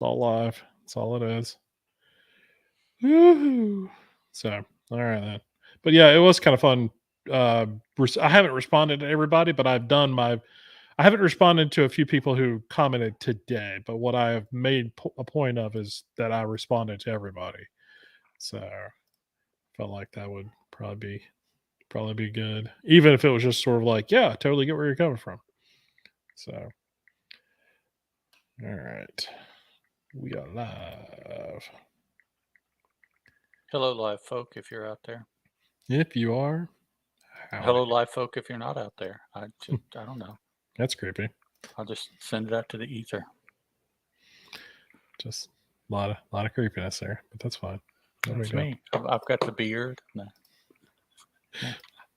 all live. That's all it is. Woo-hoo. So, all right then. But yeah, it was kind of fun. I haven't responded to everybody, but I haven't responded to a few people who commented today. But what I have made a point of is that I responded to everybody. So, felt like that would probably be good, even if it was just sort of like, yeah, I totally get where you're coming from. So, all right, we are live. Hello, live folk, if you're out there. If you are, hello, live folk, if you're not out there. I don't know. That's creepy. I'll just send it out to the ether. Just a lot of creepiness there, but that's fine. That's me. I've got the beard. No.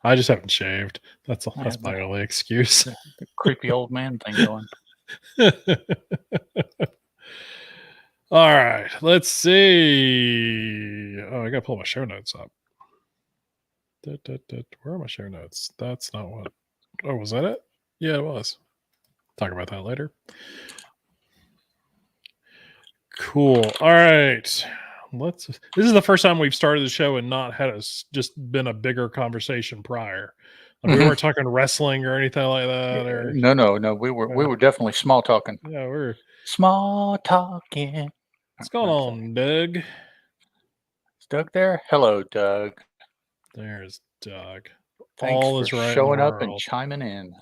I just haven't shaved. That's my only excuse. The creepy old man thing going. All right, let's see. Oh, I gotta pull my show notes up. Where are my show notes? That's not what. Oh, was that it? Yeah, it was. Talk about that later. Cool. All right. This is the first time we've started the show and not had just been a bigger conversation prior. Like we weren't talking wrestling or anything like that. Or no. We were definitely small talking. Yeah, we're small talking. What's going on, Doug? Is Doug there? Hello, Doug. There's Doug. Thanks all for right showing up and chiming in.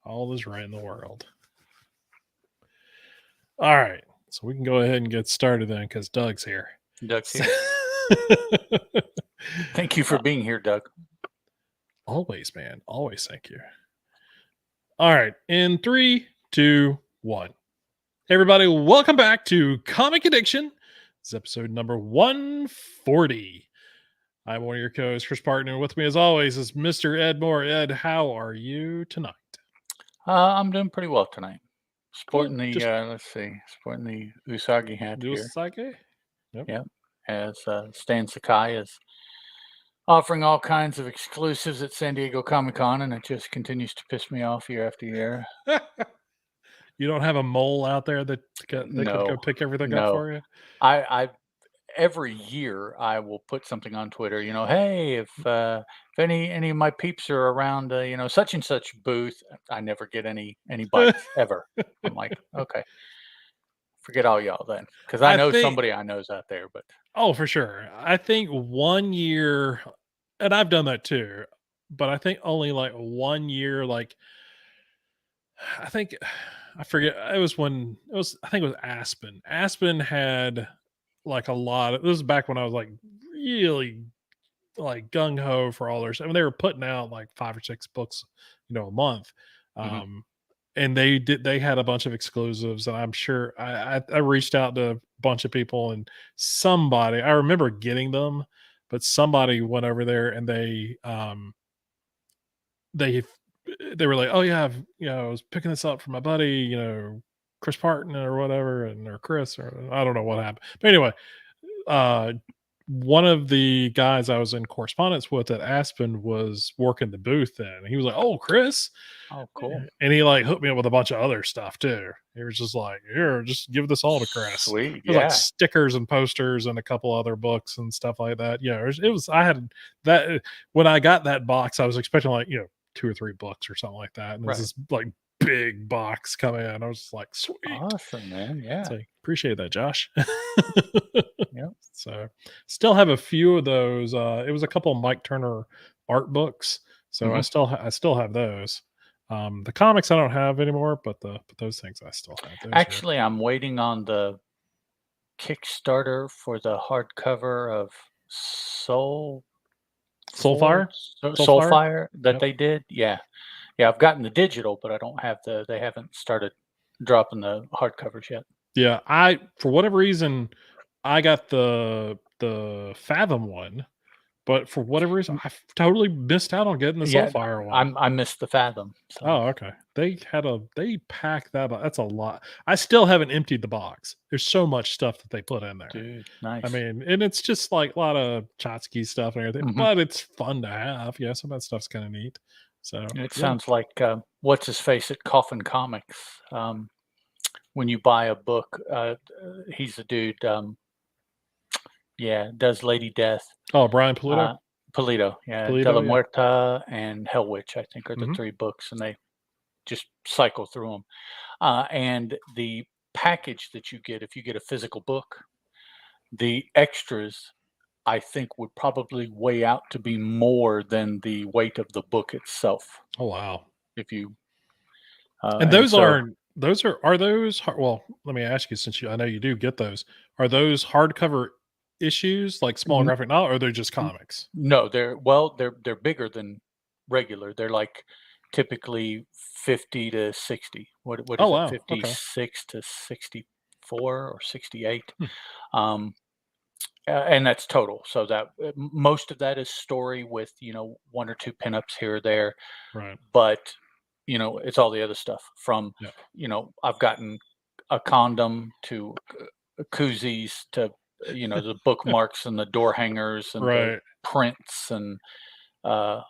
All is right in the world. All right. So we can go ahead and get started then because Doug's here. Doug's here. Thank you for being here, Doug. Always, man. Always thank you. All right. In 3, 2, 1. Hey, everybody. Welcome back to Comic Addiction. This is episode number 140. I'm one of your co-hosts, Chris Partner. With me, as always, is Mr. Ed Moore. Ed, how are you tonight? I'm doing pretty well tonight. Sporting the sporting the Usagi hat here. Usagi? Yep. As Stan Sakai is offering all kinds of exclusives at San Diego Comic-Con, and it just continues to piss me off year after year. You don't have a mole out there that could go pick everything up for you? I every year I will put something on Twitter, hey, if any of my peeps are around, such and such booth, I never get any bites ever. I'm like, okay, forget all y'all then, because I know somebody I know is out there. But oh, for sure, I think 1 year, and I've done that too, but I think only like 1 year, like I forget. I think it was Aspen. Aspen had like a lot of, this was back when I was like really like gung-ho for all their stuff. I mean, they were putting out like 5 or 6 books, a month. And they had a bunch of exclusives, and I'm sure I reached out to a bunch of people, and somebody, I remember getting them, but somebody went over there and they were like, oh yeah, I was picking this up for my buddy, Chris Parton or whatever, or Chris, or I don't know what happened. But anyway, one of the guys I was in correspondence with at Aspen was working the booth then. And he was like, oh, Chris. Oh, cool. And he like hooked me up with a bunch of other stuff too. He was just like, here, just give this all to Chris. Sweet. Yeah. Like stickers and posters and a couple other books and stuff like that. Yeah. It was, I had that when I got that box, I was expecting like, 2 or 3 books or something like that. And there's this like big box coming in. I was just like, sweet. Awesome, man. Yeah. So, appreciate that, Josh. Yep. So still have a few of those. It was a couple of Mike Turner art books. So I still have those. The comics I don't have anymore, but those things I still have. Those Actually, I'm waiting on the Kickstarter for the hardcover of Soulfire that they did. Yeah, I've gotten the digital, but I don't have they haven't started dropping the hardcovers yet. Yeah, for whatever reason I got the Fathom one, but for whatever reason I totally missed out on getting the Soulfire one. I missed the Fathom. So. Oh, okay. They packed that up. That's a lot. I still haven't emptied the box. There's so much stuff that they put in there. Dude, nice. I mean, and it's just like a lot of Chotsky stuff and everything, but it's fun to have. Yeah, some of that stuff's kind of neat. So it sounds like what's his face at Coffin Comics. when you buy a book, he's the dude. Does Lady Death. Oh, Brian Polito. Polito, yeah, De Polito, La yeah. Muerta and Hell Witch, I think, are the Mhm. 3 books, and they just cycle through them. And the package that you get, if you get a physical book, the extras, I think, would probably weigh out to be more than the weight of the book itself. Oh wow. If you And and those so aren't those are those well, let me ask you since I know you do get those. Are those hardcover issues like small n- graphic novel or are they just n- comics? no, they're bigger than regular. They're like typically 50 to 60. What Oh is that? wow. Okay. 56 to 64 or 68. Hmm. Um, and that's total. So that most of that is story with 1 or 2 pinups here or there, Right. but it's all the other stuff from Yeah. I've gotten a condom to koozies to the bookmarks and the door hangers and the Right. prints and uh,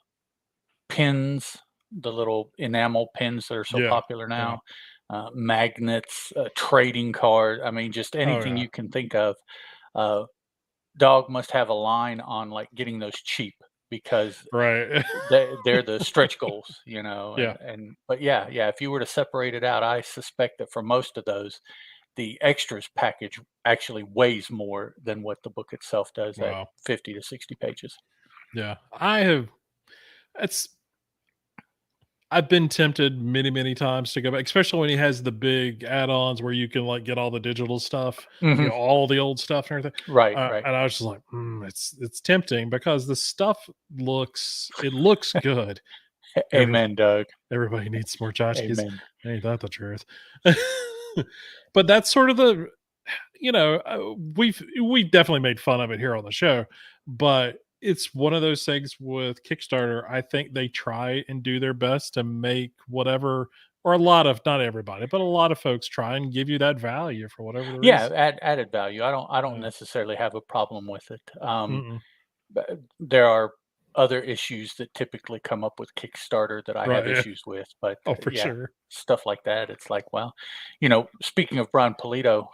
pins, the little enamel pins that are so Yeah. popular Yeah. now, magnets, trading card. I mean, just Oh anything yeah. you can think of. Uh, Dog must have a line on like getting those cheap because Right. they're the stretch goals, Yeah. and but yeah, if you were to separate it out, I suspect that for most of those, the extras package actually weighs more than what the book itself does at Wow. 50 to 60 pages. Yeah. I have it's I've been tempted many, many times to go back, especially when he has the big add-ons where you can like get all the digital stuff, Mhm. all the old stuff and everything. Right, right. And I was just like, it's tempting because the stuff looks good. Every, Amen, Doug. everybody needs more tchotchkes. Amen. Ain't that the truth? But that's sort of the we've definitely made fun of it here on the show, but it's one of those things with Kickstarter. I think they try and do their best to make whatever, or a lot of, not everybody, but a lot of folks try and give you that value for whatever there Yeah, is. added value. I don't Yeah. necessarily have a problem with it. Mm-mm. But there are other issues that typically come up with Kickstarter that I have Right. Yeah. issues with, but Oh, for yeah, sure. stuff like that. It's like, well, speaking of Brian Polito,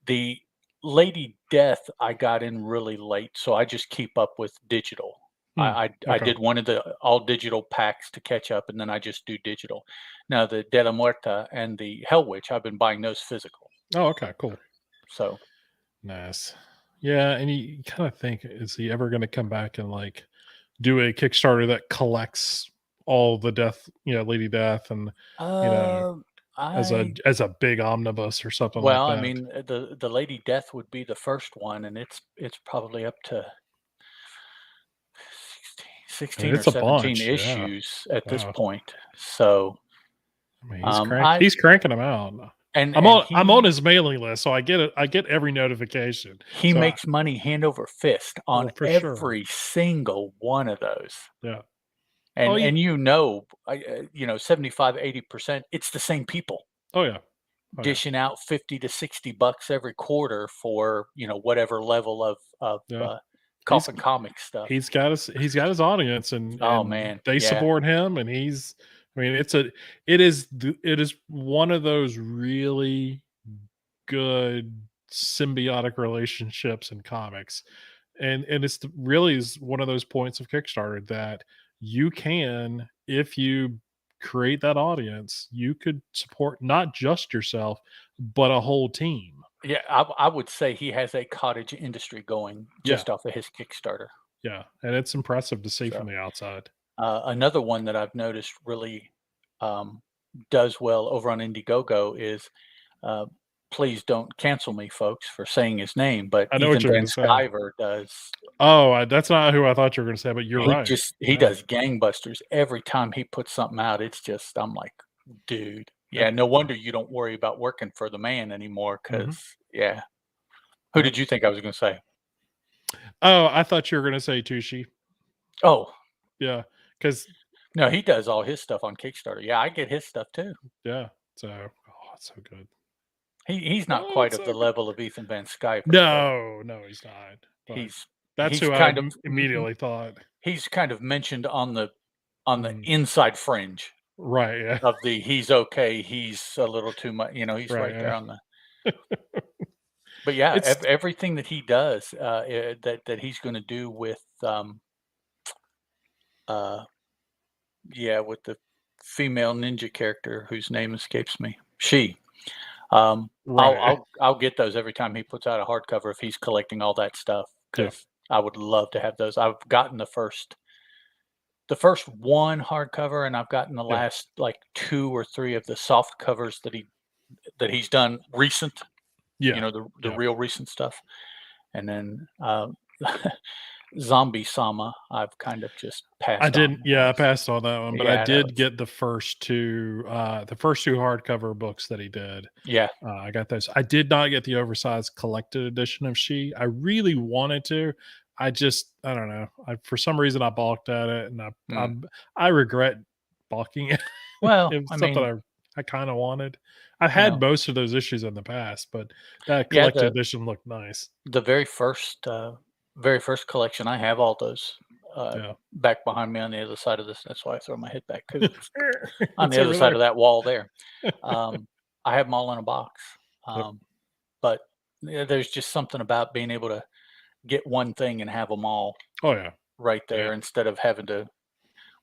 the Lady Death I got in really late, so I just keep up with digital. Hmm. I Okay. did one of the all digital packs to catch up, and then I just do digital. Now the De La Muerta and the Hell Witch, I've been buying those physical. Oh, okay. Cool. So Nice. Yeah. And you kind of think, is he ever going to come back and like do a Kickstarter that collects all the death, Lady Death, and you know, uh, as a I big omnibus or something like well, I that. mean, the Lady Death would be the first one, and it's probably up to 16, I mean, 16 or it's a 17 bunch. Yeah. issues at this Wow. point. So, I mean, I he's cranking them out. and I'm on he his mailing list, so I get it. I get every notification. he So makes money hand over fist on for sure. every single one of those. Yeah. Oh, And 75-80%, it's the same people oh yeah. Oh yeah. dishing out 50 to 60 bucks every quarter for, whatever level of Yeah. He's coffin comic stuff. he's got his audience, and Oh and man, they yeah. support him, and he's. I mean, it is one of those really good symbiotic relationships in comics, and really is one of those points of Kickstarter that you can, if you create that audience, you could support not just yourself but a whole team. Yeah, I would say he has a cottage industry going Yeah, just off of his Kickstarter. yeah, and it's impressive to see from So, the outside. another one that I've noticed really um, does well over on Indiegogo is, uh, please don't cancel me, folks, for saying his name, but I know what Ethan you're Van going to say. Sciver does. Oh, that's not who I thought you were going to say, but you're right. He Yeah, does gangbusters every time he puts something out. It's just I'm like, dude, yep, yeah, no wonder you don't worry about working for the man anymore. hmm, Cause yeah, who yep. did you think I was going to say? Oh, I thought you were going to say Tushi. Oh, Yeah, because no, he does all his stuff on Kickstarter. Yeah, I get his stuff too. yeah, so oh, it's so good. He's not Oh, quite it's of so the good. level of Ethan Van Sciver, but No, no, he's not. But he's that's he's who I kind of immediately thought. he's kind of mentioned on the Mm, inside fringe. Right. Yeah. of the he's okay, he's a little too much, he's Right. right there Yeah. on the. But yeah, It's everything that he does, that he's going to do with, uh, yeah, with the female ninja character whose name escapes me, she. I'll right. I'll I'll get those every time he puts out a hardcover if he's collecting all that stuff Yeah. because I would love to have those. I've gotten the first one hardcover, and I've gotten the Yeah. last like 2 or 3 of the soft covers that he's done recent, Yeah. the Yeah. real recent stuff. And then, Zombie Sama, I've kind of just I passed didn't. on. Yeah, I passed on that one, but I Yeah, that did was get the first two hardcover books that he did. yeah, I got those. I did not get the oversized collected edition of She. I really wanted to. I don't know. For some reason I balked at it, and mm. I regret balking it. Well, It was I something mean, I kind of wanted. I've you had know, most of those issues in the past, but that yeah, collected the edition looked nice. the very first collection, I have all those, Yeah. back behind me on the other side of this. That's why I throw my head back because it's on It's the other over side there. of that wall there. Um, I have them all in a box, Yep. but, yeah, there's just something about being able to get one thing and have them all Oh yeah. right Yeah. there instead of having to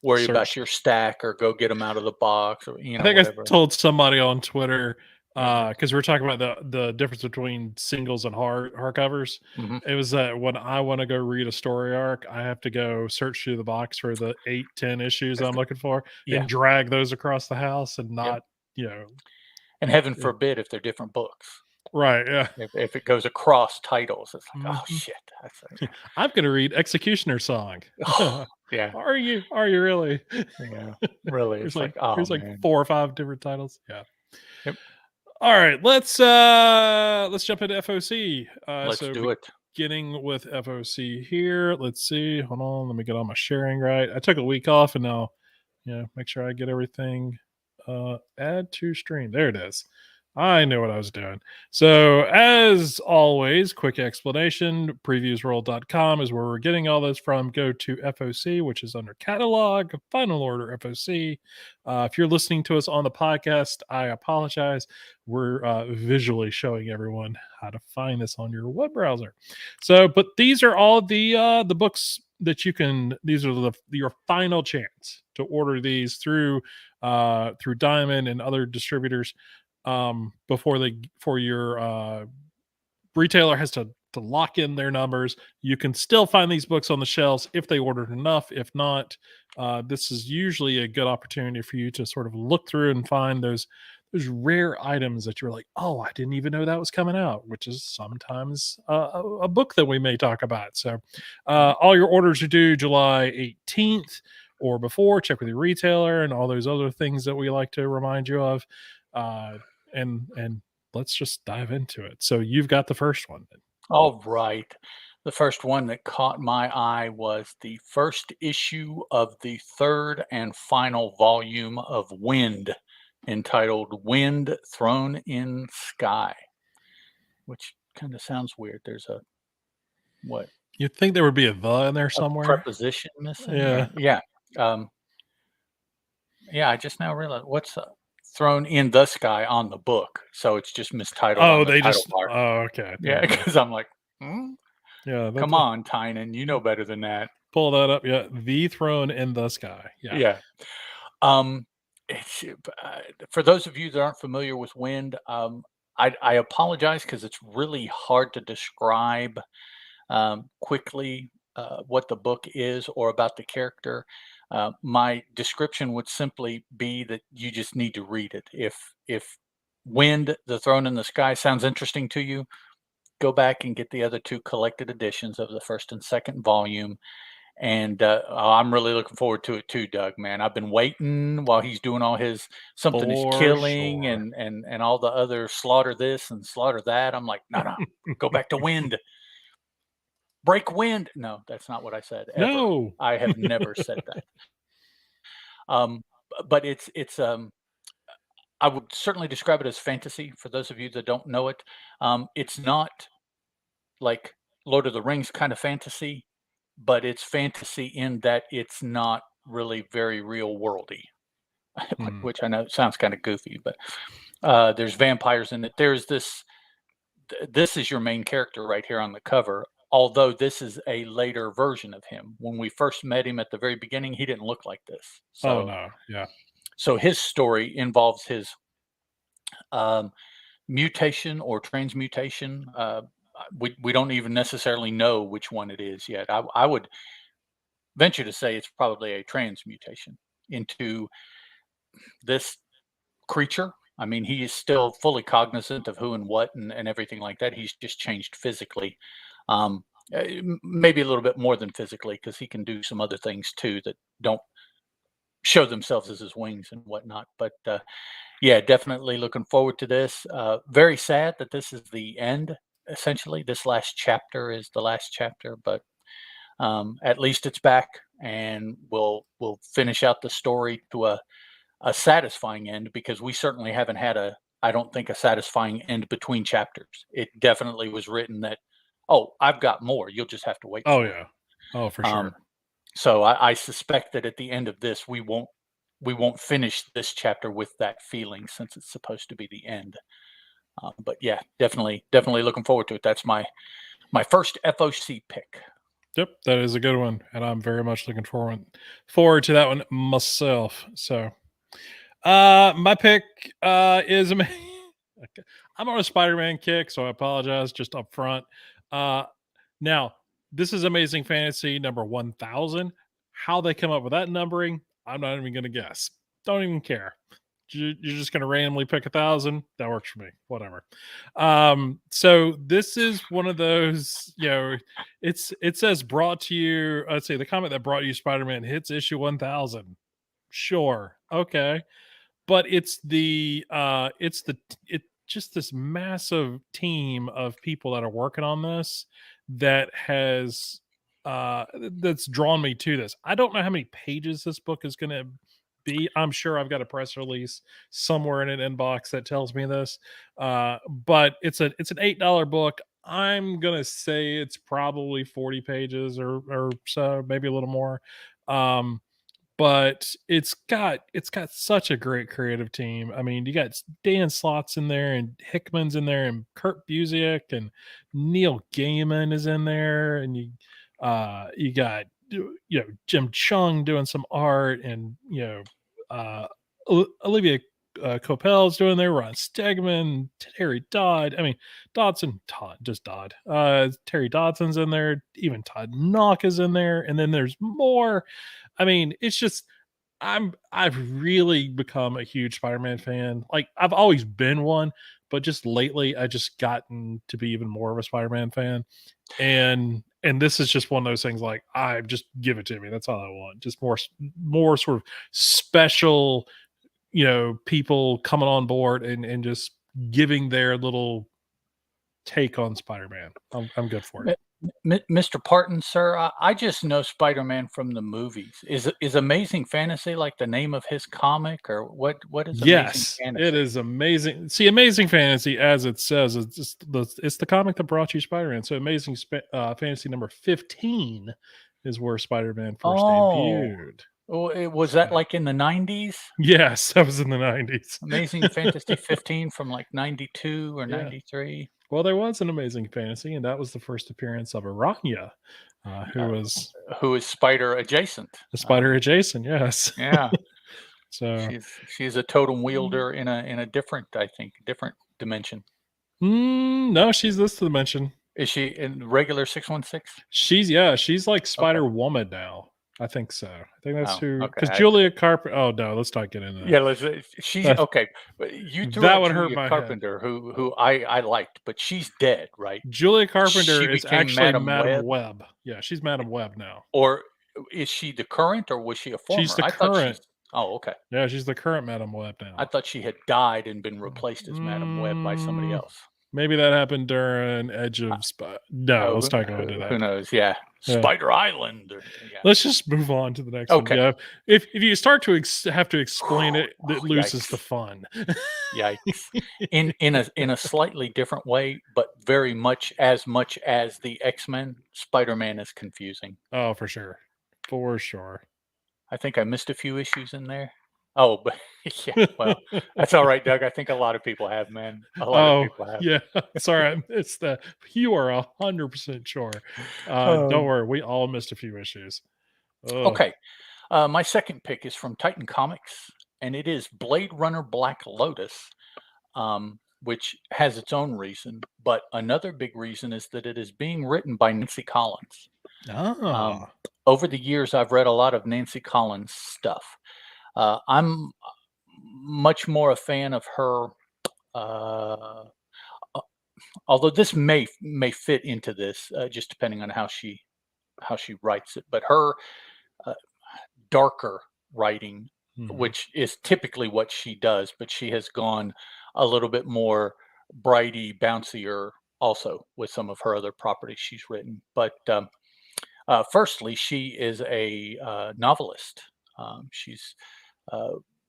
worry about Search. your stack or go get them out of the box or, I think I whatever. told somebody on Twitter, Yeah. because we're talking about the difference between singles and hardcovers. Mhm. It was that when I want to go read a story arc, I have to go search through the box for the 8, 10 issues I'm looking for Yeah. and drag those across the house and Yep. not, you know, And heaven it- forbid if they're different books. right. Yeah. If it goes across titles, it's like, "Oh, Mhm. shit." That's I'm going to read Executioner Song. yeah. Are you? Are you really? Yeah. Really, there's it's like, like "Oh, there's like man." 4 or 5 different titles. Yeah. Yep. All right, let's jump into FOC. Let's So do it. beginning with FOC here. Let's see. Hold on, let me get all my sharing right. I took a week off and now, make sure I get everything. Add to stream. There it is. I knew what I was doing. So, as always, quick explanation previewsroll.com is where we're getting all this from. Go to FOC, which is under catalog, final order FOC. If you're listening to us on the podcast, I apologize. We're visually showing everyone how to find this on your web browser. So, but these are all the books that you can. These are your final chance to order these through Diamond and other distributors before your retailer has to lock in their numbers. You can still find these books on the shelves if they ordered enough. If not, this is usually a good opportunity for you to sort of look through and find those rare items that you're like, oh, I didn't even know that was coming out, which is sometimes a book that we may talk about. So, Mhm. all your orders are due July 18th or before. Check with your retailer and all those other things that we like to remind you of. Uh, and let's just dive into it. So you've got the first one. All right. The first one that caught my eye was the first issue of the third and final volume of Wynd, entitled Wind Thrown in Sky, which kind of sounds weird. There's what, You'd think there would be a the in there a somewhere. preposition missing? Yeah. Or yeah. Um, yeah, I just now realized what's, thrown in the sky on the book, so it's just mistitled on Oh, the they title just. part. Oh, okay. Yeah, There you go. because I'm like, "Hmm? Yeah, Come on, Tynan, you know better than that." pull that up. Yeah, the throne in the sky. Yeah. Yeah. Um, it's, for those of you that aren't familiar with Wind, I apologize because it's really hard to describe, quickly, what the book is or about the character. My description would simply be that you just need to read it. If Wind, the Throne in the Sky sounds interesting to you, go back and get the other two collected editions of the first and second volume. And I'm really looking forward to it too, Doug. Man, I've been waiting while he's doing all his something is For killing sure. and all the other slaughter this and slaughter that. I'm like, no, no, go back to Wind, break Wind. No, that's not what I said ever. No. I have never said that. But it's I would certainly describe it as fantasy for those of you that don't know it. It's not like Lord of the Rings kind of fantasy, but it's fantasy in that it's not really very real worldy. which I know sounds kind of goofy, but there's vampires in it. There's this. This is your main character right here on the cover. Although this is a later version of him. When we first met him at the very beginning, he didn't look like this. Oh no, yeah. So his story involves his mutation or transmutation. We don't even necessarily know which one it is yet. I would venture to say it's probably a transmutation into this creature. I mean, he is still fully cognizant of who and what and everything like that. He's just changed physically. Maybe a little bit more than physically, because he can do some other things too that don't show themselves as his wings and whatnot. But yeah, definitely looking forward to this. Very sad that this is the end. Essentially, this last chapter is the last chapter, but at least it's back, and we'll finish out the story to a satisfying end, because we certainly haven't had I don't think a satisfying end between chapters. It definitely was written that, oh, I've got more. You'll just have to wait. Oh yeah. Oh, for sure. So I suspect that at the end of this, we won't finish this chapter with that feeling, since it's supposed to be the end. But yeah, definitely looking forward to it. That's my first FOC pick. Yep, that is a good one, and I'm very much looking forward to that one myself. So, my pick is I'm on a Spider-Man kick, so I apologize just up front. Now, this is Amazing Fantasy number 1000. How they come up with that numbering, I'm not even going to guess. Don't even care. You're just going to randomly pick 1,000. That works for me. Whatever. So this is one of those, it says brought to you. Let's see, the comment that brought you Spider-Man hits issue 1000. Sure. Okay. But it's just this massive team of people that are working on this that has that's drawn me to this. I don't know how many pages this book is going to be. I'm sure I've got a press release somewhere in an inbox that tells me this, but it's an $8 book. I'm gonna say it's probably 40 pages or so, maybe a little more. But it's got such a great creative team. I mean, you got Dan Slott's in there, and Hickman's in there, and Kurt Busiek, and Neil Gaiman is in there, and you got Jim Chung doing some art, and Olivia Coppell's doing there, Ron Stegman, Terry Dodd. I mean, Dodd. Terry Dodson's in there, even Todd Knock is in there, and then there's more. I mean, it's just I've really become a huge Spider-Man fan. Like, I've always been one, but just lately I just gotten to be even more of a Spider-Man fan. And this is just one of those things, like, I just give it to me. That's all I want. Just more sort of special, people coming on board and just giving their little take on Spider-Man. I'm good for it. Mr. Parton, sir, I just know Spider-Man from the movies. Is Amazing Fantasy like the name of his comic, or what is Yes, Amazing Fantasy? it is amazing. See, Amazing Fantasy, as it says, it's the comic that brought you Spider-Man. So Amazing Fantasy number 15 is where Spider-Man first debuted. Oh, was that like in the 90s? Yes, that was in the 90s. Amazing Fantasy 15 from like 92 or 93. Well, there was an Amazing Fantasy, and that was the first appearance of Aranya, who is Spider adjacent. The Spider adjacent, yes. Yeah. So she's a totem wielder in a different dimension. No, she's this dimension. Is she in regular 616? She's like Spider-Woman now. I think so. I think that's who. Because Julia Carpenter. Oh no, let's not get into that. Yeah, she's okay. You threw that out would Julia hurt my Carpenter, head. who I liked, but she's dead, right? Julia Carpenter is actually Madam Web. Yeah, she's Madam Web now. Or is she the current, or was she a former? She's the current. Oh, okay. Yeah, she's the current Madam Web now. I thought she had died and been replaced as Madam Web by somebody else. Maybe that happened during Edge of No, let's not go into that. Who knows? Yeah. Spider Island. Let's just move on to the next one. Yeah. If you start to have to explain it, it loses the fun. Yikes. In a slightly different way, but very much as the X-Men, Spider-Man is confusing. Oh, for sure. For sure. I think I missed a few issues in there. Oh, but yeah, well, that's all right, Doug. I think a lot of people have, man. A lot of Oh, people have. yeah. Sorry, I missed that. You are 100% sure. Don't Um, worry, we all missed a few issues. Oh, okay. My second pick is from Titan Comics, and it is Blade Runner Black Lotus, which has its own reason. But another big reason is that it is being written by Nancy Collins. Um, ah, Over the years, I've read a lot of Nancy Collins stuff. I'm much more a fan of her. Uh, Although this may fit into this, just depending on how she writes it. But her uh, darker writing, mhm. which is typically what she does, but she has gone a little bit more brighty, bouncier also with some of her other properties she's written. But firstly, she is a novelist. She's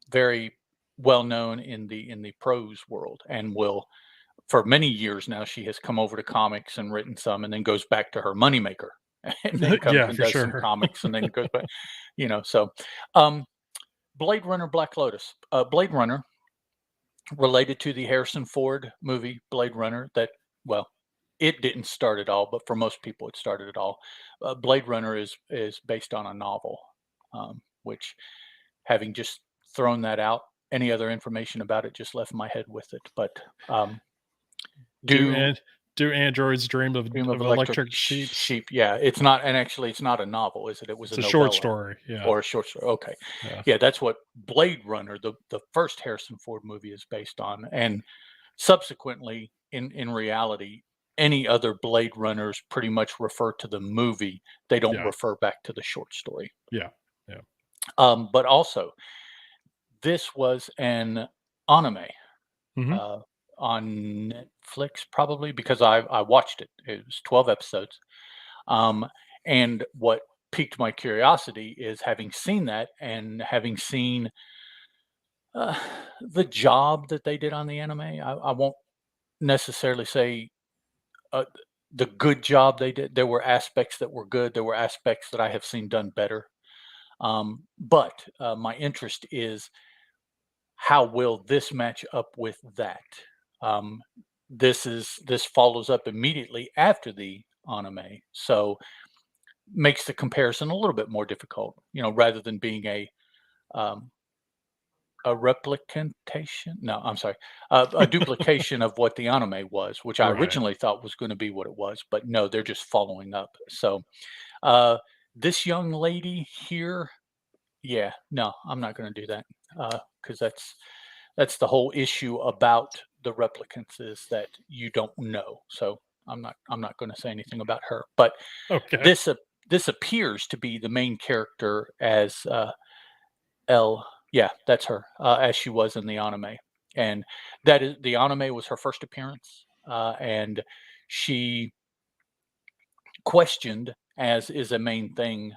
very well known in the prose world, and will for many years now she has come over to comics and written some, and then goes back to her moneymaker, and then comes Yeah, and for does some sure. comics, and then goes back, So, um, Blade Runner Black Lotus. Blade Runner, related to the Harrison Ford movie Blade Runner, that, well, it didn't start it all, but for most people, it started it all. Blade Runner is based on a novel, which, having just thrown that out, any other information about it just left my head with it. But um, Do do and do androids dream Dream of of Electric electric sheeps? Sheep. Yeah, it's not, and actually, it's not a novel, is it? It was It's a a short novella story. Yeah, or a short story. Okay, yeah, yeah, that's what Blade Runner, the first Harrison Ford movie, is based on, and subsequently, in reality, any other Blade Runners pretty much refer to the movie. They don't yeah, refer back to the short story. yeah, yeah. But also, this was an anime Mhm. uh, on Netflix, probably because I watched it. It was 12 episodes. Um, and what piqued my curiosity is, having seen that and having seen uh, the job that they did on the anime. I won't necessarily say uh, the good job they did. There were aspects that were good. There were aspects that I have seen done better. But my interest is, how will this match up with that? Um, this follows up immediately after the anime, so makes the comparison a little bit more difficult. Rather than being um, a replication. No, I'm sorry, a duplication of what the anime was, which I Right. originally thought was going to be what it was, but no, they're just following up. So uh, this young lady here, yeah, no, I'm not going to do that, because that's the whole issue about the replicants, is that you don't know. So I'm not going to say anything about her. But Okay. this this appears to be the main character as Elle. Yeah, that's her, as she was in the anime, and that is the anime was her first appearance, and she questioned, as is a main thing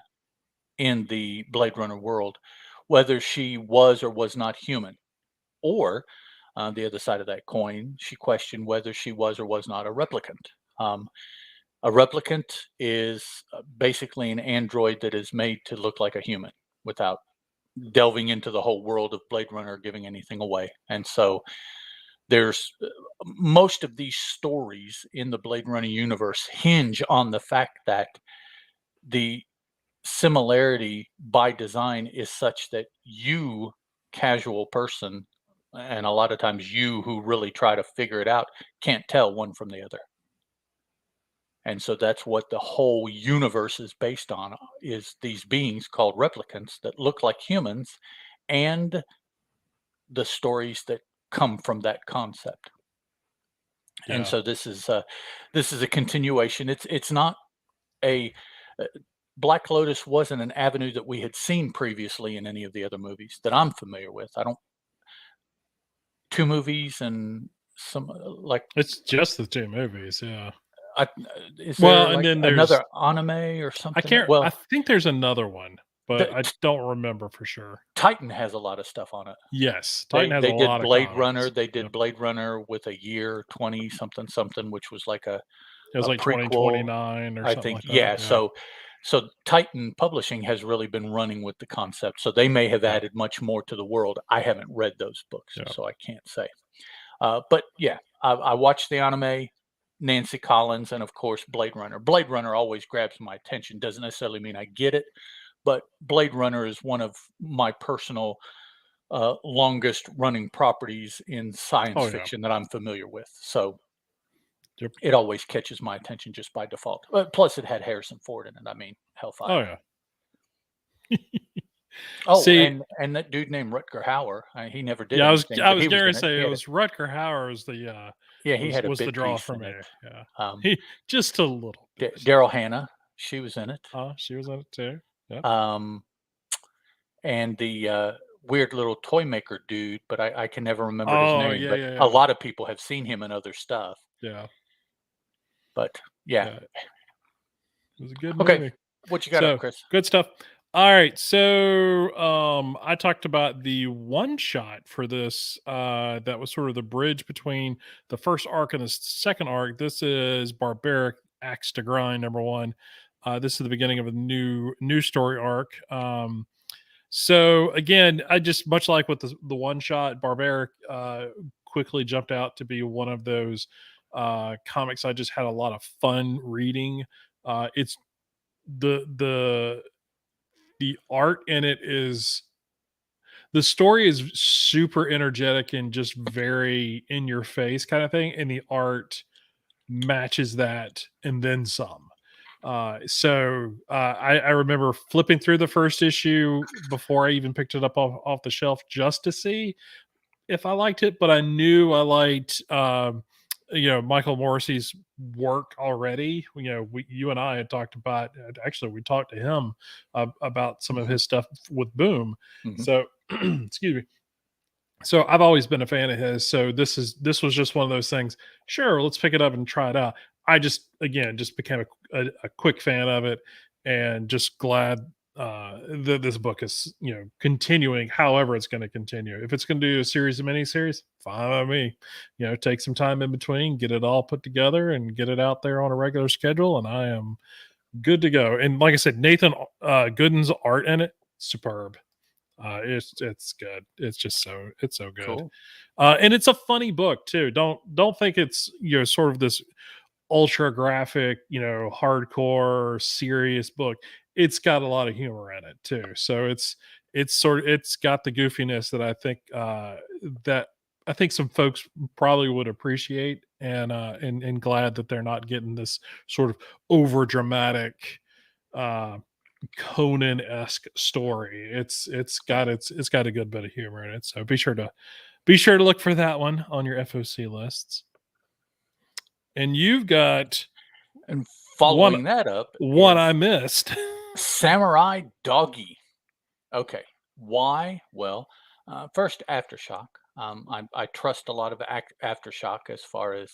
in the Blade Runner world, whether she was or was not human. Or, on the other side of that coin, she questioned whether she was or was not a replicant. Um, a replicant is basically an android that is made to look like a human, without delving into the whole world of Blade Runner, giving anything away. And so there's most of these stories in the Blade Runner universe hinge on the fact that the similarity by design is such that you, casual person, and a lot of times you who really try to figure it out, can't tell one from the other. And so that's what the whole universe is based on, is these beings called replicants that look like humans, and the stories that come from that concept. And Yeah. so this is a continuation. It's not a uh, Black Lotus wasn't an avenue that we had seen previously in any of the other movies that I'm familiar with. I don't Two movies and some like It's just the 2 movies, yeah. is Well, there and like then there's another anime or I something? can't I Well, think there's another one, but the I don't remember for sure. Titan has a lot of stuff on it. Yes, Titan They has a they did lot of Blade Runner. comics. They Yep. did Blade Runner with a year 20 something something, which was like It was a like prequel. 2029 or I something think, like that, yeah. yeah. So So Titan Publishing has really been running with the concept. So they may have added much more to the world. I haven't read those books, so I can't say. But yeah, I watched the anime, Nancy Collins, and of course Blade Runner. Blade Runner always grabs my attention. Doesn't necessarily mean I get it, but Blade Runner is one of my personal longest running properties in science fiction that I'm familiar with. So it always catches my attention just by default. Plus, it had Harrison Ford in it. I mean, hellfire. See, and that dude named Rutger Hauer, he never did I was anything. I was going to say it was Rutger Hauer was the he had a was bit the draw piece for in me. it. Yeah, just a little bit. Daryl Hannah, she was in it. Oh, she was in it too. Yep. And the weird little toy maker dude, but I can never remember his name. Yeah, but yeah. A lot of people have seen him in other stuff. Yeah. But yeah. It was a good movie. Okay, what you got up, Chris? Good stuff. All right, so I talked about the one shot for this that was sort of the bridge between the first arc and the second arc. This is Barbaric Axe to Grind #1. This is the beginning of a new story arc. So again, I just, much like with the one shot, Barbaric quickly jumped out to be one of those comics I just had a lot of fun reading. It's the art in it is, the story is super energetic and just very in your face kind of thing, and the art matches that and then some. I remember flipping through the first issue before I even picked it up off the shelf just to see if I liked it, but I knew I liked Michael Morrissey's work already. You and I had talked about, actually we talked to him about some of his stuff with Boom. So excuse me. So I've always been a fan of his. So this was just one of those things. Sure, let's pick it up and try it out. I just became a quick fan of it, and just glad that this book is continuing. However, it's going to continue. If it's going to do a series of miniseries, fine by me. Take some time in between, get it all put together, and get it out there on a regular schedule, and I am good to go. And like I said, Nathan Gooden's art in it, superb. It's good. It's so good. Cool. And it's a funny book too. Don't think it's sort of this ultra graphic, hardcore serious book. It's got a lot of humor in it too. So it's got the goofiness that I think some folks probably would appreciate, and glad that they're not getting this sort of over dramatic Conan-esque story. It's got a good bit of humor in it. So be sure to look for that one on your FOC lists. And you've got, and following that up, one I missed. Samurai Doggy. Okay, why? Well, first, Aftershock. I trust a lot of Aftershock as far as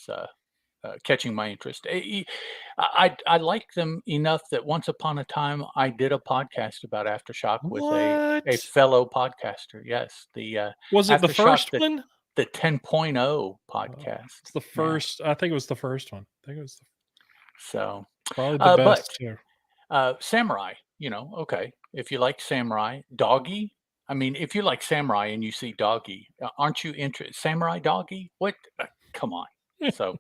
catching my interest. I like them enough that once upon a time I did a podcast about Aftershock with a fellow podcaster. Yes, was it Aftershock, the first one? The 10.0 podcast. It's the first. I think it was the first one. I think it was so probably the best too. Samurai. Okay, if you like Samurai, Doggy. I mean, if you like Samurai and you see Doggy, aren't you interested? Samurai Doggy? What? Come on. So.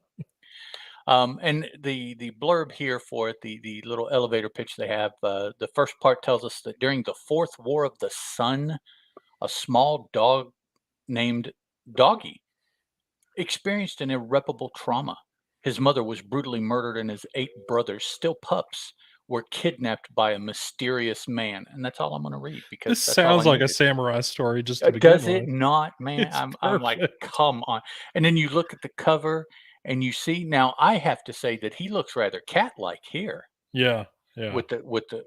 And the blurb here for it, the little elevator pitch they have, the first part tells us that during the Fourth War of the Sun, a small dog named Doggy experienced an irreparable trauma. His mother was brutally murdered and his 8 brothers, still pups, were kidnapped by a mysterious man. And that's all I'm going to read, because this sounds like a samurai story. Just to does it not, man? I'm like, come on. And then you look at the cover and you see, now I have to say that he looks rather cat-like here. Yeah. With the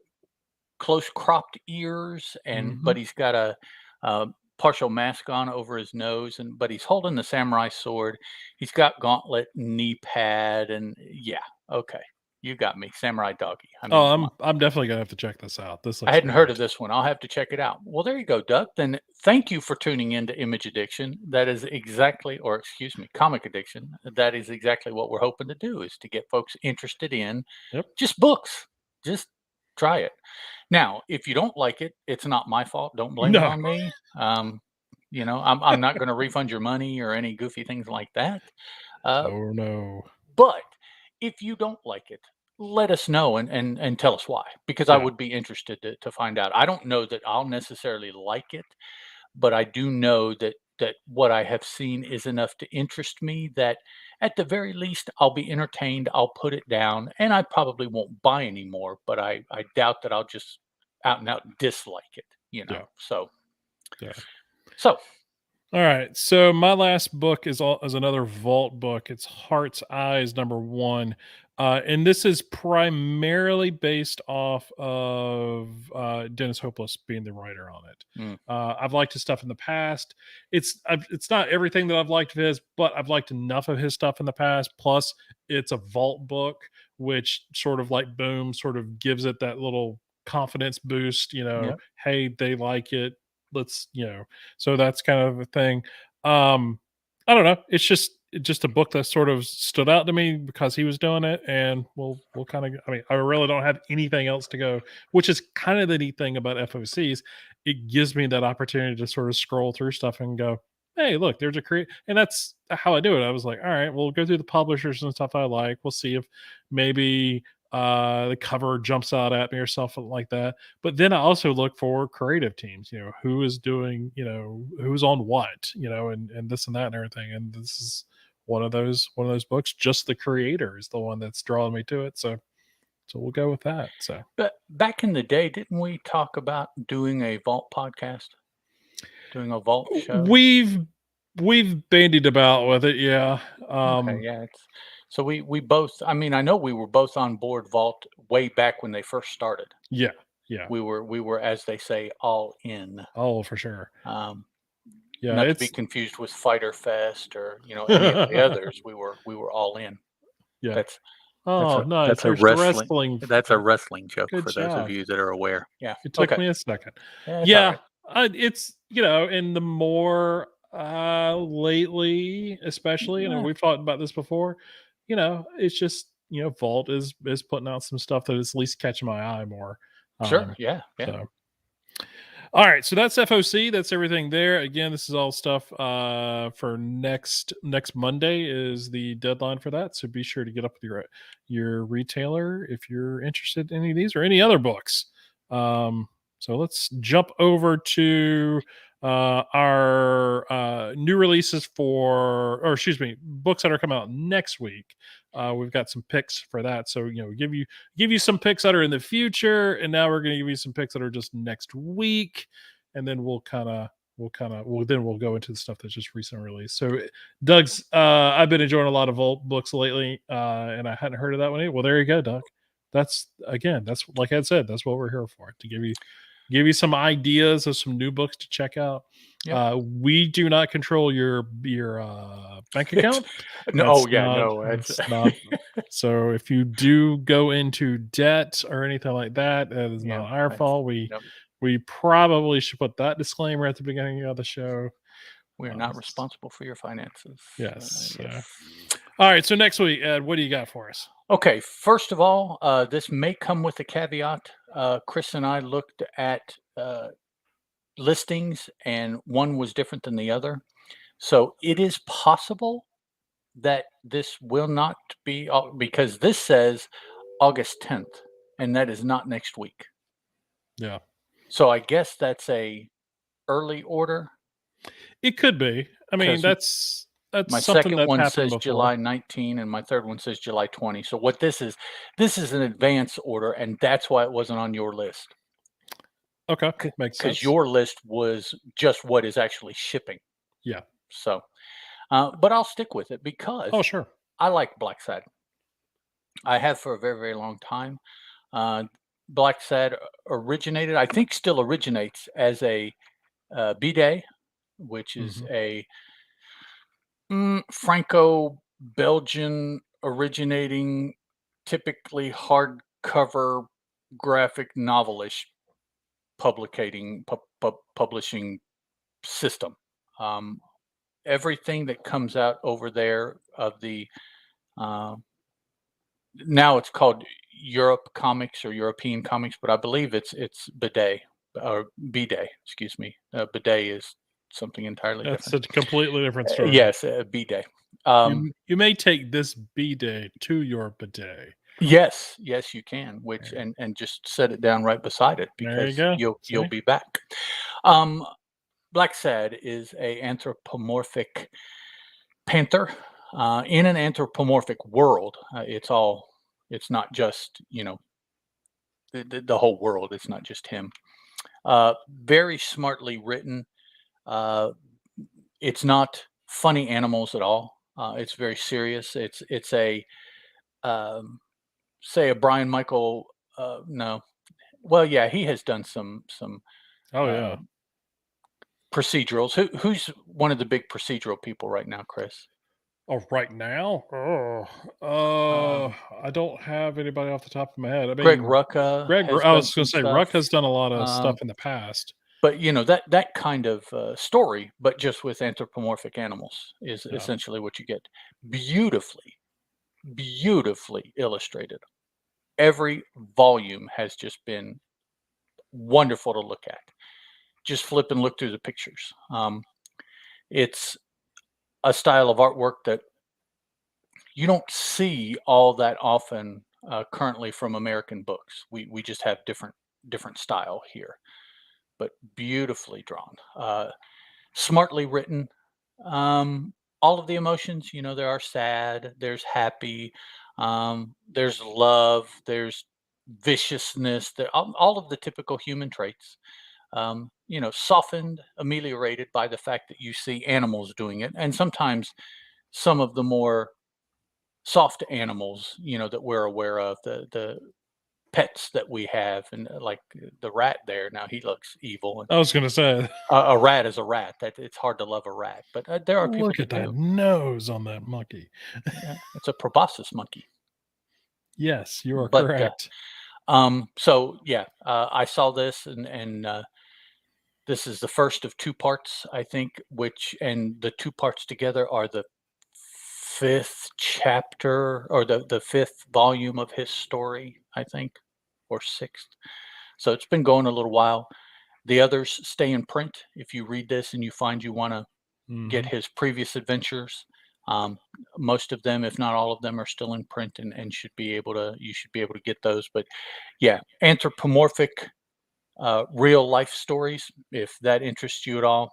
close cropped ears, and but he's got a partial mask on over his nose, but he's holding the samurai sword. He's got gauntlet, knee pad, and yeah, okay. You got me, Samurai Doggy. I mean, I'm definitely gonna have to check this out. I hadn't heard of this one. I'll have to check it out. Well, there you go, Doug. Then thank you for tuning into Image Addiction. That is exactly, or excuse me, Comic Addiction. That is exactly what we're hoping to do, is to get folks interested in just books, just try it. Now, if you don't like it, it's not my fault. Don't blame it No. on me. You know, I'm not going to refund your money or any goofy things like that. Uh, Oh no. but if you don't like it, let us know and tell us why, because I Yeah. would be interested to find out. I don't know that I'll necessarily like it, but I do know that what I have seen is enough to interest me that at the very least I'll be entertained, I'll put it down, and I probably won't buy any more, but I doubt that I'll just out and out dislike it, you know. Yeah. So Yeah. so All right. So my last book is another Vault book. It's Heart's Eyes #1. And this is primarily based off of Dennis Hopeless being the writer on it. mm, I've liked his stuff in the past. It's not everything that I've liked of his, but I've liked enough of his stuff in the past. Plus, it's a Vault book, which sort of like boom, sort of gives it that little confidence boost. yep, Hey, they like it. Let's so that's kind of a thing. Um, I don't know. It's just a book that sort of stood out to me because he was doing it, and we'll kind of. I mean, I really don't have anything else to go, which is kind of the neat thing about FOCs. It gives me that opportunity to sort of scroll through stuff and go, "Hey, look, there's a create," and that's how I do it. I was like, "All right, we'll go through the publishers and stuff I like. We'll see if maybe the cover jumps out at me or something like that." But then I also look for creative teams, who is doing, who's on what, and this and that and everything. And this is one of those books. Just the creator is the one that's drawing me to it. So we'll go with that. So but back in the day, didn't we talk about doing a Vault podcast, doing a Vault show? we've we've bandied about with it, yeah. Okay, yeah, it's so we both, I mean, I know we were both on board Vault way back when they first started. Yeah, yeah. We were, as they say, all in. Oh, for sure. Um, Yeah, not to be it's confused with Fighter Fest or, any of the others. We were all in. yeah. That's that's Oh, a nice. that's a There's the wrestling wrestling that's a fan. wrestling joke Good for those of job. you that are aware. Yeah. It took Okay. me a second. Yeah, it's all Yeah, right. it's and the more lately, especially, and Yeah, we've talked about this before. It's just Vault is putting out some stuff that is at least catching my eye more. sure. Um, Yeah, yeah. so all right, so that's FOC. That's everything there. Again, this is all stuff for next Monday is the deadline for that. So be sure to get up with your retailer if you're interested in any of these or any other books. So let's jump over to our new releases or excuse me, books that are coming out next week. We've got some picks for that. So give you some picks that are in the future, and now we're going to give you some picks that are just next week, and then we'll go into the stuff that's just recently released. So Doug's I've been enjoying a lot of Vault books lately, and I hadn't heard of that one either. Well, there you go, Doug. That's like I said, that's what we're here for, to give you some ideas of some new books to check out. Yep. We do not control your bank account. No, That's oh yeah, not no, that's not so if you do go into debt or anything like that, that is yeah, not our that's fault. yep. We probably should put that disclaimer at the beginning of the show. We are Um, not responsible for your finances. yes. Yes. All right. So next week, Ed, what do you got for us? Okay, first of all, this may come with a caveat. Chris and I looked at listings, and one was different than the other. So it is possible that this will not be because this says August 10th, and that is not next week. Yeah. So I guess that's a early order It could be. I mean, because that's my something second that's one happened says before. July 19 and my third one says July 20. So what this is an advance order, and that's why it wasn't on your list. Okay. Makes Because sense. your list was just what is actually shipping. Yeah. So, but I'll stick with it because Oh, sure. I like Blacksad. I have for a very, very long time. Blacksad originated, I think still originates as a B-Day, which is Hmm. a Franco-Belgian originating, typically hardcover graphic novelish publishing system. Um, Everything that comes out over there of the uh, now it's called Europe comics or European comics, but I believe it's Bidet or B-Day, excuse me. Bidet is something entirely That's different. a completely different story. Yes, B-Day. You may take this B-Day to your bidet. Yes, yes, you can. Which and just set it down right beside it There you because go. you'll See? be back. Blacksad is a anthropomorphic panther in an anthropomorphic world. It's not just the whole world. It's not just him. Very smartly written. Uh, it's not funny animals at all. It's very serious. It's a say a Brian Michael. No, well, yeah, he has done some Oh uh, yeah. procedurals. Who's one of the big procedural people right now, Chris? Oh, right now? Oh, Um, I don't have anybody off the top of my head. I Greg mean, Rucka has I done was going some to say Ruck stuff. has done a lot of stuff Um, in the past. but that kind of story, but just with anthropomorphic animals, is Yeah. essentially what you get. Beautifully, beautifully illustrated. Every volume has just been wonderful to look at. Just flip and look through the pictures. It's a style of artwork that you don't see all that often currently from American books. We just have different style here, but beautifully drawn, smartly written. All of the emotions, there are sad, there's happy, there's love, there's viciousness, there all of the typical human traits. Softened, ameliorated by the fact that you see animals doing it, and sometimes some of the more soft animals, that we're aware of, the pets that we have, and like the rat there. Now he looks evil, and I was going to say, a rat is a rat. That it's hard to love a rat, but there are people look that at that do. nose on that monkey. Yeah, it's a proboscis monkey. Yes, you are But correct. so yeah, I saw this, and this is the first of two parts, I think. And the two parts together are the fifth chapter, or the fifth volume of his story, I think, or sixth. So it's been going a little while. The others stay in print. If you read this and you find you want to get Hmm. his previous adventures, um, most of them, if not all of them, are still in print, and you should be able to get those. But yeah, anthropomorphic, real life stories, if that interests you at all,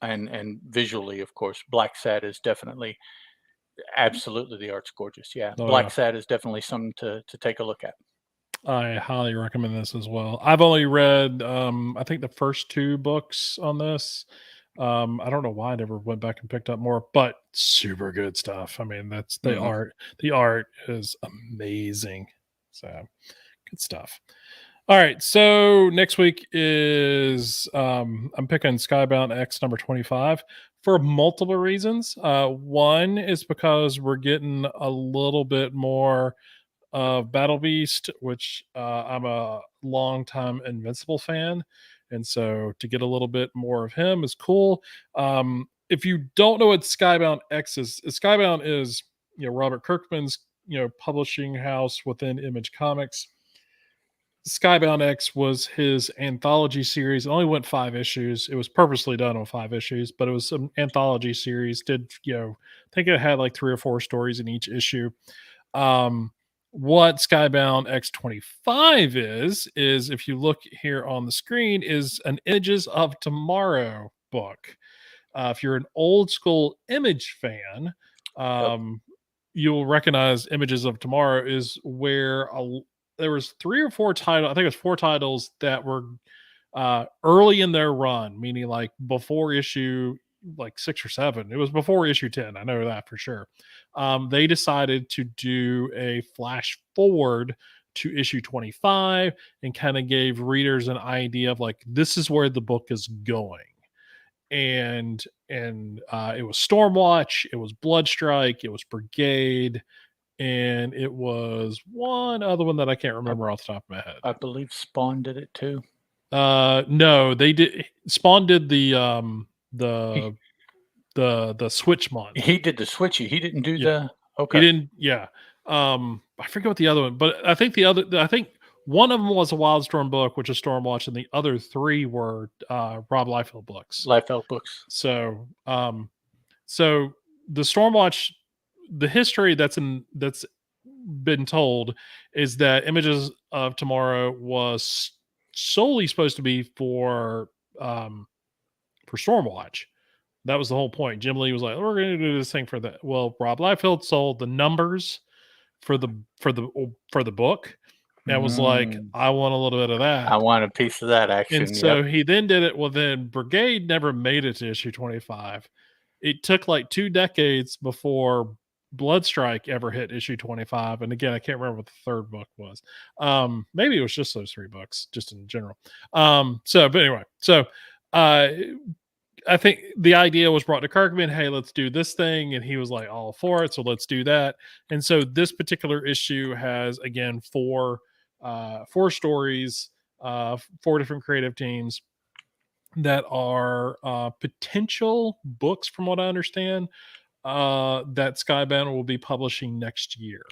and visually, of course, Blacksad is definitely, absolutely, the art's gorgeous. Yeah, Oh yeah. Blacksad is definitely something to take a look at. I highly recommend this as well. I've only read, I think the first two books on this. I don't know why I never went back and picked up more, but super good stuff. I mean, that's the Mhm. art. The art is amazing. So good stuff. All right. So next week is I'm picking Skybound X number 25 for multiple reasons. One is because we're getting a little bit more of Battle Beast, which I'm a longtime Invincible fan. And so to get a little bit more of him is cool. If you don't know what Skybound X is, Skybound is Robert Kirkman's publishing house within Image Comics. Skybound X was his anthology series. It only went 5 issues. It was purposely done on 5 issues, but it was an anthology series. I think it had like 3 or 4 stories in each issue. Um, what Skybound X25 is if you look here on the screen, is an Images of Tomorrow book. If you're an old school Image fan, Yep. you'll recognize Images of Tomorrow is where there was 3 or 4 titles. I think it was 4 titles that were early in their run, meaning like before issue like 6 or 7. It was before issue 10. I know that for sure. They decided to do a flash forward to issue 25 and kind of gave readers an idea of like this is where the book is going. And it was Stormwatch, it was Bloodstrike, it was Brigade, and it was one other one that I can't I, remember off the top of my head. I believe Spawn did it too. No, they did. Spawn did the He the switch month. he did the switchy. He didn't do Yeah, the he okay. didn't. Yeah, I forget what the other one, but I think one of them was a Wildstorm book, which is Stormwatch, and the other three were Rob Liefeld books. Liefeld books. So, so the Stormwatch, the history that's been told is that Images of Tomorrow was solely supposed to be for Stormwatch. That was the whole point. Jim Lee was like, "We're going to do this thing for that." Well, Rob Liefeld sold the numbers for the book, and was like, "I want a little bit of that. I want a piece of that action." And so he then did it. Well, then Brigade never made it to issue 25. It took like 2 decades before Bloodstrike ever hit issue 25. And again, I can't remember what the third book was. Maybe it was just those 3 books, just in general. But anyway, I think the idea was brought to Kirkman, hey, let's do this thing. And he was like, all for it. So let's do that. And so this particular issue has, again, 4 stories, 4 different creative teams that are potential books, from what I understand, that Skybound will be publishing next year,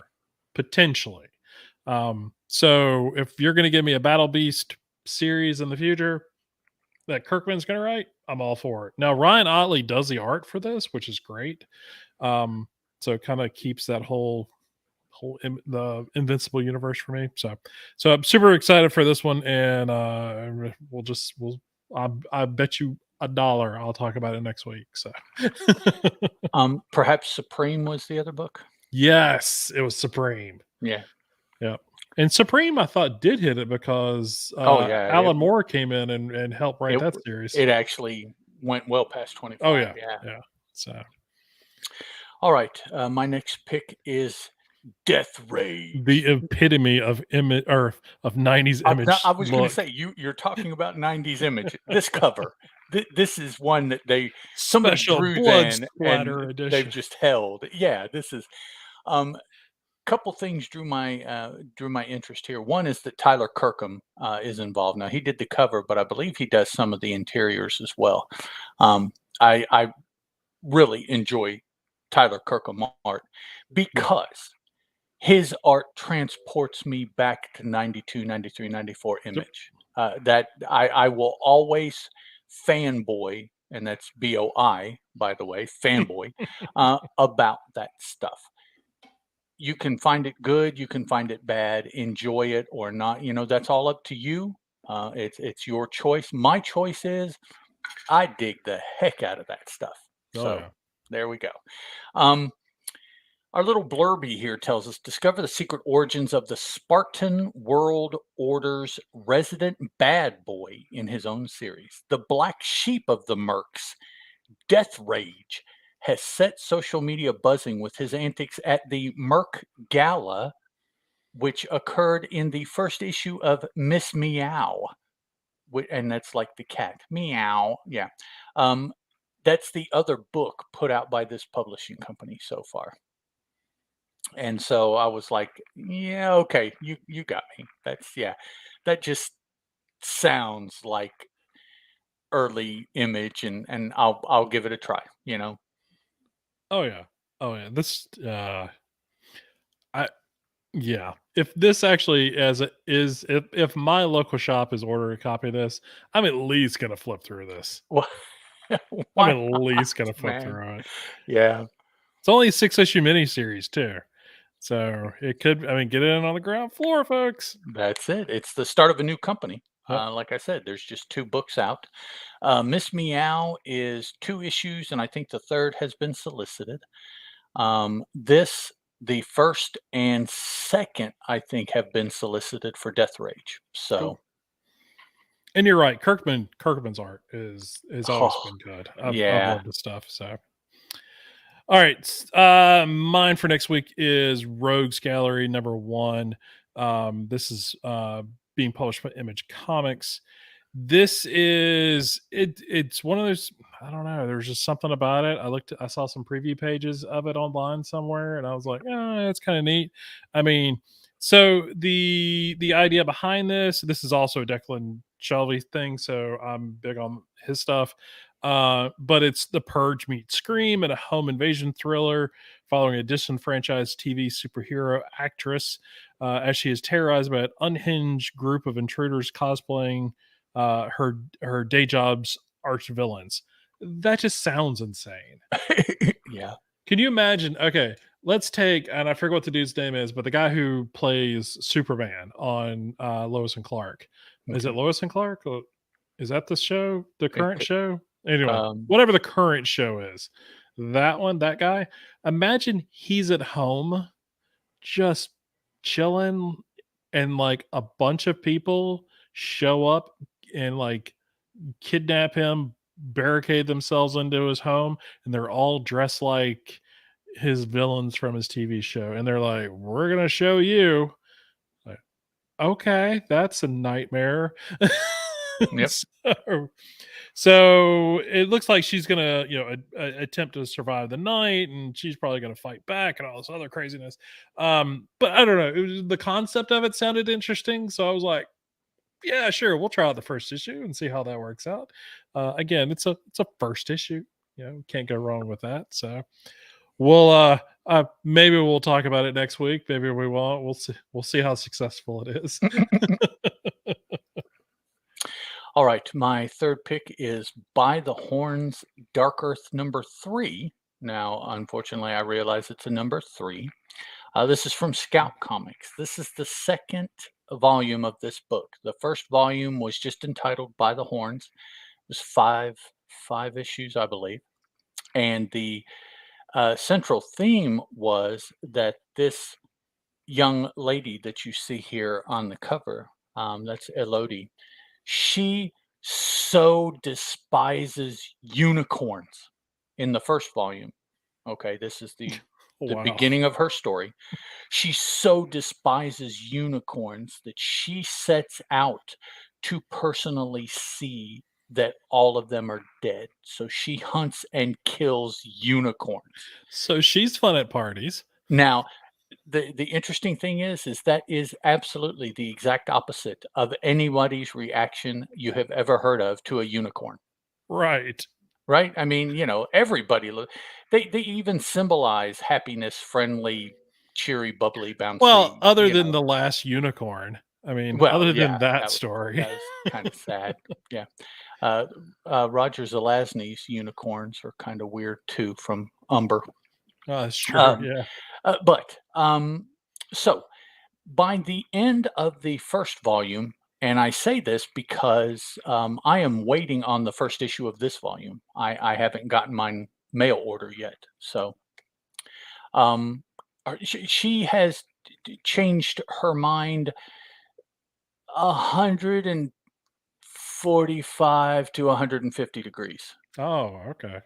potentially. So if you're going to give me a Battle Beast series in the future that Kirkman's going to write, I'm all for it. Now, Ryan Otley does the art for this, which is great. So it kind of keeps that whole the Invincible universe for me. So I'm super excited for this one, and I bet you $1 I'll talk about it next week. So perhaps Supreme was the other book. Yes, it was Supreme. Yeah. And Supreme, I thought, did hit it because Alan Moore came in and helped write that series. It actually went well past 25. Oh yeah. So, all right, my next pick is Deathrage, the epitome of of 90s image. I was going to say, you're talking about 90s image. This cover, this is one that somebody drew then, and edition. They've just held. Yeah, this is. Couple things drew my interest here. One is that Tyler Kirkham is involved. Now, he did the cover, but I believe he does some of the interiors as well. I really enjoy Tyler Kirkham art because his art transports me back to 92, 93, 94 image. That I will always fanboy, and that's BOI, by the way, fanboy, about that stuff. You can find it good, you can find it bad, enjoy it or not. That's all up to you. It's your choice. My choice is I dig the heck out of that stuff. There we go. Our little blurby here tells us, discover the secret origins of the Spartan World Order's resident bad boy in his own series. The black sheep of the Mercs, Deathrage, has set social media buzzing with his antics at the Merc Gala, which occurred in the first issue of Miss Meow. And that's like the cat. Meow. Yeah. That's the other book put out by this publishing company so far. And so I was like, yeah, okay, you got me. That just sounds like early Image, and I'll give it a try, Oh yeah. This if this actually if my local shop is ordering a copy of this, I'm at least gonna flip through this. I'm at least gonna flip through it. Yeah. It's only a 6-issue miniseries too. So it could, get it in on the ground floor, folks. That's it. It's the start of a new company. Yep. Like I said, there's just 2 books out. Miss Meow is 2 issues, and I think the third has been solicited. The first and second, I think, have been solicited for Deathrage. So, cool. And you're right, Kirkman's art is always been good. I've loved the stuff. So, all right, mine for next week is Rogues Gallery #1. This is being published by Image Comics. This is it's one of those, I don't know, there's just something about it. I saw some preview pages of it online somewhere, and I was like, it's kind of neat. So the idea behind this is also a Declan Shelby thing, so I'm big on his stuff. But it's The Purge meets Scream and a home invasion thriller following a disenfranchised TV superhero actress as she is terrorized by an unhinged group of intruders cosplaying her day job's arch villains. That just sounds insane. Yeah. Can you imagine? Okay, let's take, and I forget what the dude's name is, but the guy who plays Superman on Lois and Clark. Is it Okay. Lois and Clark? Or is that the show? The It current could, show? Anyway, um, whatever the current show is, that one, that guy. Imagine he's at home just chilling, and like a bunch of people show up and like kidnap him, barricade themselves into his home, and they're all dressed like his villains from his TV show. And they're like, "We're gonna show you." Like, okay, that's a nightmare. yep. so, so it looks like she's gonna, attempt to survive the night, and she's probably gonna fight back and all this other craziness. But I don't know. The concept of it sounded interesting, so I was like, yeah, sure, we'll try out the first issue and see how that works out. Again, it's a first issue. Can't go wrong with that. So we'll maybe we'll talk about it next week. Maybe we won't. We'll see how successful it is. All right. My third pick is By the Horns, Dark Earth #3. Now, unfortunately, I realize it's a #3. This is from Scout Comics. This is the second volume of this book. The first volume was just entitled By the Horns. It was five issues, I believe. And the central theme was that this young lady that you see here on the cover, that's Elodie, she so despises unicorns in the first volume. Okay, this is the Wow. beginning of her story. She so despises unicorns that she sets out to personally see that all of them are dead. So she hunts and kills unicorns. So she's fun at parties. Now, the interesting thing is that is absolutely the exact opposite of anybody's reaction you have ever heard of to a unicorn. Right. Right? I mean, everybody they even symbolize happiness, friendly, cheery, bubbly, Well, bouncy, other than the last unicorn. I mean, Well, other yeah, than that that was story. that was kinda sad. Yeah. Uh, Roger Zelazny's unicorns are kinda weird too from Umber. Oh, that's true. Um, Yeah. but, so by the end of the first volume, and I say this because I am waiting on the first issue of this volume. I haven't gotten my mail order yet. So um, she has changed her mind 145 to 150 degrees. Oh, okay.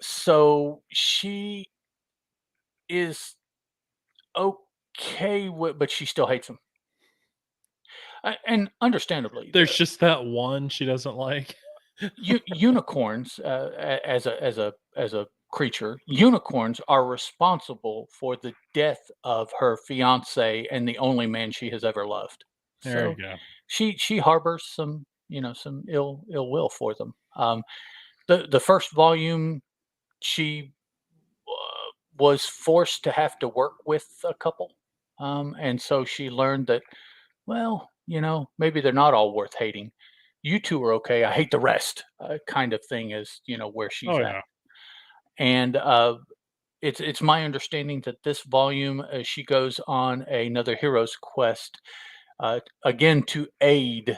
So she is okay with, but she still hates him. And understandably, There's just that one she doesn't like. unicorns, as a creature, unicorns are responsible for the death of her fiance and the only man she has ever loved. There you So go. she harbors some ill will for them. The first volume, she was forced to have to work with a couple, and so she learned that, well, maybe they're not all worth hating. You two are okay. I hate the rest, kind of thing is, where she's Oh, at. yeah. And it's my understanding that this volume, she goes on another hero's quest, again to aid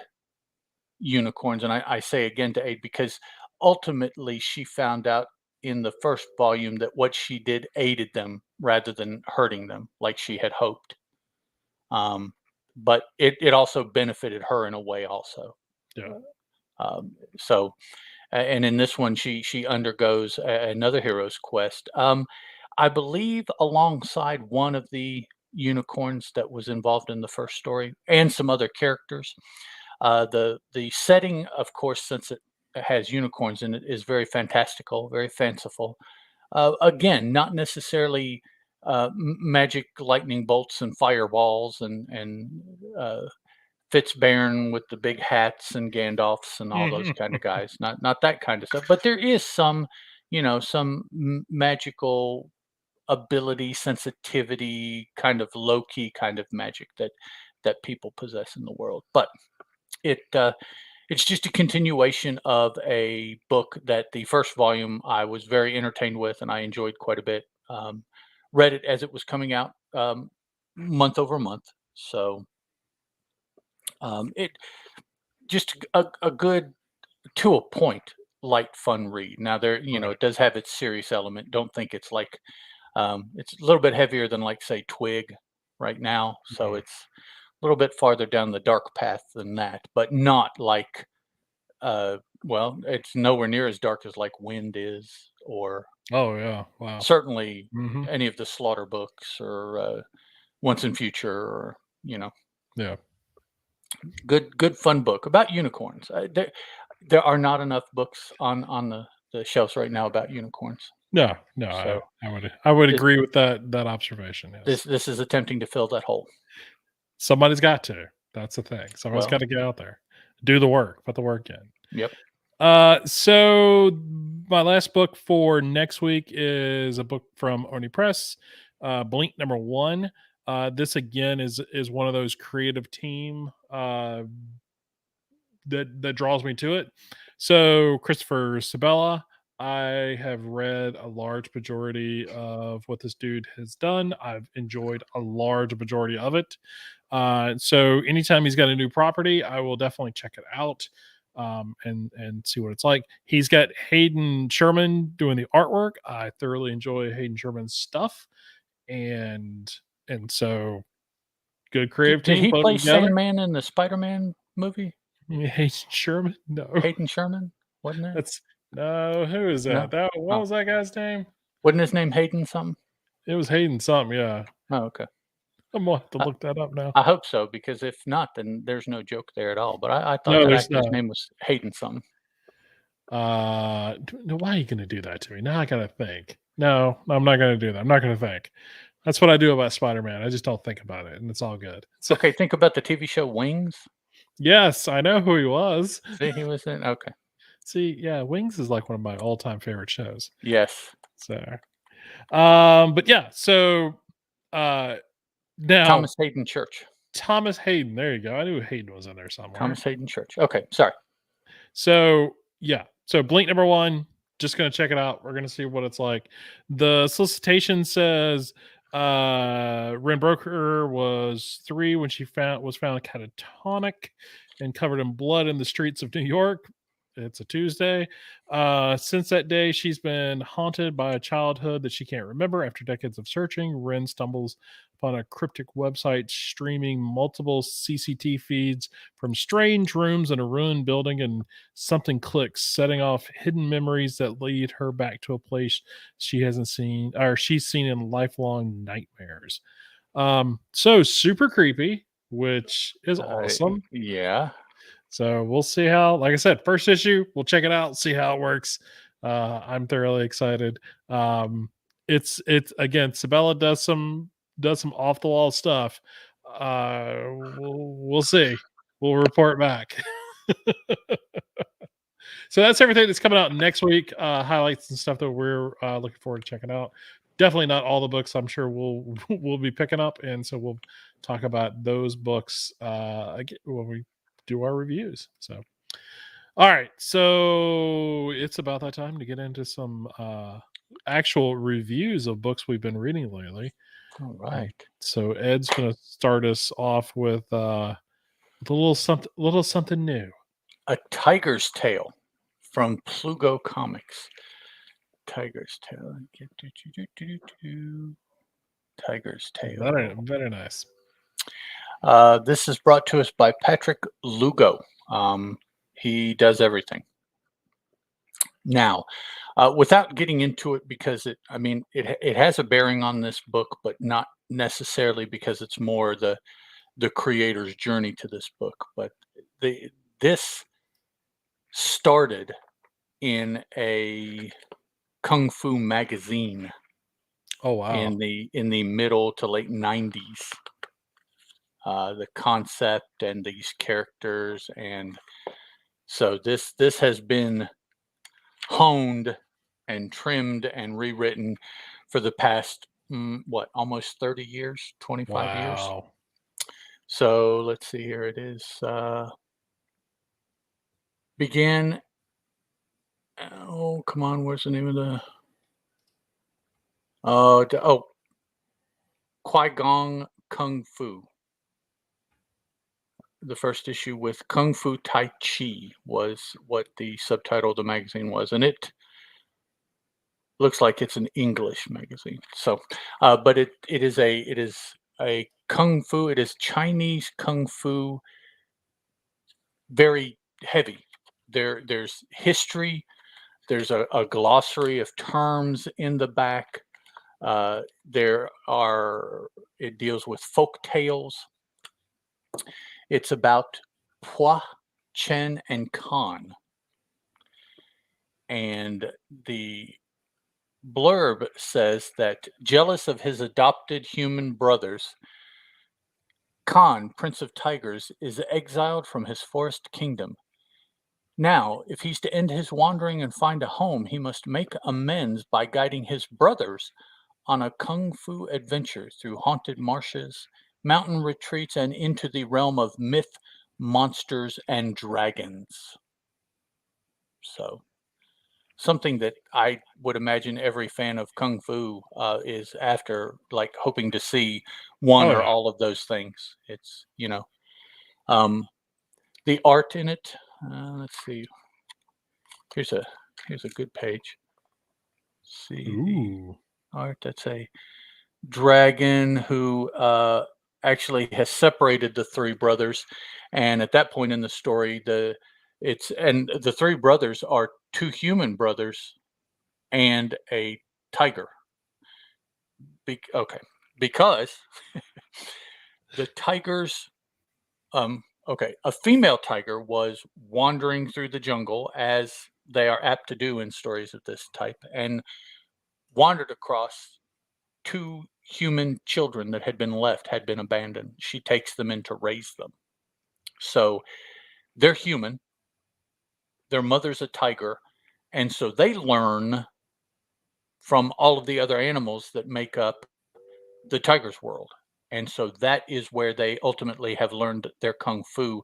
unicorns. And I say again to aid because ultimately she found out in the first volume that what she did aided them rather than hurting them like she had hoped. Um, but it also benefited her in a way also. Yeah. So, and in this one, she undergoes another hero's quest. I believe alongside one of the unicorns that was involved in the first story, and some other characters. The setting, of course, since it has unicorns in it, is very fantastical, very fanciful. Again, not necessarily magic lightning bolts and fireballs and Fitzbairn with the big hats and Gandalfs and all those kind of guys. Not that kind of stuff. But there is some, some magical ability, sensitivity, kind of low key kind of magic that people possess in the world. But it's just a continuation of a book that the first volume I was very entertained with and I enjoyed quite a bit. Read it as it was coming out, month over month. So it just a good, to a point, light, fun read. Now there, Right. it does have its serious element. Don't think it's like, it's a little bit heavier than, like, say, Twig right now. So Mhm. it's a little bit farther down the dark path than that, but not like, well, it's nowhere near as dark as like Wynd is, or Oh yeah. Wow. certainly Hmm. any of the Slaughter books, or Once and Future, or you know, Yeah. good fun book about unicorns. There are not enough books on the shelves right now about unicorns. No, no, So I would this agree with that observation. this Yes. this is attempting to fill that hole. Somebody's got to. That's the thing. Somebody's got Well, to get out there, do the work, put the work in. yep. So my last book for next week is a book from Oni Press, Blink #1. This again is one of those creative team that draws me to it. So Christopher Sabella, I have read a large majority of what this dude has done. I've enjoyed a large majority of it. So anytime he's got a new property, I will definitely check it out, and see what it's like. He's got Hayden Sherman doing the artwork. I thoroughly enjoy Hayden Sherman's stuff, and so good creative Did team he put it play together. Sandman in the Spider-Man movie? Hayden Sherman, no. Hayden Sherman, wasn't it? That's no, who is that? No. That what Oh, was that guy's name? wasn't his name Hayden something? It was Hayden something, yeah. Oh, okay. I'm gonna have to I, look that up now. I hope so, because if not, then there's no joke there at all. But I thought No, that there's actor's not. name was Hayden something. No, why are you gonna do that to me? Now I gotta think. No, I'm not gonna do that. I'm not gonna think. That's what I do about Spider-Man. I just don't think about it, and it's all good. So, Okay, think about the TV show Wings. yes, I know who he was. See, he was in. Okay. See, yeah, Wings is like one of my all-time favorite shows. Yes. So, but yeah, so uh now Thomas Hayden Church. Thomas Hayden, there you go. I knew Hayden was in there somewhere. Thomas Hayden Church. Okay, sorry. So yeah, so Blink #1, just gonna check it out. We're gonna see what it's like. The solicitation says Ren Broker was 3 when she was found catatonic and covered in blood in the streets of New York. It's a Tuesday. Since that day, she's been haunted by a childhood that she can't remember. After decades of searching, Ren stumbles upon a cryptic website streaming multiple CCTV feeds from strange rooms in a ruined building, and something clicks, setting off hidden memories that lead her back to a place she hasn't seen, or she's seen in lifelong nightmares. So super creepy, which is awesome. Yeah. So we'll see how, like I said, first issue, we'll check it out, see how it works. I'm thoroughly excited. It's again, Sabella does some off the wall stuff. We'll see. We'll report back. So that's everything that's coming out next week. Highlights and stuff that we're looking forward to checking out. Definitely not all the books. I'm sure we'll be picking up, and so we'll talk about those books again when we do our reviews. So, all right. So it's about that time to get into some actual reviews of books we've been reading lately. All right. So Ed's going to start us off with a little something new. A Tiger's Tale from Plugo Comics. Tiger's Tale. Tiger's Very, Tale. very nice. This is brought to us by Patrick Lugo. He does everything. Now, without getting into it, because it has a bearing on this book, but not necessarily because it's more the creator's journey to this book. But this started in a kung fu magazine Oh wow. in the middle to late 90s. the concept and these characters, and so this has been honed and trimmed and rewritten for the past almost 30 years, 25 years. Wow. So let's see here. It is began. Oh, come on. Where's the name of the? Qui-Gong Kung Fu. The first issue with Kung Fu Tai Chi was what the subtitle of the magazine was, and it looks like it's an English magazine. So, but it is a Kung Fu. It is Chinese Kung Fu. Very heavy. There's history. There's a glossary of terms in the back. It deals with folk tales. It's about Pua, Chen, and Khan. And the blurb says that jealous of his adopted human brothers, Khan, Prince of Tigers, is exiled from his forest kingdom. Now, if he's to end his wandering and find a home, he must make amends by guiding his brothers on a kung fu adventure through haunted marshes, mountain retreats, and into the realm of myth, monsters, and dragons. So, something that I would imagine every fan of kung fu is after, like hoping to see one Oh, or yeah. all of those things. It's, the art in it. Let's see. Here's a good page. See Ooh. the art. That's a dragon who actually has separated the three brothers, and at that point in the story, the three brothers are two human brothers and a tiger. Because the tigers, a female tiger was wandering through the jungle, as they are apt to do in stories of this type, and wandered across two human children that had been abandoned. She takes them in to raise them. So they're human, their mother's a tiger, and so they learn from all of the other animals that make up the tiger's world. And so that is where they ultimately have learned their kung fu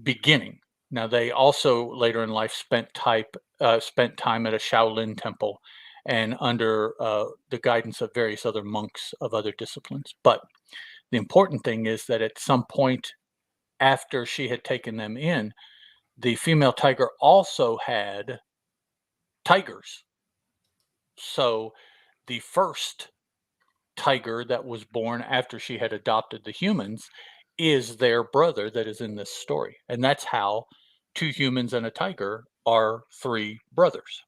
beginning. Now they also later in life spent time at a Shaolin temple and under the guidance of various other monks of other disciplines. But the important thing is that at some point after she had taken them in, the female tiger also had tigers. So the first tiger that was born after she had adopted the humans is their brother that is in this story. And that's how two humans and a tiger are three brothers.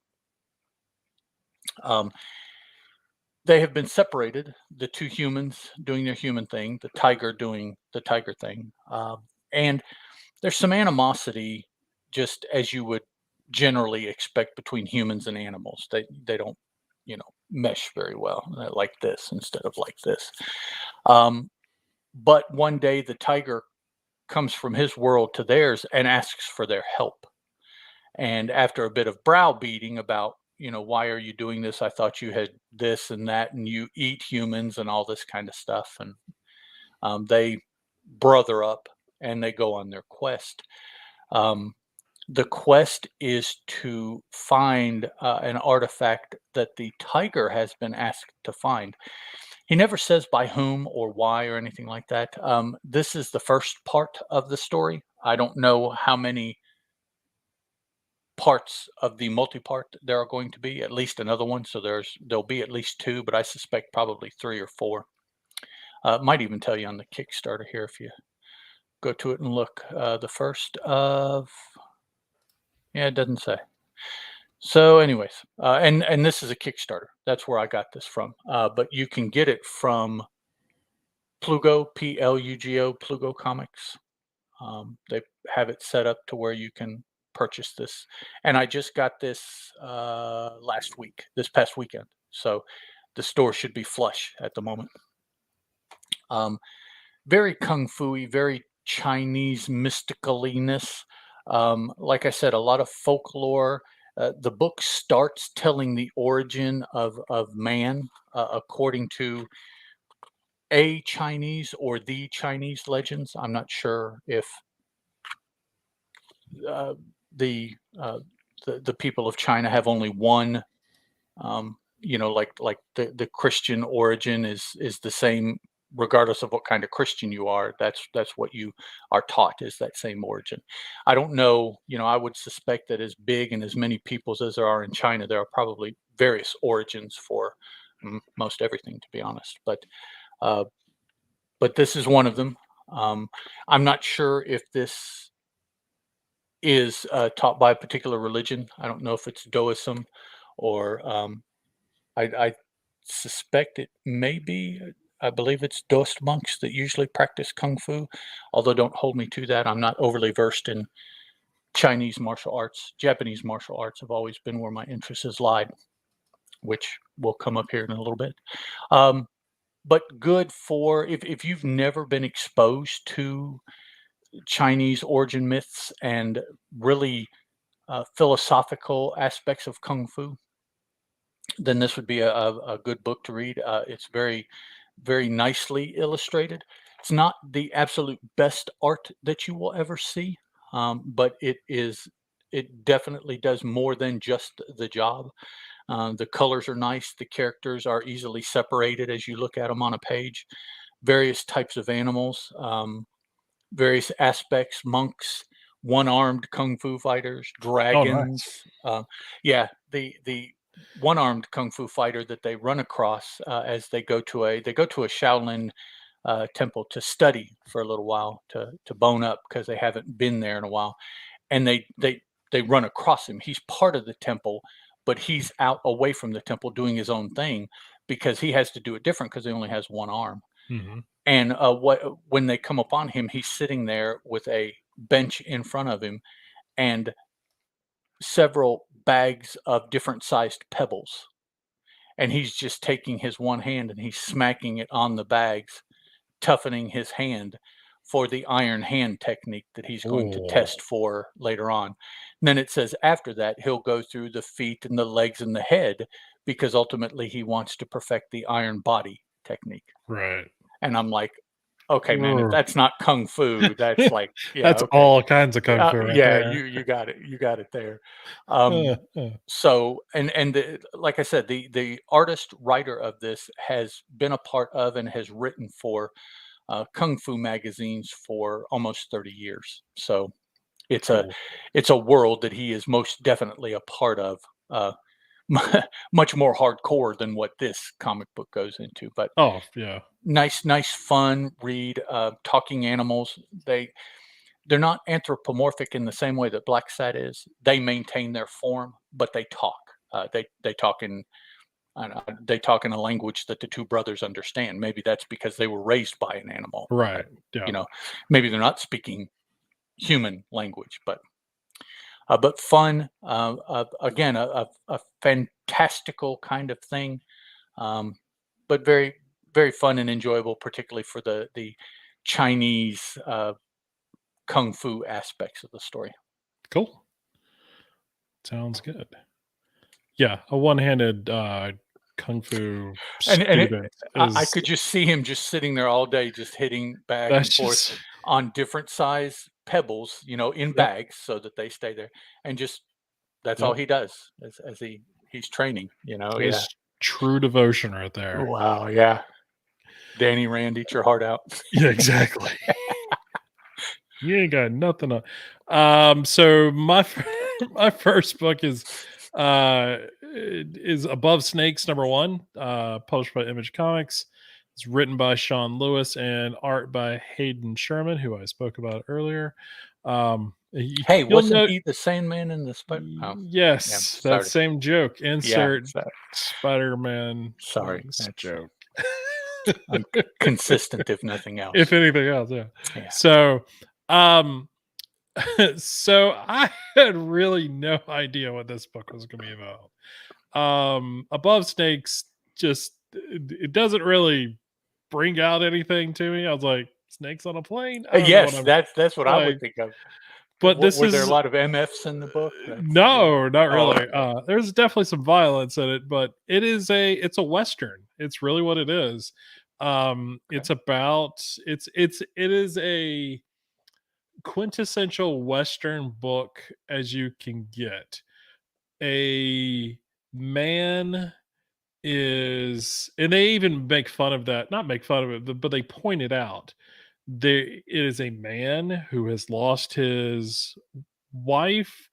They have been separated, the two humans doing their human thing, the tiger doing the tiger thing. And there's some animosity, just as you would generally expect between humans and animals. They don't, mesh very well, like this instead of like this. But one day the tiger comes from his world to theirs and asks for their help. And after a bit of browbeating about, why are you doing this? I thought you had this and that, and you eat humans and all this kind of stuff. And they brother up and they go on their quest. The quest is to find an artifact that the tiger has been asked to find. He never says by whom or why or anything like that. This is the first part of the story. I don't know how many parts of the multi-part there are going to be. At least another one. So there'll be at least two, but I suspect probably 3 or 4. Might even tell you on the Kickstarter here if you go to it and look. The first of, yeah, it doesn't say. So, anyways, and this is a Kickstarter. That's where I got this from. But you can get it from Plugo, Plugo, Plugo Comics. They have it set up to where you can purchase this, and I just got this this past weekend. So the store should be flush at the moment. very kung fu-y, very Chinese mysticaliness. Like I said, a lot of folklore. The book starts telling the origin of man according to a Chinese or the Chinese legends. I'm not sure if uh, the, uh, the people of China have only one. Like the Christian origin is the same regardless of what kind of Christian you are. That's what you are taught, is that same origin. I don't know. I would suspect that as big and as many peoples as there are in China, there are probably various origins for most everything, to be honest. Uh, but this is one of them. I'm not sure if this is taught by a particular religion. I don't know if it's Daoism or I suspect it may be. I believe it's Daoist monks that usually practice kung fu, although don't hold me to that. I'm not overly versed in Chinese martial arts. Japanese martial arts have always been where my interest has lied, which will come up here in a little bit. But good for if you've never been exposed to Chinese origin myths and really philosophical aspects of kung fu, then this would be a good book to read. It's very, very nicely illustrated. It's not the absolute best art that you will ever see, but it definitely does more than just the job. The colors are nice. The characters are easily separated as you look at them on a page. Various types of animals, various aspects, monks, one-armed kung fu fighters, Oh, nice. dragons. Yeah, the one-armed kung fu fighter that they run across as they go to a Shaolin temple to study for a little while, to bone up because they haven't been there in a while, and they run across him. He's part of the temple, but he's out away from the temple doing his own thing because he has to do it different because he only has one arm. Hmm. And when they come upon him, he's sitting there with a bench in front of him and several bags of different sized pebbles. And he's just taking his one hand and he's smacking it on the bags, toughening his hand for the iron hand technique that he's going to Oh, test for later on. And then it says after that, he'll go through the feet and the legs and the head because ultimately he wants to perfect the iron body technique. right. And I'm like, okay, man, if Ugh. that's not kung fu, that's like, yeah, That's okay. all kinds of kung fu right Yeah, there. you got it. You got it there. Uh, Um, uh, so like I said, the artist writer of this has been a part of and has written for kung fu magazines for almost 30 years. So it's a cool. it's a world that he is most definitely a part of. Much more hardcore than what this comic book goes into, but Oh, yeah. nice fun read. Talking animals, they're not anthropomorphic in the same way that Blacksad is. They maintain their form, but they talk. They talk in I don't know, they talk in a language that the two brothers understand. Maybe that's because they were raised by an animal. Right. Yeah. You know, maybe they're not speaking human language, but fun. Again, a fantastical kind of thing, um, but very very fun and enjoyable, particularly for the Chinese kung fu aspects of the story. Cool. Sounds good. Yeah. A one-handed kung fu And student I is could just see him just sitting there all day, just hitting back and that's forth just on different size pebbles, in yep. bags so that they stay there, and just that's all Yep. he does as he's training. Yeah. That's true devotion right there. Wow. Yeah. Danny Rand, eat your heart out. Yeah, exactly. You ain't got nothing on. So my first book is Above Snakes #1, published by Image Comics. It's written by Sean Lewis and art by Hayden Sherman, who I spoke about earlier. Hey, You'll wasn't know, he the Sandman in the Spider? Oh, yeah. yes, that Sorry. same joke. Yeah. Insert Spider-Man Sorry. That's joke. consistent, if nothing else. If anything else, yeah. Yeah. So, um, so I had really no idea what this book was going to be about. Above Snakes just it doesn't really bring out anything to me. I was like, snakes on a plane. I don't know what Yes, I'm that's what I would like, think of. but this Were there a is lot of MFs in the book? That's no, not Oh, really. okay. There's definitely some violence in it, but it's a western. It's really what it is. Okay. It's about it is a quintessential western book as you can get. A man is, and they even make fun of that, not make fun of it, but they point it out. There it is a man who has lost his wife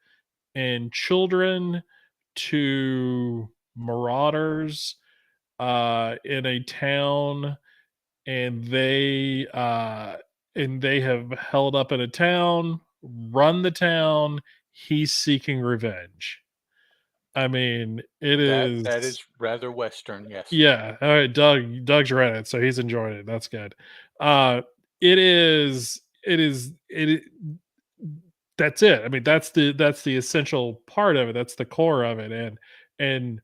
and children to marauders in a town, and they have held up in a town, run the town. He's seeking revenge. I mean, it That is. is rather Western, yes. Yeah. All right, Doug's read it, so he's enjoyed it. That's good. Uh it is that's it. I mean, that's the essential part of it. That's the core of it. And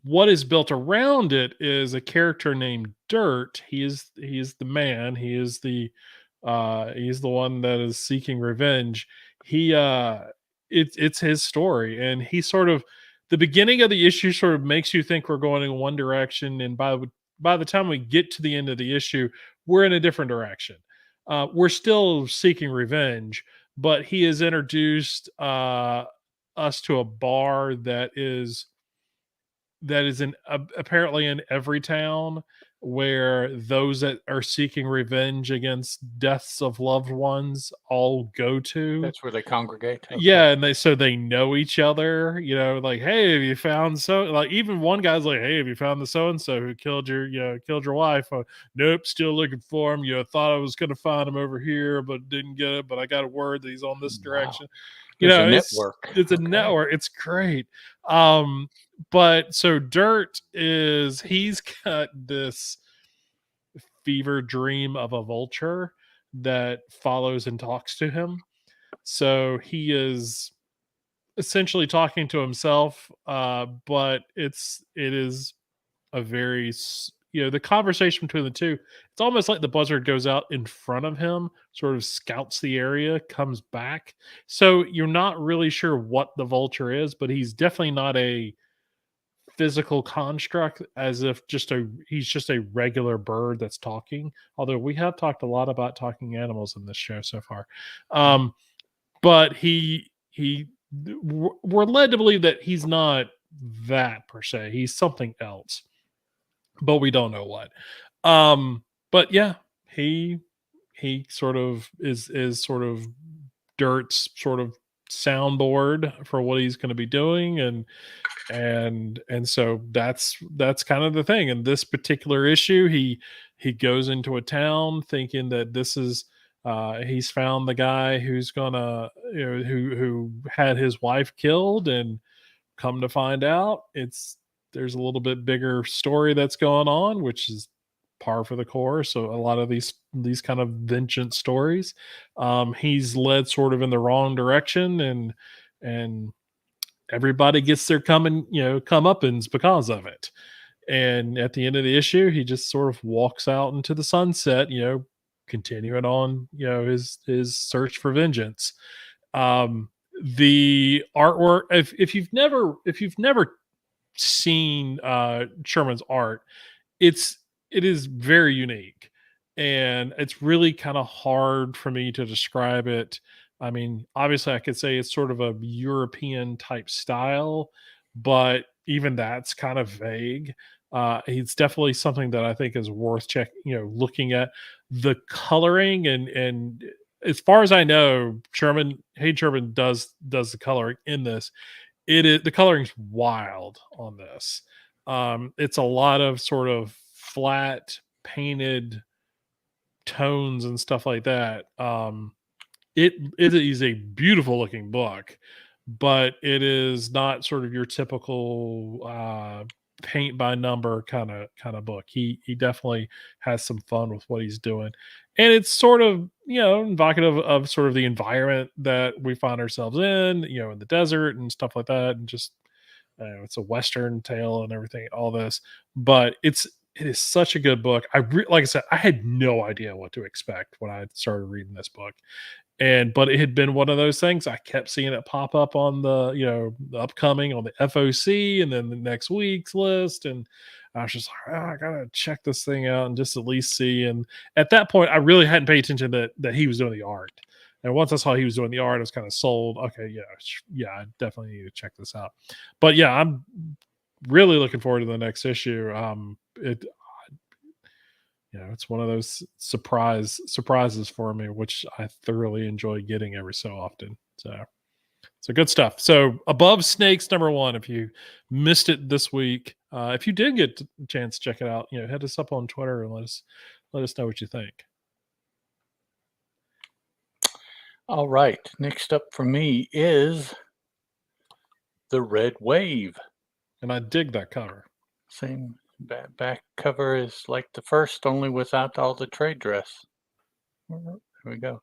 what is built around it is a character named Dirt. He is the man. He's the one that is seeking revenge. It's his story, and he sort of, the beginning of the issue sort of makes you think we're going in one direction, and by the time we get to the end of the issue, we're in a different direction. We're still seeking revenge, but he has introduced us to a bar that is apparently in every town, where those that are seeking revenge against deaths of loved ones all go to. That's where they congregate? Okay. Yeah, and they know each other, like, hey, have you found, so, like, even one guy's like, hey, have you found the so and so who killed your wife? Nope, still looking for him. Thought I was gonna find him over here, but didn't get it. But I got a word that he's on this Wow. direction. There's a It's network. it's a Okay. network. It's great. But so Dirt he's got this fever dream of a vulture that follows and talks to him. So he is essentially talking to himself, but it is a very the conversation between the two. It's almost like the buzzard goes out in front of him, sort of scouts the area, comes back. So you're not really sure what the vulture is, but he's definitely not a physical construct, as if he's just a regular bird that's talking. Although we have talked a lot about talking animals in this show so far. Mhm. But we're led to believe that he's not that per se. He's something else, but we don't know what. But yeah, he he sort of is sort of Dirt's sort of soundboard for what he's going to be doing, and so that's kind of the thing. In this particular issue, he goes into a town thinking that this is he's found the guy who's gonna who had his wife killed, and come to find out, there's a little bit bigger story that's going on, which is par for the course. So a lot of these kind of vengeance stories, he's led sort of in the wrong direction, and everybody gets their comeuppance because of it. And at the end of the issue, he just sort of walks out into the sunset, continuing on, his search for vengeance. The artwork, if you've never seen Sherman's art, it's it is very unique, and it's really kind of hard for me to describe it. I mean, obviously I could say it's sort of a European type style, but even that's kind of vague. It's definitely something that I think is worth looking at. The coloring, and as far as I know, Sherman does the coloring in this. It is The coloring's wild on this. It's a lot of sort of flat painted tones and stuff like that. It is a beautiful looking book, but it is not sort of your typical paint by number kind of book. He definitely has some fun with what he's doing, and it's sort of evocative of sort of the environment that we find ourselves in the desert and stuff like that, and just it's a western tale and everything, all this, but it is such a good book. Like I said, I had no idea what to expect when I started reading this book. But it had been one of those things. I kept seeing it pop up on the upcoming on the FOC and then the next week's list. And I was just like, I gotta check this thing out and just at least see. And at that point, I really hadn't paid attention that he was doing the art. And once I saw he was doing the art, I was kind of sold. Okay, yeah, I definitely need to check this out. But yeah, I'm really looking forward to the next issue. It's one of those surprises for me, which I thoroughly enjoy getting every so often. So good stuff. So Above Snakes #1. If you missed it this week, if you did get a chance to check it out, hit us up on Twitter and let us know what you think. All right. Next up for me is the Red Wave. And I dig that cover. Same back cover is like the first, only without all the trade dress. There we go.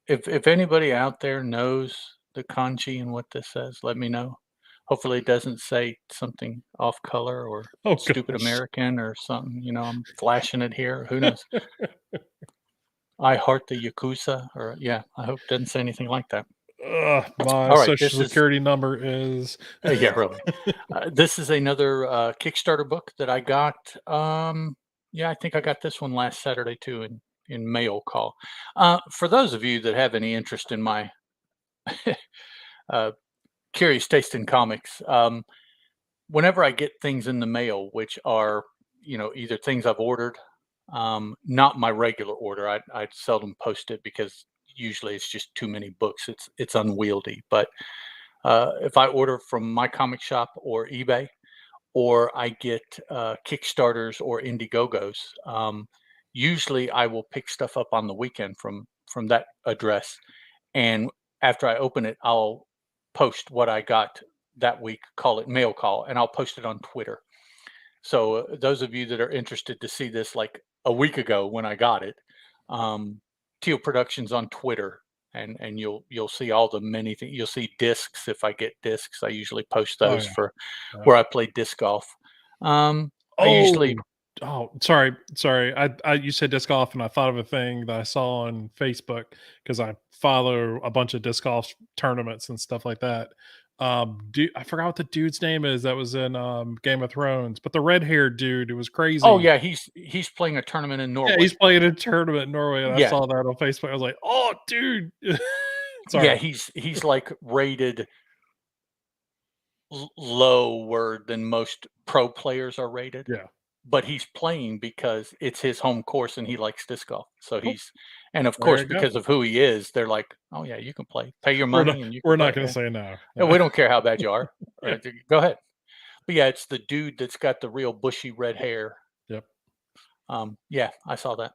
If anybody out there knows the kanji and what this says, let me know. Hopefully it doesn't say something off color or stupid gosh. American or something. I'm flashing it here. Who knows? I heart the Yakuza, or I hope it doesn't say anything like that. My social security number is yeah, really. This is another Kickstarter book that I got. I think I got this one last Saturday too in mail call. For those of you that have any interest in my curious taste in comics, whenever I get things in the mail, which are either things I've ordered, not my regular order, I seldom post it because usually it's just too many books. It's unwieldy. But if I order from my comic shop or eBay, or I get Kickstarters or Indiegogos, usually I will pick stuff up on the weekend from that address. And after I open it, I'll post what I got that week, call it mail call, and I'll post it on Twitter. So those of you that are interested to see this like a week ago when I got it, Teal Productions on Twitter, and you'll see all the many things. You'll see discs. If I get discs, I usually post those for where I play disc golf. I usually sorry. You said disc golf, and I thought of a thing that I saw on Facebook because I follow a bunch of disc golf tournaments and stuff like that. I forgot what the dude's name is that was in Game of Thrones, but the red-haired dude, it was crazy. Oh yeah, he's playing a tournament in Norway. Yeah, he's playing a tournament in Norway, and I saw that on Facebook. I was like, "Oh, dude!" Sorry. Yeah, he's like rated lower than most pro players are rated. Yeah, but he's playing because it's his home course and he likes disc golf. So and of course, because of who he is, they're like, "Oh yeah, you can play. Pay your money and you." We're not going to say no. No. We don't care how bad you are. Go ahead. But yeah, it's the dude that's got the real bushy red hair. Yep. Yeah, I saw that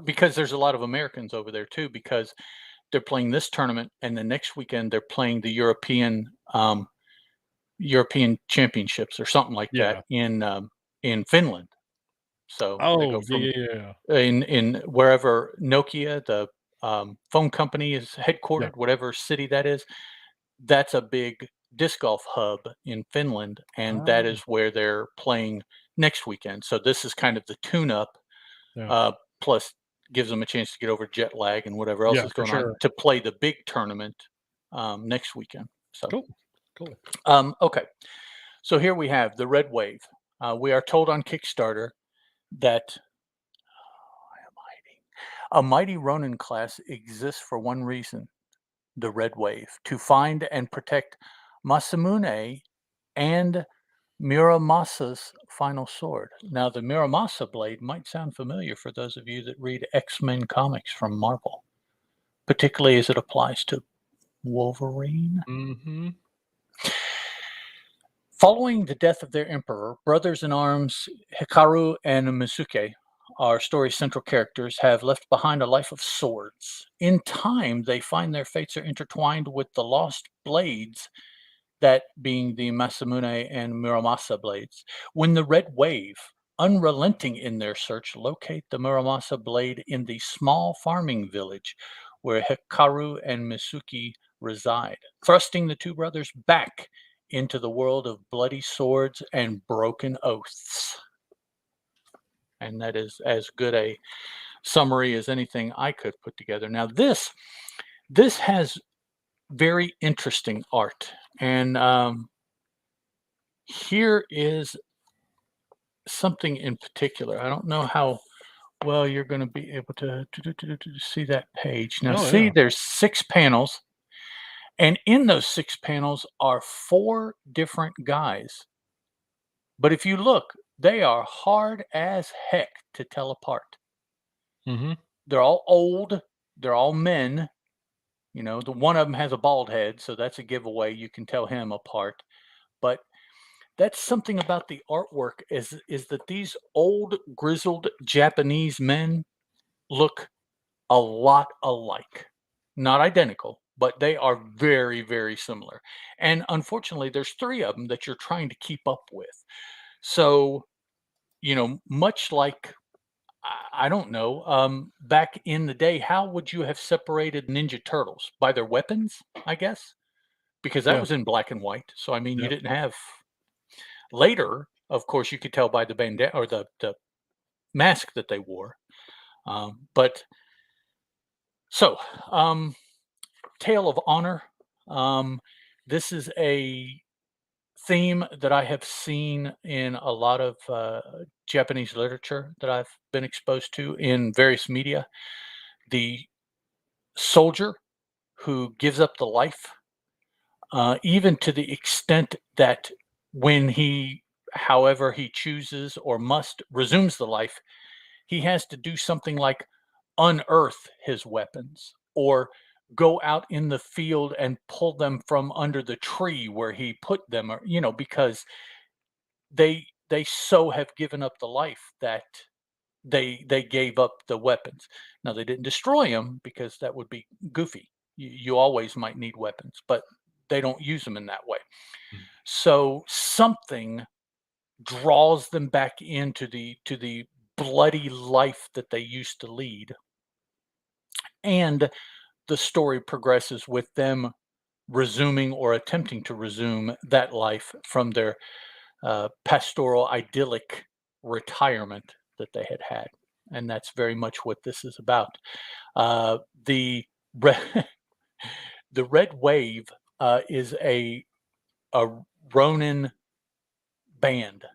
because there's a lot of Americans over there too, because they're playing this tournament, and the next weekend they're playing the European Championships or something like that in Finland. So they go from in wherever Nokia, the phone company, is headquartered, whatever city that is. That's a big disc golf hub in Finland, and that is where they're playing next weekend. So this is kind of the tune-up, plus gives them a chance to get over jet lag and whatever else is going on to play the big tournament next weekend. So cool. Okay, so here we have the Red Wave. We are told on Kickstarter that a mighty Ronin class exists for one reason: the Red Wave, to find and protect Masamune and Muramasa's final sword. Now, the Muramasa blade might sound familiar for those of you that read X-Men comics from Marvel, particularly as it applies to Wolverine. Mm-hmm. Following the death of their emperor, brothers-in-arms Hikaru and Misuke, our story's central characters, have left behind a life of swords. In time, they find their fates are intertwined with the lost blades, that being the Masamune and Muramasa blades. When the Red Wave, unrelenting in their search, locate the Muramasa blade in the small farming village where Hikaru and Misuke reside, thrusting the two brothers back into the world of bloody swords and broken oaths. And that is as good a summary as anything I could put together. Now this has very interesting art, and here is something in particular. I don't know how well you're going to be able to see that page. Now, see, yeah. there's 6 panels, and in those 6 panels are 4 different guys. But if you look, they are hard as heck to tell apart. Mm-hmm. They're all old. They're all men. You know, the one of them has a bald head, so that's a giveaway. You can tell him apart. But that's something about the artwork is that these old grizzled Japanese men look a lot alike. Not identical, but they are very, very similar. And unfortunately, there's 3 of them that you're trying to keep up with. So, you know, much like I don't know, back in the day, how would you have separated Ninja Turtles? By their weapons, I guess? Because that Yeah. was in black and white. So, I mean, you Yep. didn't have later, of course, you could tell by the bandana or the mask that they wore. But so, Tale of Honor. This is a theme that I have seen in a lot of Japanese literature that I've been exposed to in various media. The soldier who gives up the life, even to the extent that when he, however he chooses or must, resumes the life, he has to do something like unearth his weapons or go out in the field and pull them from under the tree where he put them, or you know, because they so have given up the life that they gave up the weapons. Now they didn't destroy them because that would be goofy. You always might need weapons, but they don't use them in that way. Mm. So something draws them back into the bloody life that they used to lead, and the story progresses with them resuming or attempting to resume that life from their pastoral idyllic retirement that they had had. And that's very much what this is about. The red, the red wave is a Ronin band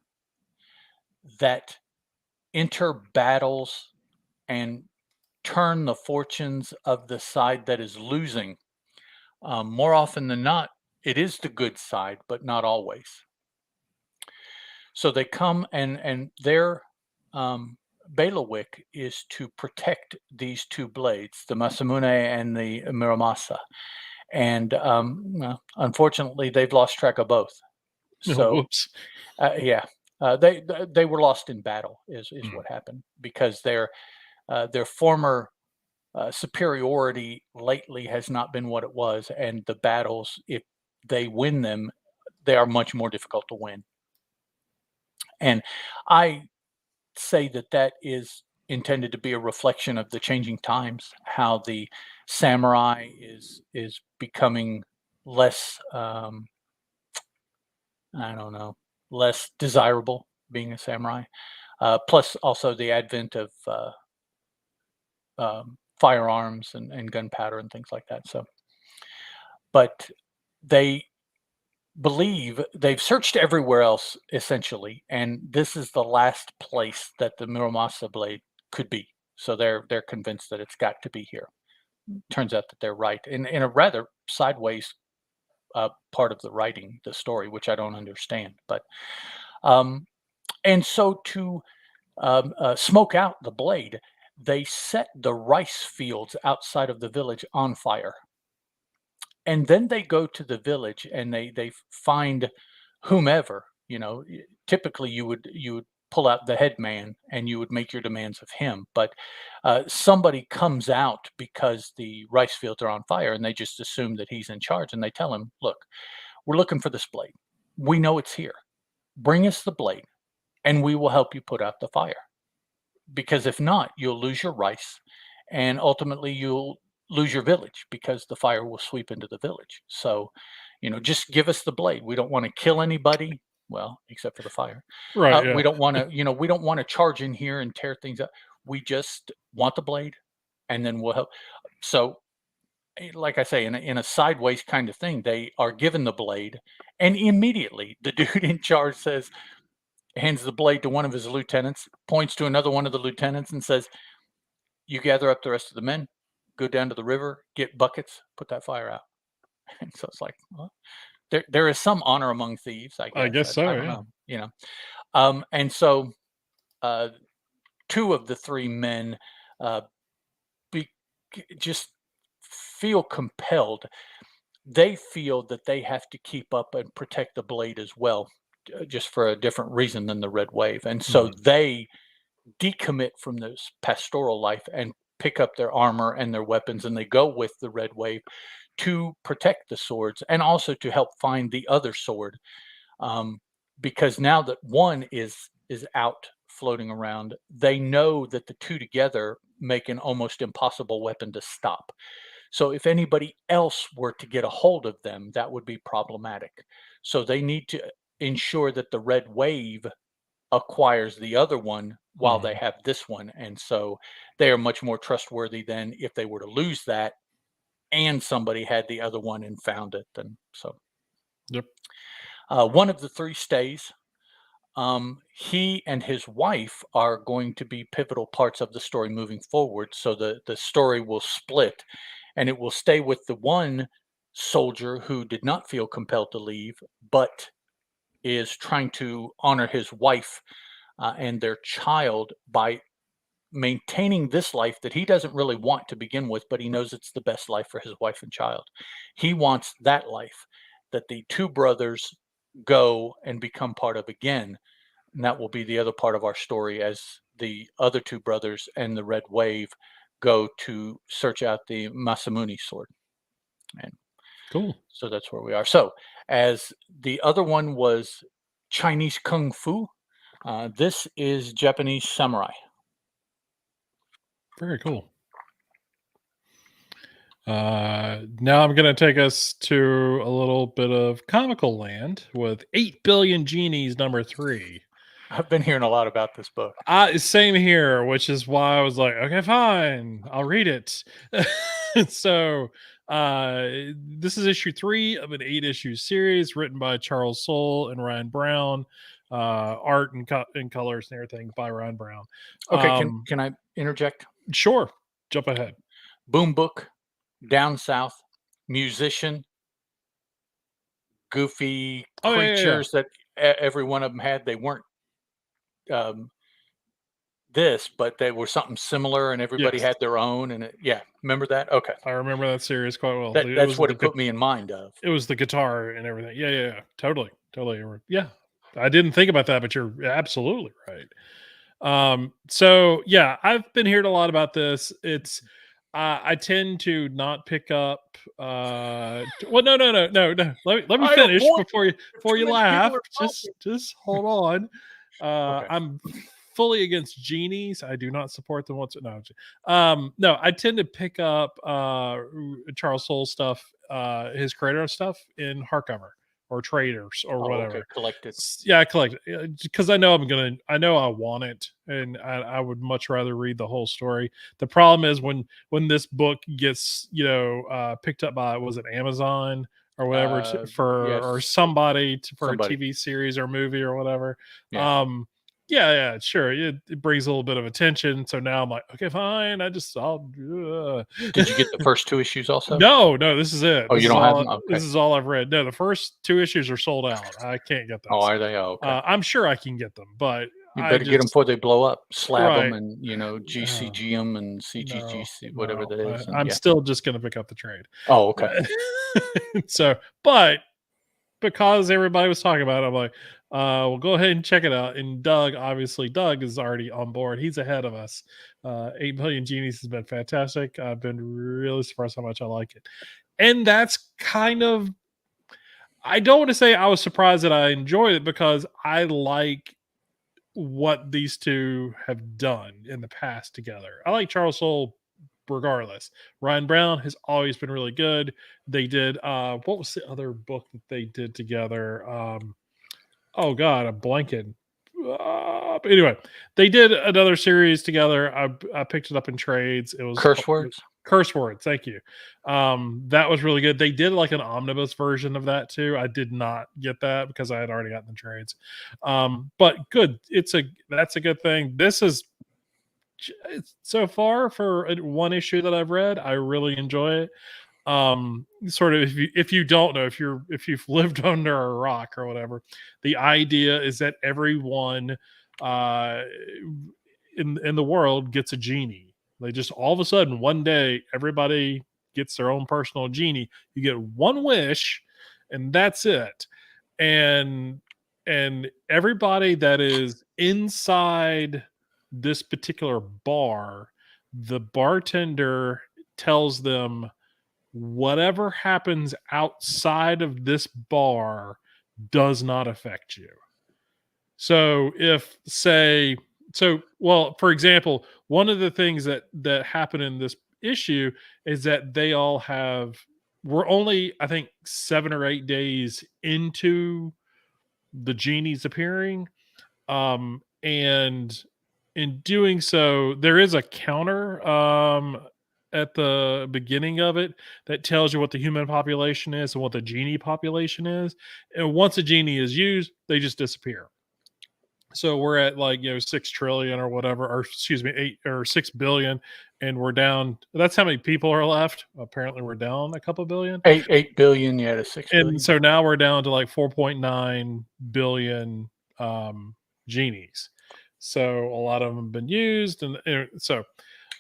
that enter battles and turn the fortunes of the side that is losing. More often than not, it is the good side, but not always. So they come and their bailiwick is to protect these 2 blades, the Masamune and the Muramasa. And well, unfortunately, they've lost track of both. Oh, So whoops. yeah, they were lost in battle is Mm. what happened because their former superiority lately has not been what it was, and the battles, if they win them, they are much more difficult to win. And I say that that is intended to be a reflection of the changing times, how the samurai is becoming less, I don't know, less desirable being a samurai. Plus, also the advent of firearms and gunpowder and things like that. So, but they believe they've searched everywhere else essentially, and this is the last place that the Muramasa blade could be. So they're convinced that it's got to be here. Turns out that they're right in a rather sideways part of the writing, the story, which I don't understand. But um, and so to smoke out the blade, they set the rice fields outside of the village on fire, and then they go to the village and they find whomever, you know. Typically you would pull out the head man and you would make your demands of him, but somebody comes out because the rice fields are on fire, and they just assume that he's in charge, and they tell him, look, we're looking for this blade, we know it's here, bring us the blade and we will help you put out the fire, because if not, you'll lose your rice, and ultimately you'll lose your village because the fire will sweep into the village. So, just give us the blade. We don't want to kill anybody. Well, except for the fire. Right. Yeah. We don't want to, we don't want to charge in here and tear things up. We just want the blade, and then we'll help. So, like I say, in a sideways kind of thing, they are given the blade, and immediately the dude in charge hands the blade to one of his lieutenants, points to another one of the lieutenants, and says, "You gather up the rest of the men, go down to the river, get buckets, put that fire out." And so it's like, well, there is some honor among thieves, I I guess. guess so. I don't Yeah. know, and so uh, two of the three men uh, be, just feel compelled. They feel that they have to keep up and protect the blade as well, just for a different reason than the Red Wave, and so they decommit from this pastoral life and pick up their armor and their weapons, and they go with the Red Wave to protect the swords and also to help find the other sword, because now that one is out floating around, they know that the two together make an almost impossible weapon to stop. So if anybody else were to get a hold of them, that would be problematic. So they need to ensure that the Red Wave acquires the other one while they have this one. And so they are much more trustworthy than if they were to lose that and somebody had the other one and found it. And so Yep. one of the three stays. He and his wife are going to be pivotal parts of the story moving forward. So the story will split, and it will stay with the one soldier who did not feel compelled to leave, but is trying to honor his wife and their child by maintaining this life that he doesn't really want to begin with, but he knows it's the best life for his wife and child. He wants that life that the two brothers go and become part of again. And that will be the other part of our story as the other two brothers and the Red Wave go to search out the Masamune sword. And Cool. so that's where we are. So, as the other one was Chinese Kung Fu, this is Japanese samurai. Very cool. Now I'm going to take us to a little bit of comical land with 8 Billion Genies #3. I've been hearing a lot about this book. Same here, which is why I was like, okay, fine, I'll read it. So this is issue 3 of an 8-issue series written by Charles Soule and Ryan Brown. Art and colors and everything by Ryan Brown. Okay, can I interject? Sure, jump ahead. Boom book, down south, musician, goofy creatures that every one of them had. They weren't this, but they were something similar, and everybody had their own. And remember that? Okay, I remember that series quite well. That's what it put me in mind of. It was the guitar and everything. Yeah, totally. Yeah, I didn't think about that, but you're absolutely right. So yeah, I've been hearing a lot about this. It's I tend to not pick up well, no. Let me finish before you laugh. Just hold on. Okay. I'm fully against Genies. I do not support them whatsoever. No, I tend to pick up Charles Soule stuff, his creator stuff in hardcover or traders or whatever. Okay. Collected. Yeah, I collect it because I know I want it, and I would much rather read the whole story. The problem is when this book gets picked up by, was it Amazon or whatever or somebody for a TV series or movie or whatever. Yeah, sure. It brings a little bit of attention. So now I'm like, okay, fine. Did you get the first 2 issues also? No, this is it. Oh, you don't have them? Okay. This is all I've read. No, the first 2 issues are sold out. I can't get those. Oh, are they? Oh, okay. I'm sure I can get them, but you better get them before they blow up. Slab them and GCG them and CGGC, whatever that is. I'm still just going to pick up the trade. Oh, okay. So, but because everybody was talking about it, I'm like, we'll go ahead and check it out. And Doug is already on board. He's ahead of us. 8 Billion Genies has been fantastic. I've been really surprised how much I like it. And that's kind of, I don't want to say I was surprised that I enjoyed it, because I like what these two have done in the past together. I like Charles Soule regardless. Ryan Brown has always been really good. They did what was the other book that they did together? Oh God, I'm blanking. But anyway, they did another series together. I picked it up in trades. It was Curse words. Curse Words. Thank you. That was really good. They did like an omnibus version of that too. I did not get that because I had already gotten the trades. But good. That's a good thing. This is so far for one issue that I've read. I really enjoy it. Sort of if you don't know, if you've lived under a rock or whatever, the idea is that everyone in the world gets a genie. They just all of a sudden one day everybody gets their own personal genie. You get one wish and that's it. And everybody that is inside this particular bar, the bartender tells them whatever happens outside of this bar does not affect you. So if for example, one of the things that happened in this issue is that we're only, I think, 7 or 8 days into the genies appearing. And in doing so, there is a counter at the beginning of it that tells you what the human population is and what the genie population is. And once a genie is used, they just disappear. So we're at 6 trillion or whatever, or excuse me, 8 or 6 billion, and we're down. That's how many people are left. Apparently, we're down a couple billion. 8 billion, yeah, to 6 billion. And so now we're down to 4.9 billion genies. So a lot of them have been used, and so.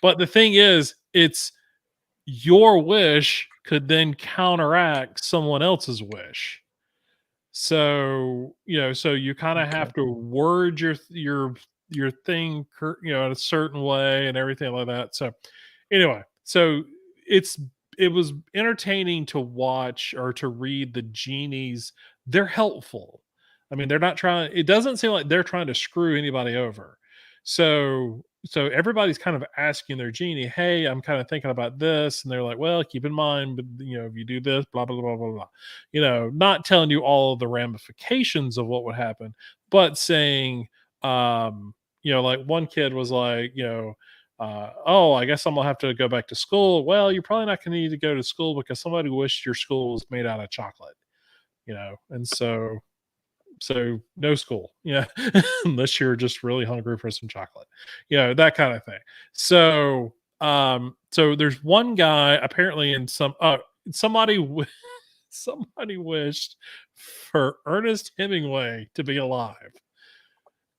But the thing is, it's your wish could then counteract someone else's wish. So you kind of have to word your thing, in a certain way and everything like that. So anyway, so it was entertaining to watch or to read the genies. They're helpful. I mean, they're not trying. It doesn't seem like they're trying to screw anybody over. So everybody's kind of asking their genie, "Hey, I'm kind of thinking about this," and they're like, "Well, keep in mind, but if you do this, blah blah blah blah blah," not telling you all of the ramifications of what would happen, but saying, like one kid was like, "Oh, I guess I'm gonna have to go back to school." Well, you're probably not gonna need to go to school because somebody wished your school was made out of chocolate, and so no school, unless you're just really hungry for some chocolate, that kind of thing. So there's one guy apparently in somebody somebody wished for Ernest Hemingway to be alive,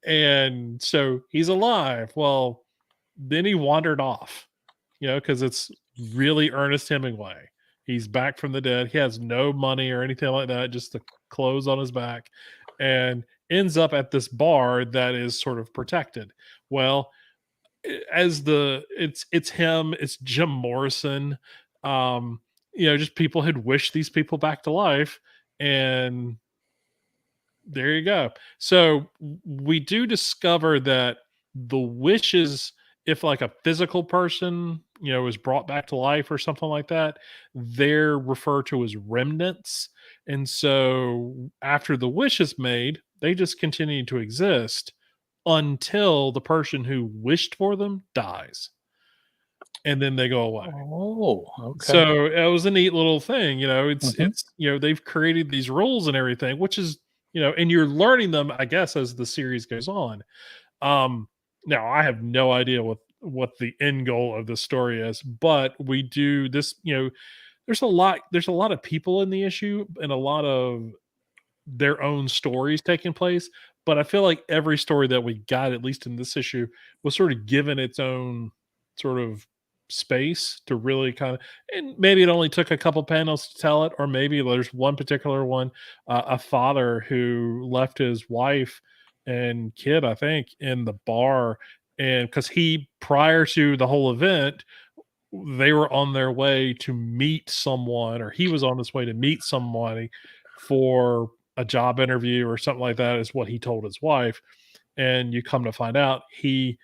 and so he's alive. Well, then he wandered off, because it's really Ernest Hemingway. He's back from the dead. He has no money or anything like that, just the clothes on his back, and ends up at this bar that is sort of protected. Well, it's him, it's Jim Morrison. Just people had wished these people back to life, and there you go. So we do discover that the wishes, if like a physical person, is brought back to life or something like that, they're referred to as remnants. And so after the wish is made, they just continue to exist until the person who wished for them dies. And then they go away. Oh, okay. So it was a neat little thing, it's Mhm. they've created these rules and everything, which is, and you're learning them, I guess, as the series goes on. Now I have no idea what the end goal of the story is, but we do this, there's a lot of people in the issue and a lot of their own stories taking place, but I feel like every story that we got, at least in this issue, was sort of given its own sort of space to really kind of, and maybe it only took a couple panels to tell it, or maybe there's one particular one, a father who left his wife and kid, I think, in the bar, and because he, prior to the whole event, they were on their way to meet someone, or he was on his way to meet somebody for a job interview or something like that, is what he told his wife. And you come to find out he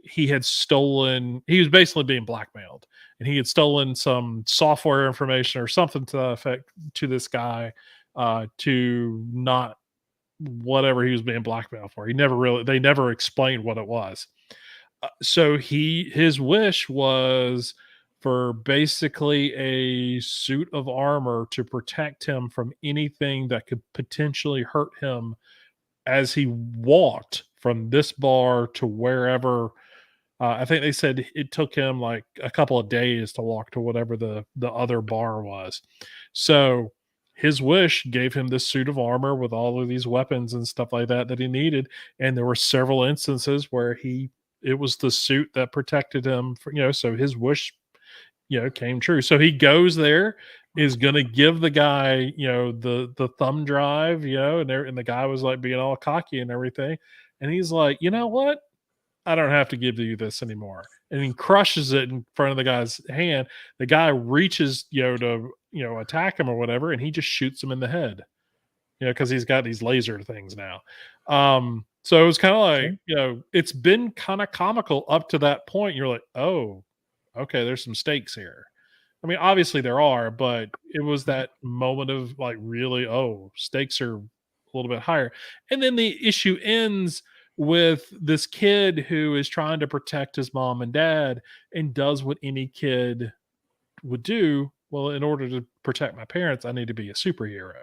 he had stolen. He was basically being blackmailed, and he had stolen some software information or something to that effect to this guy, to not whatever he was being blackmailed for. They never explained what it was. So his wish was for basically a suit of armor to protect him from anything that could potentially hurt him as he walked from this bar to wherever. I think they said it took him like a couple of days to walk to whatever the other bar was. So his wish gave him this suit of armor with all of these weapons and stuff like that he needed. And there were several instances where it was the suit that protected him. So his wish, came true. So he goes there, is gonna give the guy, the thumb drive, and the guy was like being all cocky and everything. And he's like, you know what? I don't have to give you this anymore. And he crushes it in front of the guy's hand. The guy reaches, to, attack him or whatever, and he just shoots him in the head, because he's got these laser things now. So it was kind of like, it's been kind of comical up to that point. You're like, oh, okay, there's some stakes here. I mean, obviously there are, but it was that moment of like, really, oh, stakes are a little bit higher. And then the issue ends with this kid who is trying to protect his mom and dad and does what any kid would do. Well, in order to protect my parents, I need to be a superhero.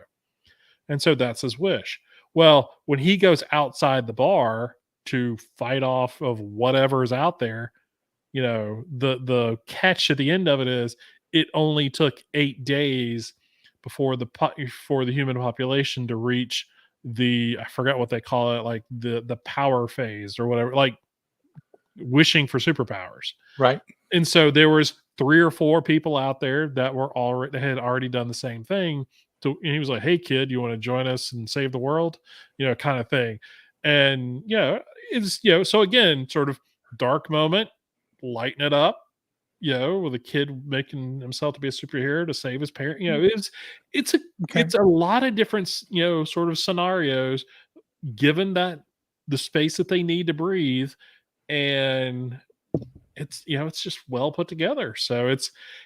And so that's his wish. Well, when he goes outside the bar to fight off of whatever's out there, the catch at the end of it is it only took 8 days before the human population to reach I forgot what they call it, like the power phase or whatever, like wishing for superpowers. Right. And so there was 3 or 4 people out there that had already done the same thing. So and he was like, "Hey kid, you want to join us and save the world?" Kind of thing. And it's so again, sort of dark moment, lighten it up, with a kid making himself to be a superhero to save his parent. It's a lot of different, sort of scenarios given that the space that they need to breathe. And it's just well put together. So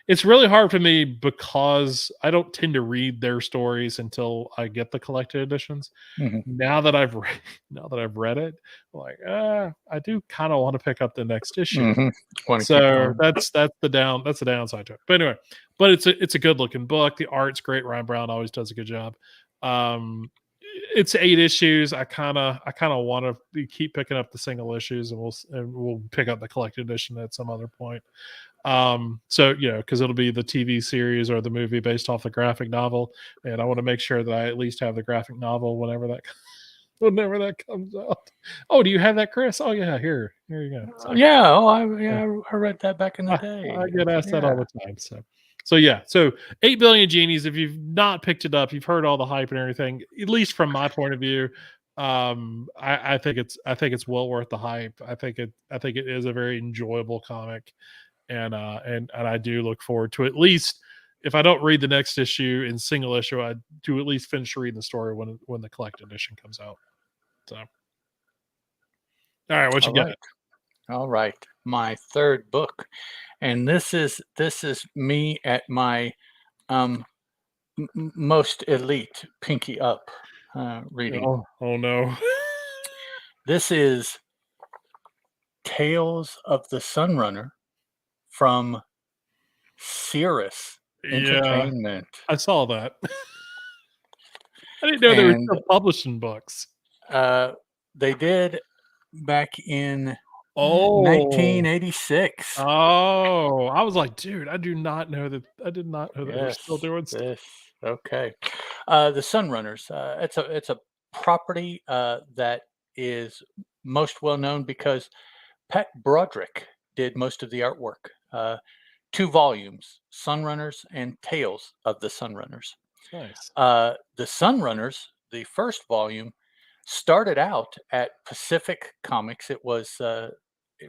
it's really hard for me because I don't tend to read their stories until I get the collected editions. Mm-hmm. Now that I've read it, I'm like, I do kind of want to pick up the next issue. Mm-hmm. So that's the downside to it. But anyway, it's a good looking book. The art's great. Ryan Brown always does a good job. It's 8 issues. I kind of want to keep picking up the single issues, and we'll pick up the collected edition at some other point. So because it'll be the TV series or the movie based off the graphic novel, and I want to make sure that I at least have the graphic novel whenever that comes out. Oh, do you have that, Chris? Oh yeah, here you go. So, I read that back in the day. I get asked that all the time. So 8 billion Genies. If you've not picked it up, you've heard all the hype and everything. At least from my point of view, I think it's well worth the hype. I think it is a very enjoyable comic, and I do look forward to at least, if I don't read the next issue in single issue, I do at least finish reading the story when the collected edition comes out. So, all right, what you got? All right, my third book, and this is me at my most elite pinky up reading. Oh no! This is Tales of the Sunrunner from Sirius Entertainment. I saw that. I didn't know they were still publishing books. They did back in 1986. Oh, I was like, dude, I did not know that they were still doing stuff. Okay. The Sunrunners. It's a property that is most well known because Pat Broderick did most of the artwork. 2 volumes, Sunrunners and Tales of the Sunrunners. Nice. The Sunrunners, the first volume, started out at Pacific Comics. It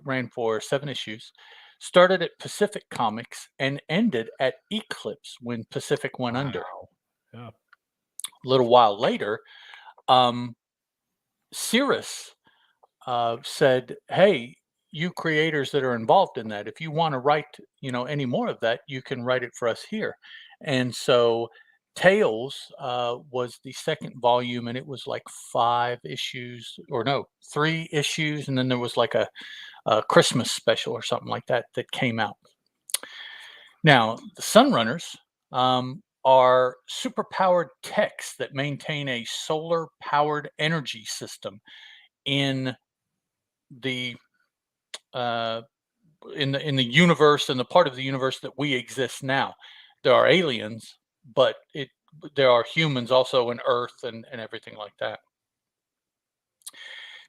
ran for 7 issues. Started at Pacific Comics and ended at Eclipse when Pacific went under. Yeah. A little while later, Sirius said, "Hey, you creators that are involved in that, if you want to write, any more of that, you can write it for us here. And so Tales was the second volume, and it was like 5 issues, or no, 3 issues, and then there was like a Christmas special or something like that that came out. Now, the Sunrunners are superpowered techs that maintain a solar-powered energy system in the uh, in the universe, and the part of the universe that we exist now. There are aliens, but there are humans also in Earth and everything like that.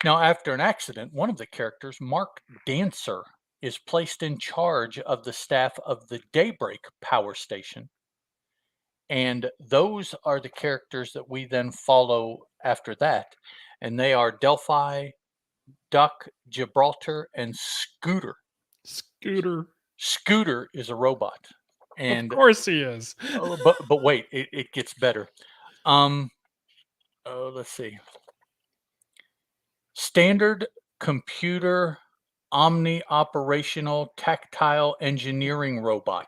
Now, after an accident, one of the characters, Mark Dancer, is placed in charge of the staff of the Daybreak power station. And those are the characters that we then follow after that. And they are Delphi, Duck, Gibraltar, and Scooter. Scooter is a robot. And of course he is. but wait, it gets better. Let's see. Standard computer omni-operational tactile engineering robot.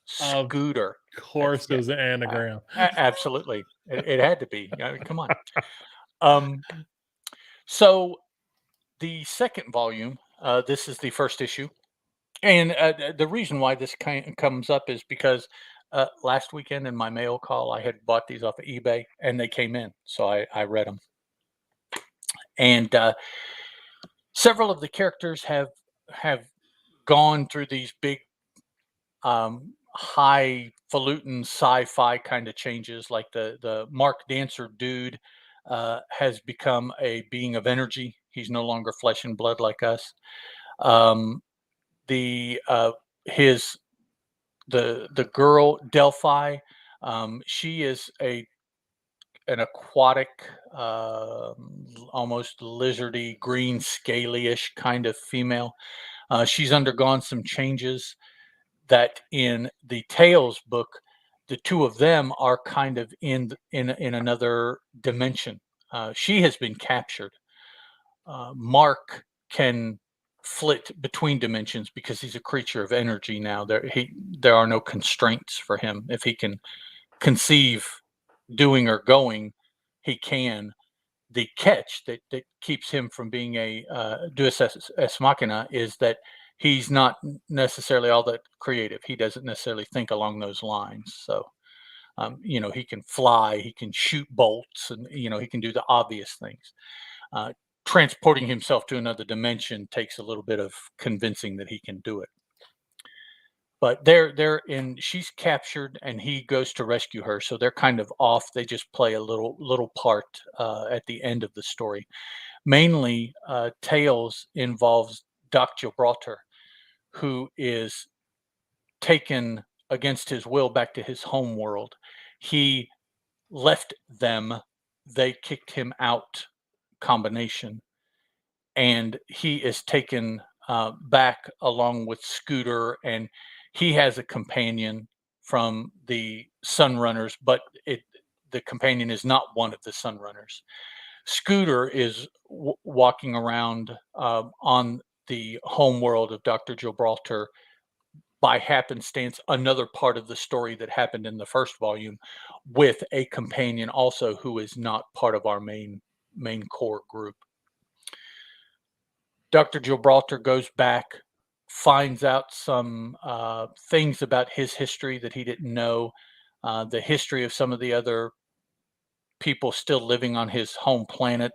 Scooter. Of course, it was an anagram. Absolutely, it had to be. Come on. So the second volume. This is the first issue, and the reason why this comes up is because last weekend in my mail call, I had bought these off of eBay, and they came in, so I read them, and several of the characters have gone through these big highfalutin sci-fi kind of changes. Like the Mark Dancer dude has become a being of energy. He's no longer flesh and blood like us. The girl Delphi, she is an aquatic, almost lizardy, green, scaly-ish kind of female. She's undergone some changes that in the Tales book, the two of them are kind of in another dimension. She has been captured. Mark can flit between dimensions because he's a creature of energy now. There are no constraints for him. If he can conceive doing or going, he can. The catch that keeps him from being a deus ex machina is that he's not necessarily all that creative. He doesn't necessarily think along those lines. So, he can fly, he can shoot bolts, and, he can do the obvious things. Transporting himself to another dimension takes a little bit of convincing that he can do it. But she's captured, and he goes to rescue her. So they're kind of off. They just play a little part at the end of the story. Mainly, Tales involves Doc Gibraltar, who is taken against his will back to his home world. He left them. They kicked him out combination. And he is taken back along with Scooter, and he has a companion from the Sunrunners, but the companion is not one of the Sunrunners. Scooter is walking around on the home world of Dr. Gibraltar by happenstance, another part of the story that happened in the first volume, with a companion also who is not part of our main core group. Dr. Gibraltar goes back, finds out some things about his history that he didn't know, the history of some of the other people still living on his home planet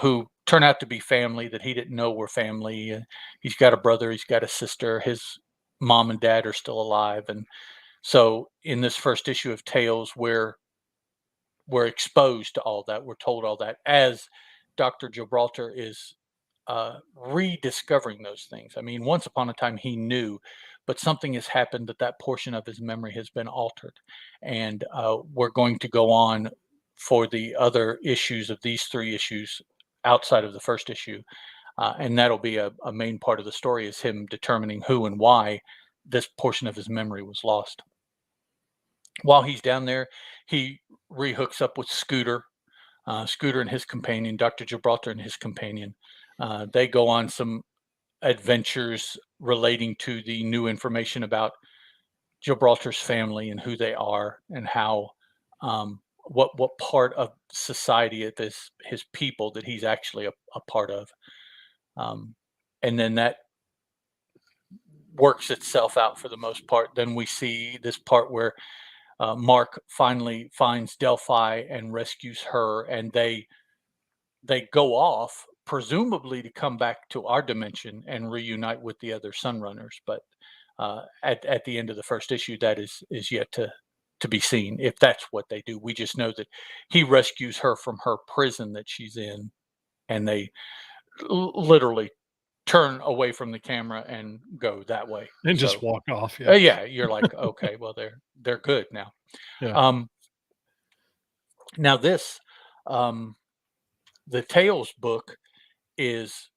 who turn out to be family that he didn't know were family. He's got a brother, he's got a sister, his mom and dad are still alive. And so in this first issue of Tales, we're exposed to all that. We're told all that as Dr. Gibraltar is rediscovering those things. I mean, once upon a time he knew, but something has happened that portion of his memory has been altered. And we're going to go on for the other issues of these 3 issues outside of the first issue. And that'll be a main part of the story, is him determining who and why this portion of his memory was lost. While he's down there, he rehooks up with Scooter. Scooter and his companion, Dr. Gibraltar and his companion. They go on some adventures relating to the new information about Gibraltar's family and who they are and how what part of society it is his people that he's actually a part of. And then that works itself out for the most part. Then we see this part where Mark finally finds Delphi and rescues her, and they go off, presumably to come back to our dimension and reunite with the other Sunrunners. But at the end of the first issue, that is yet to be seen if that's what they do. We just know that he rescues her from her prison that she's in, and they literally turn away from the camera and go that way and so, just walk off. yeah, you're like, okay, well, they're good now. Yeah. Now this the Tales book is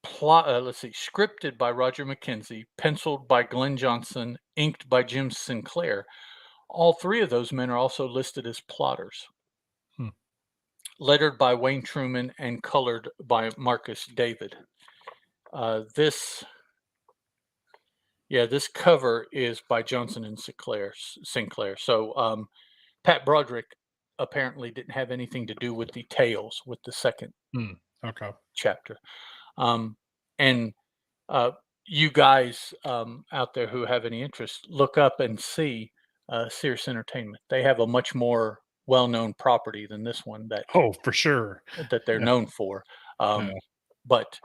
scripted by Roger McKenzie, penciled by Glenn Johnson, inked by Jim Sinclair. All three of those men are also listed as plotters. Lettered by Wayne Truman and colored by Marcus David. This cover is by Johnson and Sinclair. So Pat Broderick apparently didn't have anything to do with the Tales, with the second chapter. And you guys out there who have any interest, look up and see Sirius Entertainment. They have a much more well-known property than this one that for sure that they're known for. But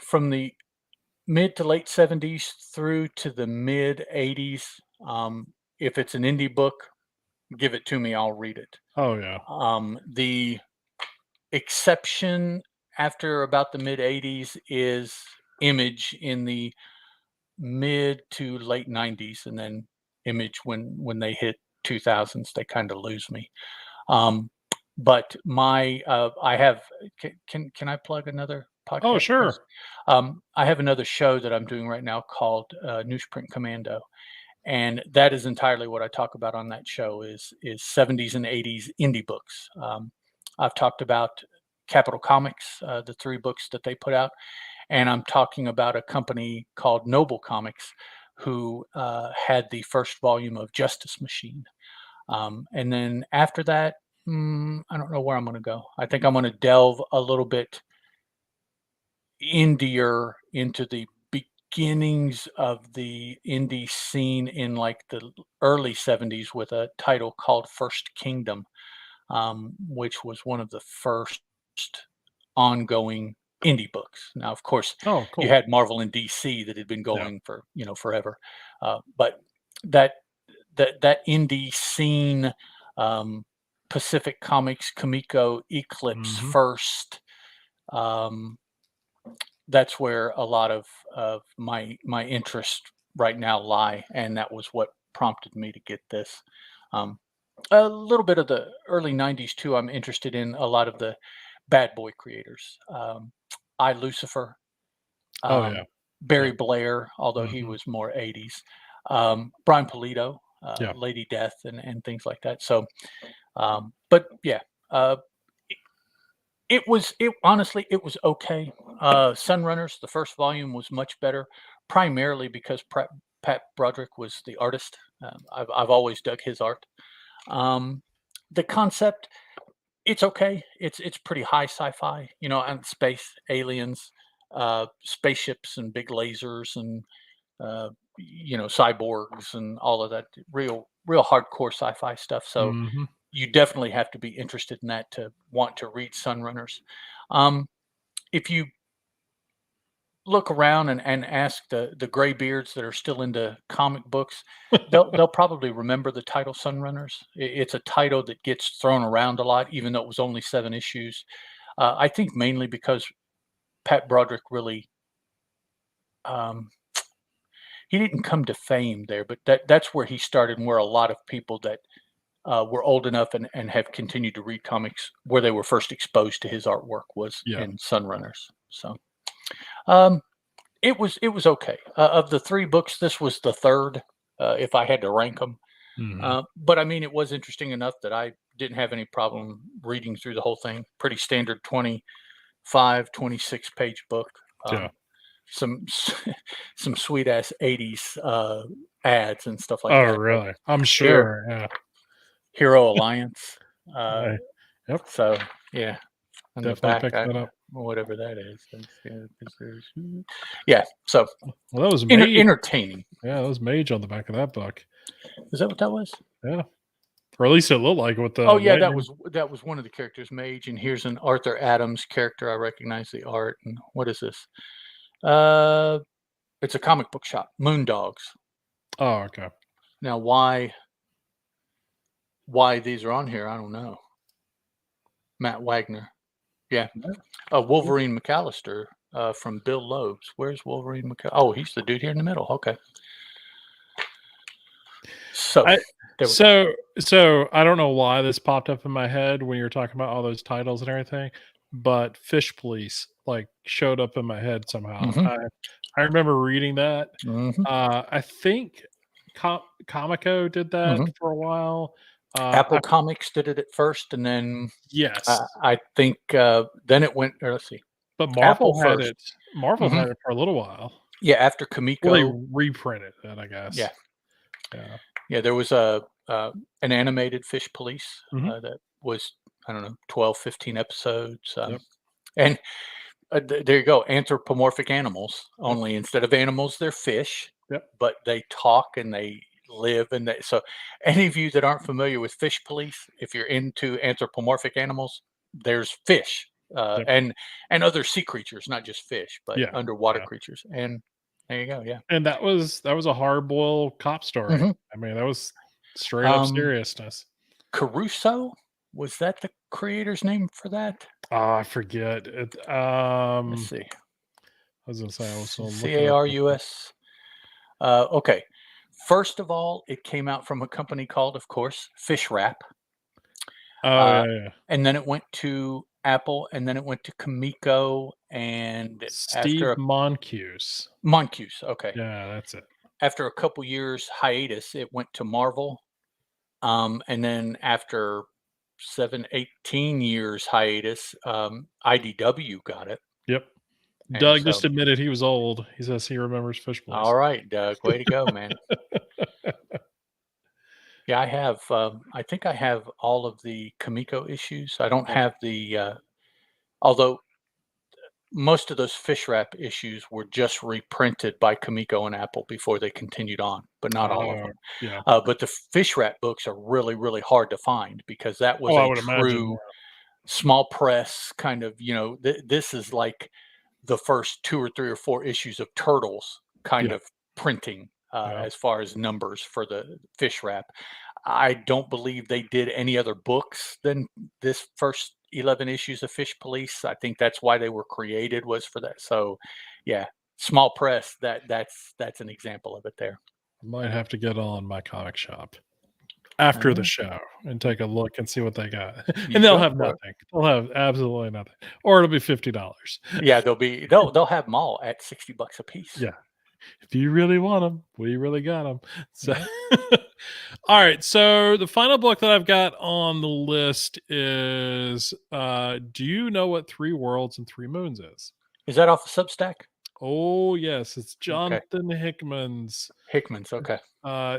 from the mid to late 70s through to the mid 80s, if it's an indie book, give it to me, I'll read it. The exception after about the mid 80s is Image in the mid to late 90s, and then Image when they hit 2000s, they kind of lose me. But my I have can I plug another podcast? Oh, sure. I have another show that I'm doing right now called Newsprint Commando, and that is entirely what I talk about on that show is 70s and 80s indie books. I've talked about Capital Comics, the 3 books that they put out, and I'm talking about a company called Noble Comics who had the first volume of Justice Machine. And then after that, I don't know where I'm going to go. I think I'm going to delve a little bit indier into the beginnings of the indie scene in like the early 70s with a title called First Kingdom, which was one of the first ongoing indie books. Now, of course, you had Marvel and DC that had been going for forever, but that indie scene, Pacific Comics, Kamiko, Eclipse, First. That's where a lot of my interest right now lie, and that was what prompted me to get this. A little bit of the early 90s too. I'm interested in a lot of the bad boy creators. Lucifer, Barry Blair, although he was more 80s. Brian Pulido, Lady Death, and things like that. So, but yeah, honestly, it was okay. Sunrunners, the first volume, was much better, primarily because Pat Broderick was the artist. I've always dug his art. The concept, it's okay. It's pretty high sci-fi, and space, aliens, spaceships, and big lasers, and cyborgs, and all of that real hardcore sci-fi stuff. So you definitely have to be interested in that to want to read Sunrunners. If you look around and ask the graybeards that are still into comic books, they'll probably remember the title Sunrunners. It's a title that gets thrown around a lot, even though it was only 7 issues. I think mainly because Pat Broderick really, he didn't come to fame there, but that's where he started, and where a lot of people that were old enough and have continued to read comics, where they were first exposed to his artwork was in Sunrunners. So it was okay. Of the 3 books, this was the third, if I had to rank them. But I mean, it was interesting enough that I didn't have any problem reading through the whole thing. Pretty standard 25, 26 page book. Yeah. Some sweet ass 80s ads and stuff like Oh, that. really? I'm sure. Yeah. Hero Alliance. Right. Yep. So yeah, on the Definitely back, picked that up. whatever that is. Yeah. So Well, that was Mage. entertaining. Yeah, that was Mage on the back of that book. Is that what that was? Yeah. Or at least it looked like with the. Oh yeah, lightning. that was one of the characters, Mage. And here's an Arthur Adams character. I recognize the art. And what is this? It's a comic book shop, Moondogs. Oh, okay. Now, why these are on here, I don't know. Matt Wagner. Yeah. Wolverine McAllister from Bill Loebs. Where's Wolverine McAllister? Oh, he's the dude here in the middle. Okay. So I don't know why this popped up in my head when you were talking about all those titles and everything, but Fish Police like showed up in my head somehow. Mhm. I remember reading that. Mhm. I think Comico did that for a while. Apple Comics did it at first, and then yes, I think then it went. Let's see. but Marvel had first. it. Marvel had it for a little while. Yeah, after Comico, Well, they reprinted it, I guess. Yeah. Yeah. Yeah, there was an animated Fish Police that was, I don't know, 12, 15 episodes. Yep. And there you go, anthropomorphic animals. Only instead of animals, they're fish. Yep. But they talk and they live, and so any of you that aren't familiar with Fish Police, if you're into anthropomorphic animals, there's fish and other sea creatures, not just fish, but underwater creatures. And there you go. Yeah. And that was a hard boiled cop story. I mean, that was straight up seriousness. Caruso, was that the creator's name for that? Oh, I forget. Let's see. I was gonna say I was Carus. Okay. First of all, it came out from a company called, of course, Fish Wrap. Yeah. And then it went to Apple, and then it went to Comico, and Steve Moncuse. Moncuse, okay. Yeah, that's it. After a couple years hiatus, it went to Marvel. And then after 18 years hiatus, IDW got it. Yep. And Doug just admitted he was old. He says he remembers Fish Police. All right, Doug. Way to go, man. Yeah, I have. I think I have all of the Comico issues. I don't have the. Although most of those Fish Wrap issues were just reprinted by Comico and Apple before they continued on, but not all of them. Yeah. But the Fish Wrap books are really, really hard to find because that was a true small press kind of. This is like the first 2 or 3 or 4 issues of Turtles kind of printing. As far as numbers for the Fish Wrap, I don't believe they did any other books than this first 11 issues of Fish Police. I think that's why they were created, was for that. So, yeah, small press. That's an example of it there. I might have to get on my comic shop after the show and take a look and see what they got. And they'll have nothing. They'll have absolutely nothing, or it'll be $50. Yeah, they'll have them all at $60 a piece. Yeah. If you really want them, we really got them. So, all right. So the final book that I've got on the list is, do you know what 3 Worlds and 3 Moons is? Is that off of Substack? Oh, yes. It's Jonathan Hickman's. Okay.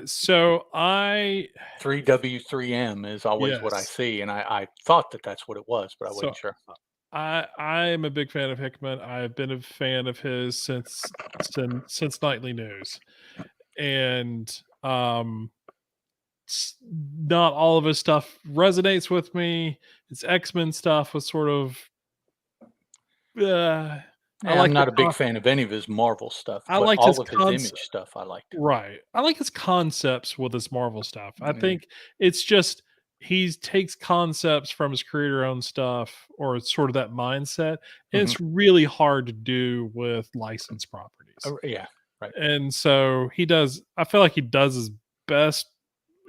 So 3W3M is always what I see. And I thought that's what it was, but I wasn't sure. I am a big fan of Hickman. I've been a fan of his since Nightly News, and not all of his stuff resonates with me. His X-Men stuff was sort of. I'm not a big fan of any of his Marvel stuff. I like all of his Image stuff. I liked. Right, I like his concepts with his Marvel stuff. I think it's just. He takes concepts from his creator-owned stuff, or it's sort of that mindset, and it's really hard to do with licensed properties. Yeah, right. And so he does. I feel like he does his best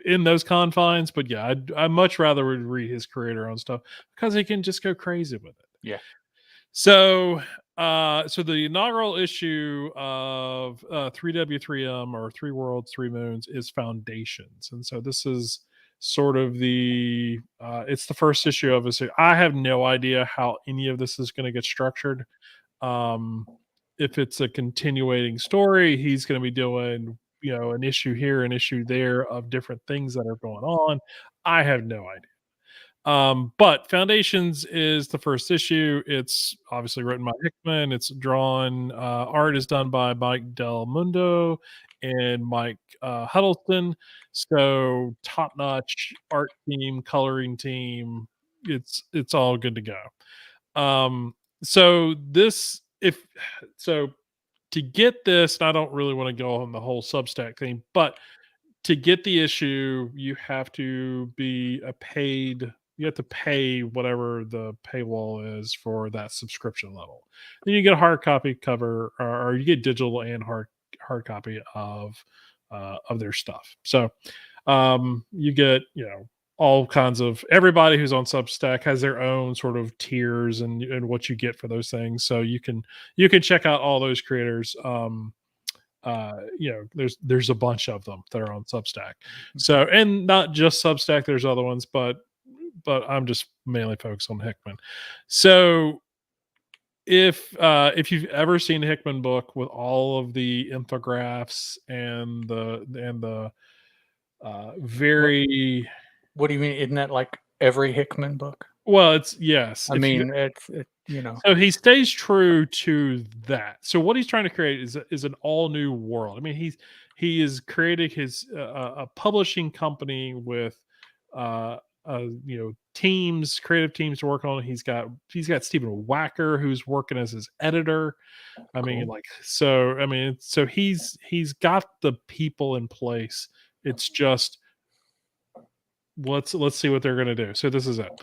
in those confines. But yeah, I much rather would read his creator-owned stuff because he can just go crazy with it. Yeah. So, the inaugural issue of 3W3M or 3 Worlds, 3 Moons is Foundations, and so this is. sort of the it's the first issue of a series. I have no idea how any of this is going to get structured. Um, if it's a continuating story, he's going to be doing, an issue here, an issue there of different things that are going on. I have no idea. But Foundations is the first issue. It's obviously written by Hickman. It's drawn, art is done by Mike Del Mundo and Mike Huddleston. So top notch art team, coloring team. It's all good to go. So this, if so, to get this, and I don't really want to go on the whole Substack thing, but to get the issue, you have to be you have to pay whatever the paywall is for that subscription level. Then you get a hard copy cover, or you get digital and hard copy of their stuff. So you get, all kinds of, everybody who's on Substack has their own sort of tiers and what you get for those things. So you can check out all those creators. There's a bunch of them that are on Substack. So, and not just Substack, there's other ones, but I'm just mainly focused on Hickman. So if you've ever seen a Hickman book with all of the infographics and the very, What do you mean? Isn't that like every Hickman book? well, it's, yes. I If you mean, So he stays true to that. So what he's trying to create is an all new world. I mean, he is creating his a publishing company with teams, creative teams to work on it. He's got Stephen Wacker who's working as his editor. I mean, Cool. so he's got the people in place. It's just, let's see what they're going to do. So this is it.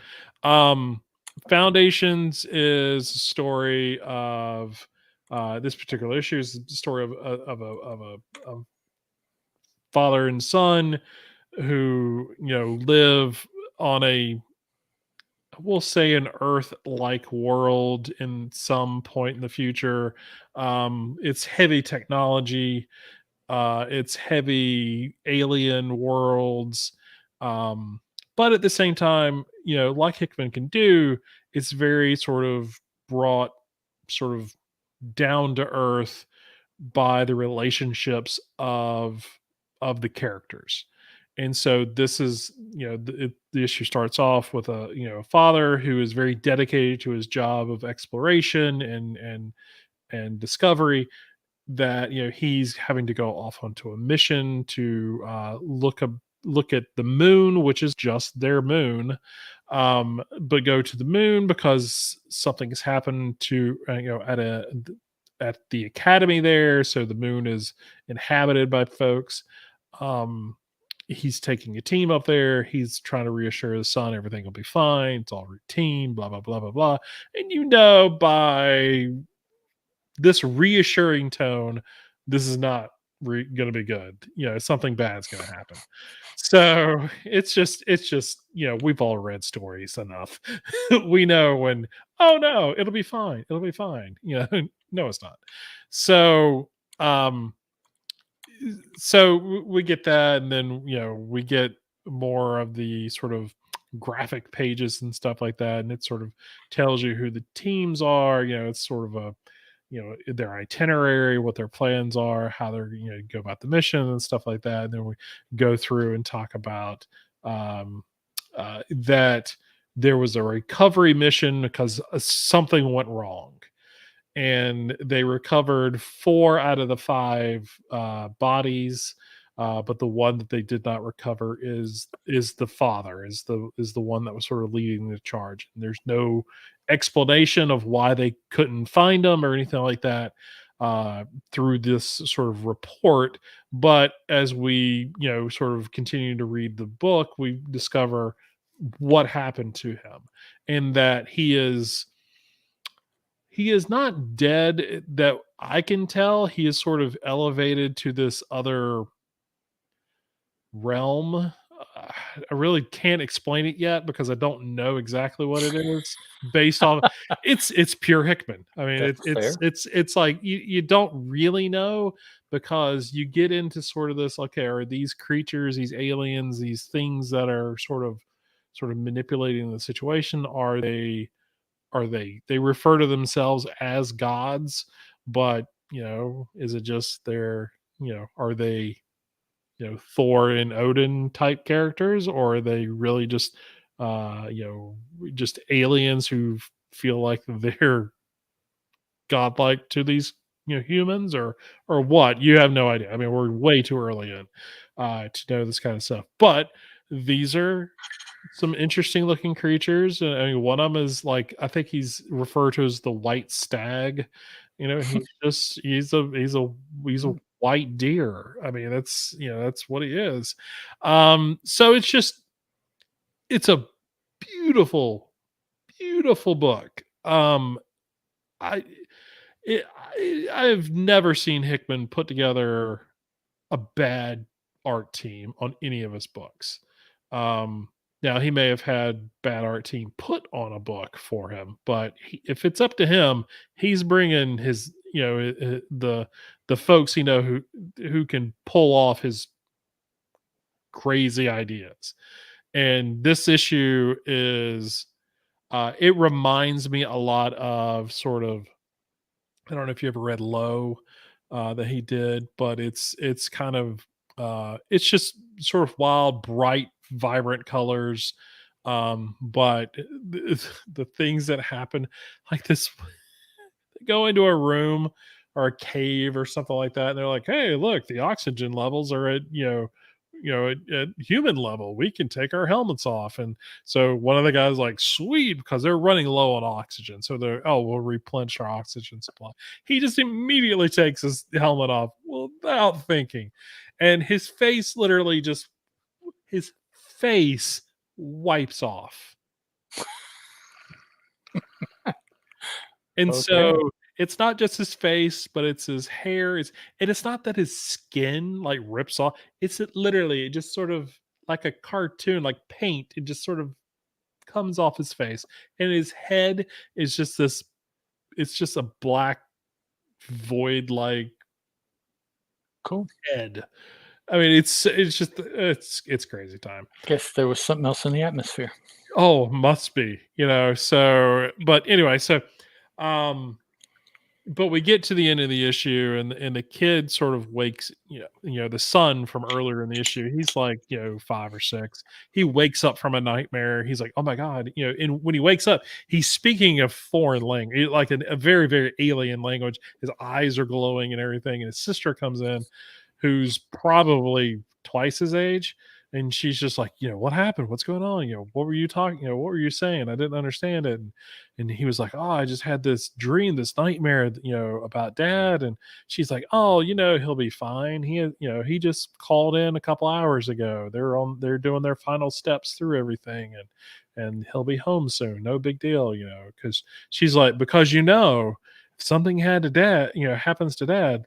Foundations is a story of this particular issue is the story of father and son who live on a, we'll say, an Earth-like world in some point in the future. It's heavy technology. It's heavy alien worlds. But at the same time, like Hickman can do, it's very sort of brought sort of down to earth by the relationships of the characters. And so this is, the issue starts off with a father who is very dedicated to his job of exploration and discovery, that he's having to go off onto a mission to look at the moon, which is just their moon, but go to the moon because something has happened to at the academy there. So the moon is inhabited by folks. He's taking a team up there. He's trying to reassure the son everything will be fine. It's all routine. Blah blah blah blah blah. And by this reassuring tone, this is not going to be good. Something bad's going to happen. So it's just we've all read stories enough. We know when, oh no, it'll be fine. It'll be fine. No, it's not. So we get that, and then we get more of the sort of graphic pages and stuff like that, and it sort of tells you who the teams are. It's sort of a their itinerary, what their plans are, how they're go about the mission and stuff like that. And then we go through and talk about that there was a recovery mission because something went wrong, and they recovered 4 out of the 5 bodies. But the one that they did not recover is the father, is the one that was sort of leading the charge. And there's no explanation of why they couldn't find him or anything like that through this sort of report. But as we sort of continue to read the book, we discover what happened to him, and that he is not dead that I can tell. He is sort of elevated to this other realm I really can't explain it yet because I don't know exactly what it is based on it's pure Hickman. I mean, That's fair. it's like you don't really know because you get into sort of this, okay, are these creatures, these aliens, these things that are sort of manipulating the situation, they refer to themselves as gods, but is it just are they Thor and Odin type characters, or are they really just just aliens who feel like they're godlike to these humans, or what? You have no idea. I mean, we're way too early in to know this kind of stuff, but these are some interesting looking creatures. I mean, one of them is like, I think he's referred to as the white stag. He's a Mm, white deer. I mean, that's what he is. So it's a beautiful, beautiful book. I I've never seen Hickman put together a bad art team on any of his books. Um, Now he may have had bad art team put on a book for him, but if it's up to him, he's bringing his the folks who can pull off his crazy ideas. And this issue is it reminds me a lot of sort of, I don't know if you ever read Low that he did, but it's kind of it's just sort of wild, bright, vibrant colors. But the things that happen, like this, they go into a room or a cave or something like that, and they're like, "Hey, look, the oxygen levels are at at human level. We can take our helmets off." And so one of the guys like, "Sweet," because they're running low on oxygen. So they're, "Oh, we'll replenish our oxygen supply." He just immediately takes his helmet off without thinking, and his face wipes off. And okay. so it's not just his face, but it's his hair. It's not that his skin like rips off. Literally, it just sort of like a cartoon, like paint. It just sort of comes off his face, and his head is just this. It's just a black void like Cool. head. I mean, it's crazy time. Guess there was something else in the atmosphere. Oh, must be, So, but anyway, um, but we get to the end of the issue, and the kid sort of wakes, the son from earlier in the issue. He's like, 5 or 6. He wakes up from a nightmare. He's like, oh my god, and when he wakes up, he's speaking a foreign language, like a very, very alien language. His eyes are glowing and everything, and his sister comes in, who's probably twice his age. And she's just like, what happened? What's going on? What were you talking? What were you saying? I didn't understand it. And he was like, oh, I just had this dream, this nightmare, about dad. And she's like, oh, he'll be fine. He just called in a couple hours ago. They're doing their final steps through everything, and he'll be home soon. No big deal, because she's like, because if something happens to dad,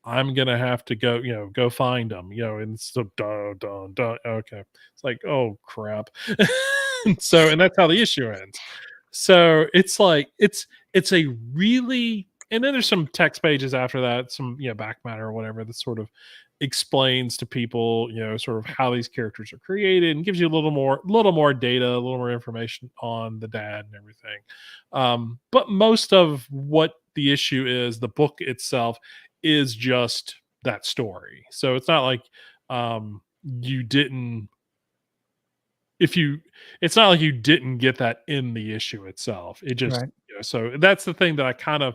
I'm gonna have to go find him, and so dun, dun, dun. Okay. It's like, oh crap. And that's how the issue ends. So it's like it's a really, and then there's some text pages after that, some back matter or whatever, that sort of explains to people, sort of how these characters are created, and gives you a little more data, a little more information on the dad and everything. But most of what the issue is, the book itself, is just that story. So it's not like you didn't if you it's not like you didn't get that in the issue itself. It just, Right. so that's the thing that I kind of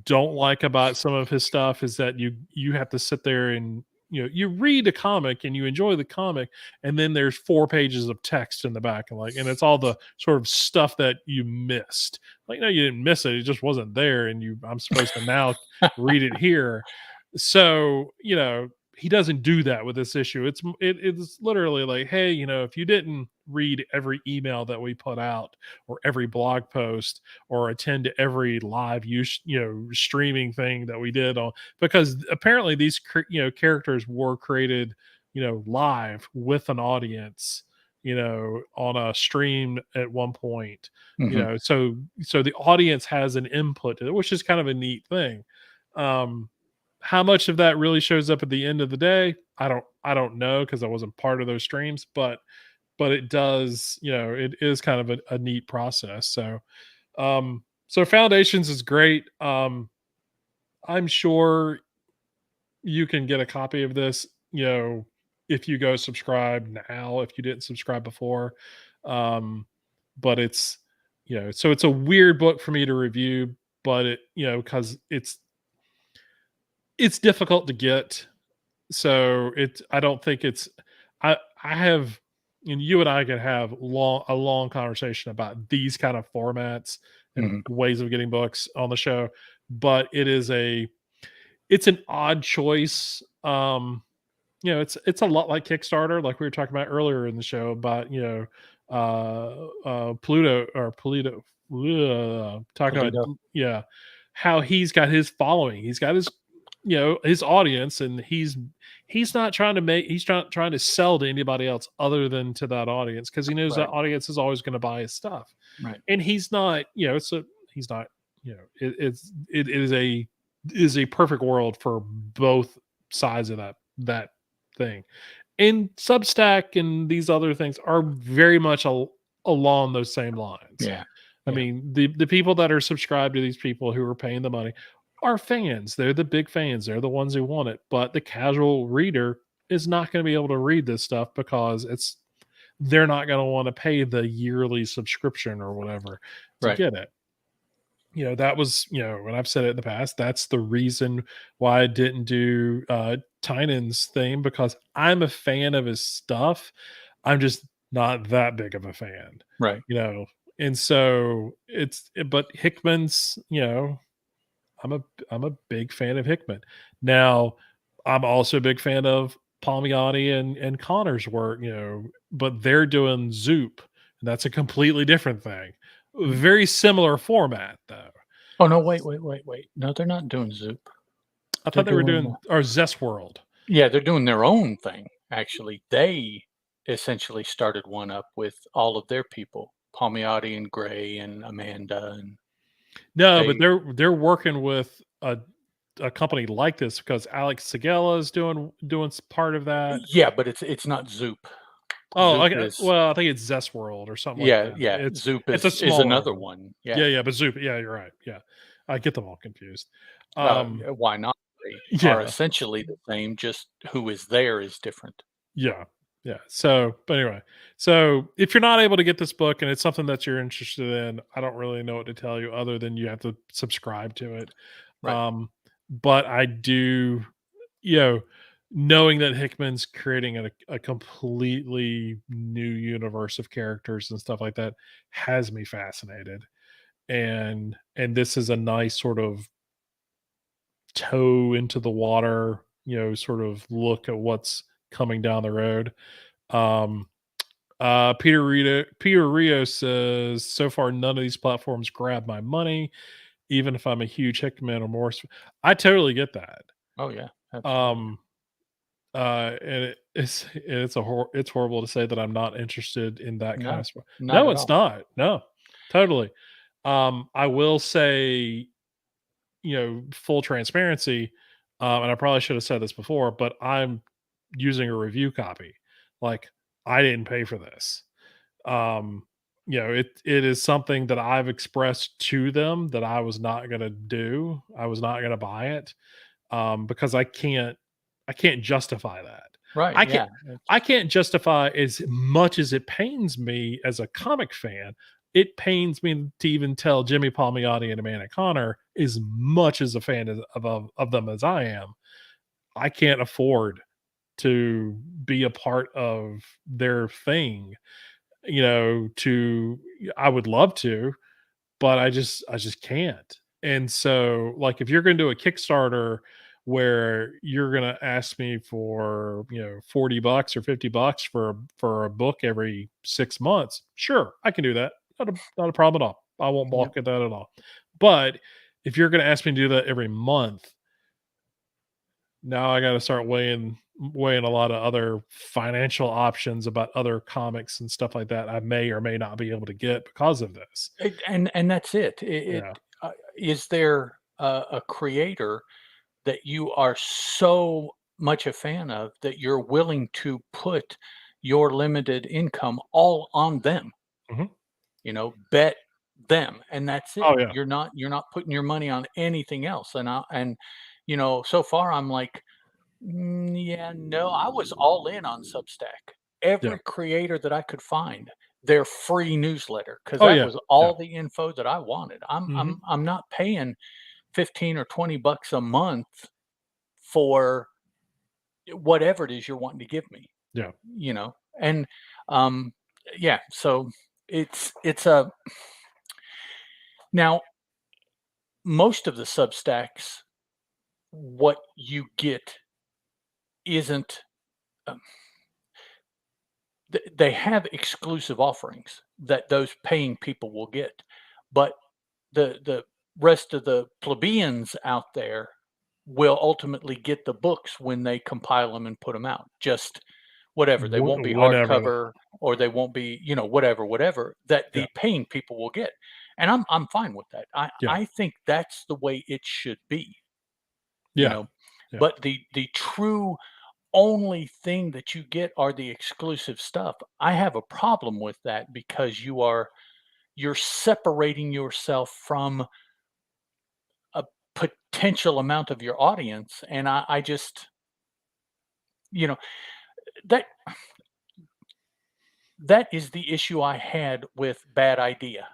don't like about some of his stuff, is that you have to sit there and you read a comic and you enjoy the comic, and then there's 4 pages of text in the back, and it's all the sort of stuff that you missed. Like, no, you didn't miss it, it just wasn't there, and I'm supposed to now read it here. So he doesn't do that with this issue. It's literally like, hey, if you didn't read every email that we put out, or every blog post, or attend to every live streaming thing that we did on, because apparently these characters were created live with an audience, on a stream at one point, Mhm. so the audience has an input to it, which is kind of a neat thing. Um, how much of that really shows up at the end of the day, I don't know because I wasn't part of those streams, but it does, it is kind of a neat process. So Foundations is great. I'm sure you can get a copy of this, if you go subscribe now, if you didn't subscribe before. Um, but so it's a weird book for me to review, but because it's difficult to get. So I don't think it's, I have, and you and I could have a long conversation about these kind of formats and Mhm. ways of getting books on the show, but it's an odd choice. It's a lot like Kickstarter, like we were talking about earlier in the show about, Pluto or Polito, talking about, Toledo. yeah, how he's got his following, he's got his, his audience, and he's not trying to sell to anybody else other than to that audience because he knows that Right. audience is always going to buy his stuff, Right. and he's not, he's not, it is a perfect world for both sides of that thing. And Substack and these other things are very much along those same lines. Yeah. I Yeah. mean, the people that are subscribed to these people who are paying the money are fans. They're the big fans. They're the ones who want it. But the casual reader is not going to be able to read this stuff because they're not going to want to pay the yearly subscription or whatever to Right. get it. That was, when I've said it in the past, that's the reason why I didn't do Tynan's theme, because I'm a fan of his stuff. I'm just not that big of a fan, Right. you know. And so but Hickman's, I'm a big fan of Hickman. Now, I'm also a big fan of Palmiotti and Connor's work, but they're doing Zoop, and that's a completely different thing. Very similar format though. Oh, no, wait. No, they're not doing Zoop. I They're thought they were doing doing or Zest World. yeah, they're doing their own thing, actually. They essentially started one up with all of their people, Palmiotti and Gray and Amanda, and No, but they they're working with a company like this because Alex Segella is doing part of that. yeah, but it's not Zoop. Oh, Zoop okay. is Well, I think it's Zest World or something like that. yeah, Zoop It's a is smaller another one. one. Yeah, Yeah. yeah, but Zoop. Yeah, you're right. Yeah, I get them all confused. Um, Yeah, why not? They are yeah, essentially the same, just who is there is different. yeah, yeah. So, but anyway, so if you're not able to get this book and it's something that you're interested in, I don't really know what to tell you other than you have to subscribe to it. Right. Um, but I do, you know, knowing that Hickman's creating a completely new universe of characters and stuff like that has me fascinated. And this is a nice sort of toe into the water, sort of look at what's coming down the road. Um, Peter Rio says, so far none of these platforms grab my money, even if I'm a huge Hickman or Morse. I totally get that. Oh yeah, absolutely. Um, it's horrible to say that I'm not interested in that kind of No, stuff. not No, at it's all. not. No, totally. I will say, full transparency, and I probably should have said this before, but I'm using a review copy. Like, I didn't pay for this. Um, it is something that I've expressed to them that I was not gonna do. I was not gonna buy it, because I can't justify that. Right, I can't yeah, I it's can't justify as much as it pains me as a comic fan. It pains me to even tell Jimmy Palmiotti and Amanda Connor, as much as a fan of them as I am, I can't afford to be a part of their thing. To I would love to, but I just can't. And so, like, if you're going to do a Kickstarter where you're going to ask me for, $40 or $50 for a book every 6 months, sure, I can do that. Not a problem at all. I won't yep, balk at that at all. But if you're going to ask me to do that every month, now I got to start weighing weighing a lot of other financial options about other comics and stuff like that I may or may not be able to get because of this. And that's it. Yeah. Is there a creator that you are so much a fan of that you're willing to put your limited income all on them? Mhm. Bet them, and that's it. Oh, yeah. You're not putting your money on anything else. And so far I'm like, yeah, no, I was all in on Substack. Yeah. Every creator that I could find, their free newsletter, because Oh, that yeah. was Yeah. all the info that I wanted. I'm Mhm. I'm I'm not paying 15 or $20 a month for whatever it is you're wanting to give me, Yeah. you know? And um yeah, so it's a now most of the Substacks, what you get isn't um, they have exclusive offerings that those paying people will get, but the rest of the plebeians out there will ultimately get the books when they compile them and put them out. Just whatever. They won't be Whenever. hardcover, or they won't be, whatever that Yeah. the paying people will get. And I'm fine with that. I Yeah. I think that's the way it should be, you Yeah. know. Yeah. But the true only thing that you get are the exclusive stuff. I have a problem with that because you're separating yourself from a potential amount of your audience, and I just, you know, that that is the issue I had with Bad Idea.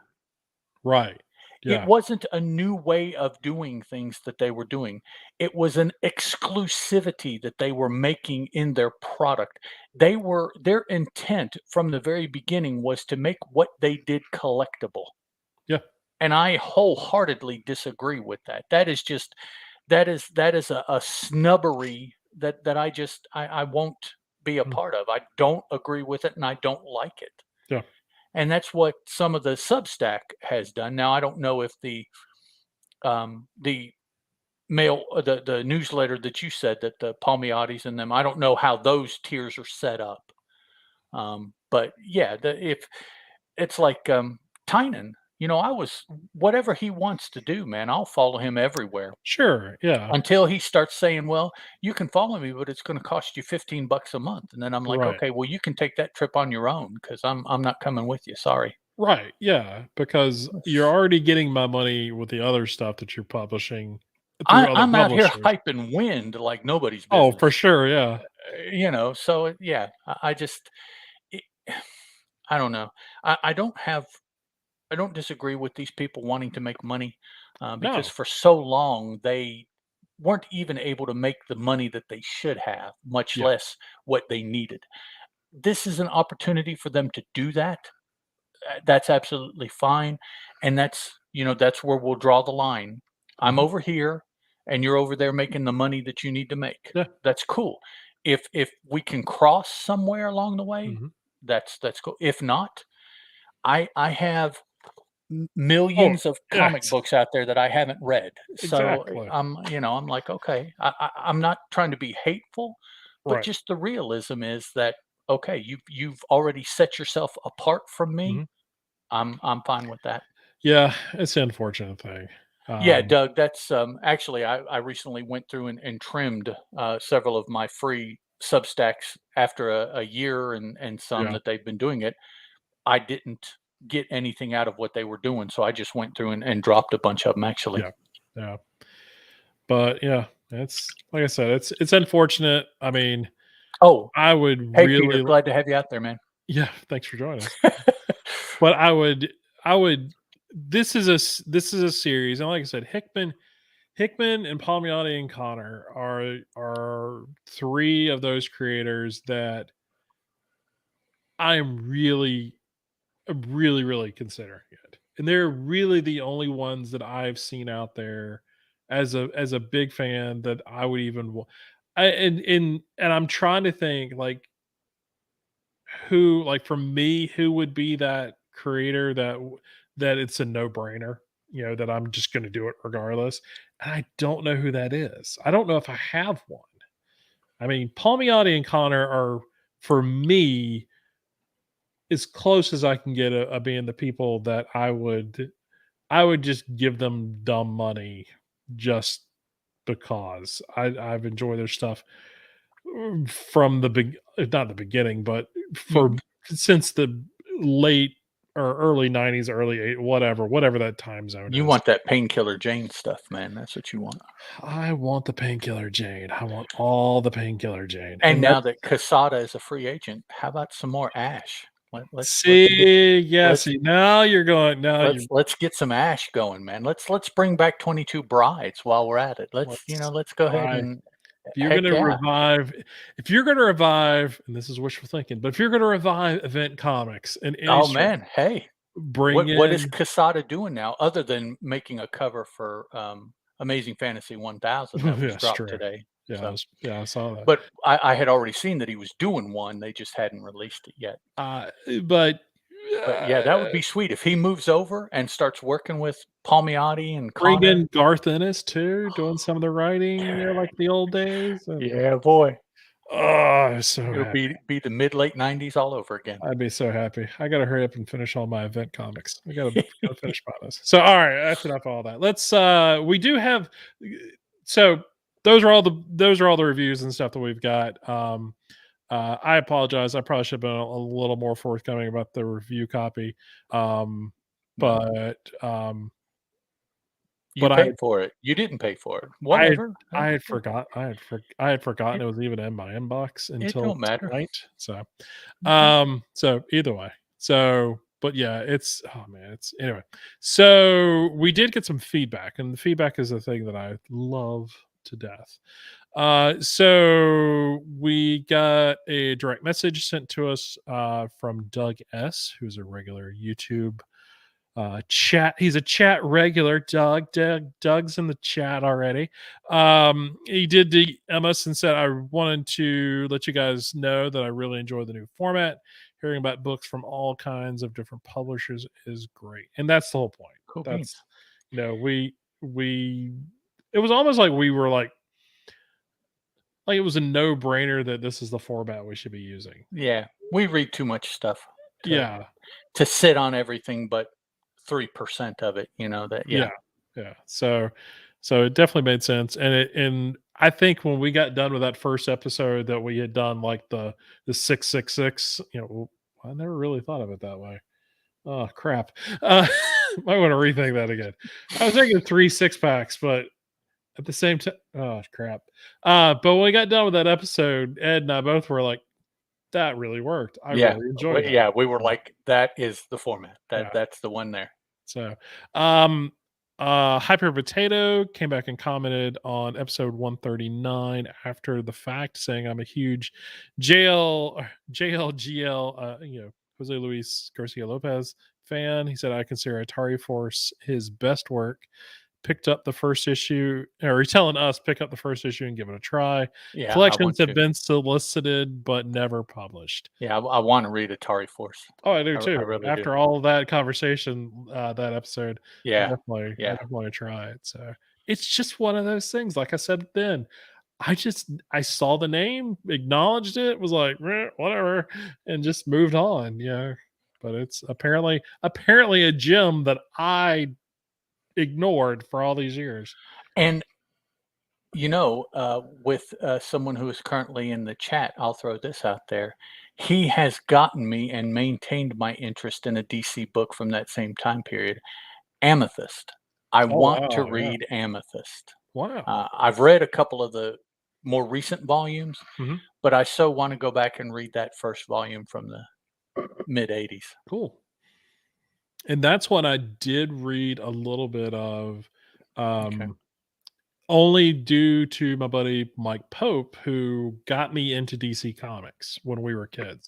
Right. It Yeah. wasn't a new way of doing things that they were doing. It was an exclusivity that they were making in their product. Their intent from the very beginning was to make what they did collectible. Yeah. And I wholeheartedly disagree with that. That is a snubbery that I won't be a Mm. part of. I don't agree with it and I don't like it. Yeah. And that's what some of the Substack has done. Now I don't know if the mail the newsletter that you said that the Palmiati's and them, I don't know how those tiers are set up. But yeah, if it's like Tynan, I was whatever he wants to do, man, I'll follow him everywhere Sure. Yeah. until he starts saying, "Well, you can follow me, but it's going to cost you $15 a month." And then I'm like, Right. "Okay, well, you can take that trip on your own because I'm not coming with you. Sorry." Right. Yeah. Because you're already getting my money with the other stuff that you're publishing through other I'm out here publishers. hyping Wind like nobody's Oh, business. for sure. Yeah. So yeah, I just it, I don't know. I don't have I don't disagree with these people wanting to make money, because No. for so long they weren't even able to make the money that they should have, much Yeah. less what they needed. This is an opportunity for them to do that. That's absolutely fine, and that's where we'll draw the line. I'm Mhm. over here, and you're over there making the money that you need to make. Yeah. That's cool. If we can cross somewhere along the way, Mhm. that's cool. If not, I have Oh, millions of comic yes. books out there that I haven't read. So Exactly. I'm like, okay, I'm not trying to be hateful, but Right. just the realism is that okay, you've already set yourself apart from me. Mhm. I'm fine with that. Yeah. It's an unfortunate thing. Yeah, Um, Doug, that's actually I recently went through and trimmed several of my free Substacks after a year and some yeah. that they've been doing it. I didn't get anything out of what they were doing, so I just went through and dropped a bunch of them actually. Yeah. Yeah. But yeah, it's like I said, it's unfortunate. I mean, Oh, I would hey Peter, really glad to have you out there, man. yeah, thanks for joining us. But I would this is a series, and like I said, Hickman and Palmiotti and Connor are three of those creators that I'm really considering it. And they're really the only ones that I've seen out there as a big fan that I would even and I'm trying to think like who like for me who would be that creator that it's a no-brainer, that I'm just going to do it regardless. And I don't know who that is. I don't know if I have one. I mean, Palmiotti and Connor are, for me, as close as I can get of being the people that I would just give them dumb money just because I've enjoyed their stuff from the not the beginning, but for since the late or early 90s, early 8, whatever that time zone You is. want that Painkiller Jane stuff, man. That's what you want. I want the Painkiller Jane. I want all the Painkiller Jane. And And now that's that Casada is a free agent, how about some more Ash? see, yeah, let's see, now you're going now you're let's get some Ash going, man. Let's bring back 22 Brides while we're at it. let's Let's go ahead I and if you're heck gonna yeah. revive if you're gonna revive, and this is wishful thinking, but if you're gonna revive event comics in any Oh shape, man, hey, bring what is in Casada doing now other than making a cover for Amazing Fantasy 1000 that was that's dropped true. today? Yeah, So, I saw that. but I had already seen that he was doing one. They just hadn't released it yet. But But yeah, that would uh, be sweet if he moves over and starts working with Palmiotti and bring Connor. in Garth Ennis too, doing some of the writing, like the old days. And Yeah, boy. oh, I'm so It'll happy. be the mid late 90s all over again. I'd be so happy. I gotta hurry up and finish all my event comics. Gotta finish my list. So all right, that's enough of all that. Let's we do have so those are all the reviews and stuff that we've got. I apologize. I probably should have been a little more forthcoming about the review copy. Um Well, but you but I paid for it. You didn't pay for it. I had Whatever. I had forgot I had forgotten It it was even in my inbox it until don't matter. tonight. So Mhm. so either way. So but yeah, it's oh man, it's anyway. So we did get some feedback, and the feedback is the thing that I love to death. So we got a direct message sent to us from Doug S, who's a regular YouTube chat. He's a chat regular. Doug's in the chat already. He did DM us and said, I wanted to let you guys know that I really enjoy the new format. Hearing about books from all kinds of different publishers is great. And that's the whole point. Cool That's beans. we it was almost like we were like it was a no-brainer that this is the format we should be using. Yeah, we read too much stuff to Yeah. sit on everything but 3% of it, that Yeah. yeah. Yeah. So it definitely made sense. And I think when we got done with that first episode that we had done like the 666, I never really thought of it that way. Oh crap. Might want to rethink that again. I was thinking 3 6-packs, but at the same time, oh crap. But when we got done with that episode, Ed and I both were like, that really worked. I Yeah. really enjoyed that. Yeah, we were like, that is the format. Yeah. That's the one there. So, Hyper Potato came back and commented on episode 139 after the fact, saying I'm a huge JLGL, Jose Luis Garcia Lopez fan. He said I consider Atari Force his best work. Picked up the first issue, or he's telling us pick up the first issue and give it a try. Yeah, I Collections want have to. been solicited but never published. Yeah, I wanna read Atari Force. Oh, I do I too. really do. After all of that conversation, that episode, Yeah, I yeah. definitely try it. So it's just one of those things. Like I said then, I saw the name, acknowledged it, was like, "Meh, whatever, and just moved on. But it's apparently a gem that I ignored for all these years. And, with, someone who is currently in the chat, I'll throw this out there. He has gotten me and maintained my interest in a DC book from that same time period, Amethyst. I Oh want to wow, yeah. read Amethyst. Wow. I've read a couple of the more recent volumes, Mhm. but I so wanna go back and read that first volume from the mid-80s. Cool. And that's what I did read a little bit of. Okay. Um Only due to my buddy Mike Pope, who got me into DC Comics when we were kids.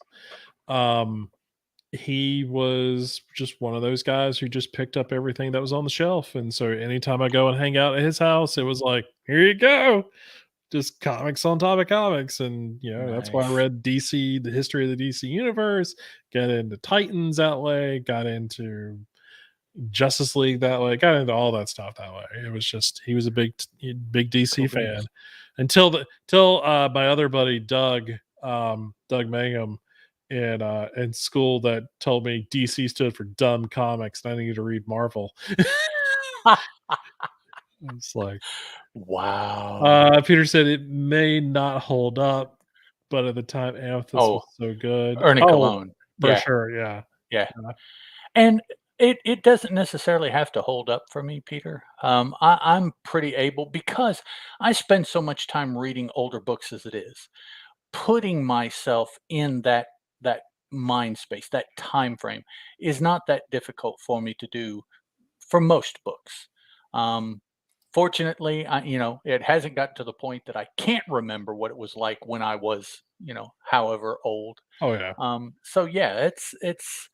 Um, he was just one of those guys who just picked up everything that was on the shelf, and so anytime I go and hang out at his house, it was like, "Here you go." Just comics on top of comics, and, that's why I Nice. read DC, the history of the DC universe, got into Titans that way, got into Justice League that way, got into all that stuff that way. It was just he was a big DC Cool fan. beans. until my other buddy Doug Mangum in school that told me DC stood for dumb comics and I needed to read Marvel. It's like, Wow. Peter said it may not hold up, but at the time, Amethyst Oh, was so good. Ernie Oh, Cologne. for Yeah, sure, yeah. yeah. Yeah. And it doesn't necessarily have to hold up for me, Peter. I'm pretty able because I spend so much time reading older books as it is. Putting myself in that mind space, that time frame is not that difficult for me to do for most books. Um, Fortunately, it hasn't gotten to the point that I can't remember what it was like when I was, however old. Oh, yeah. So yeah, it's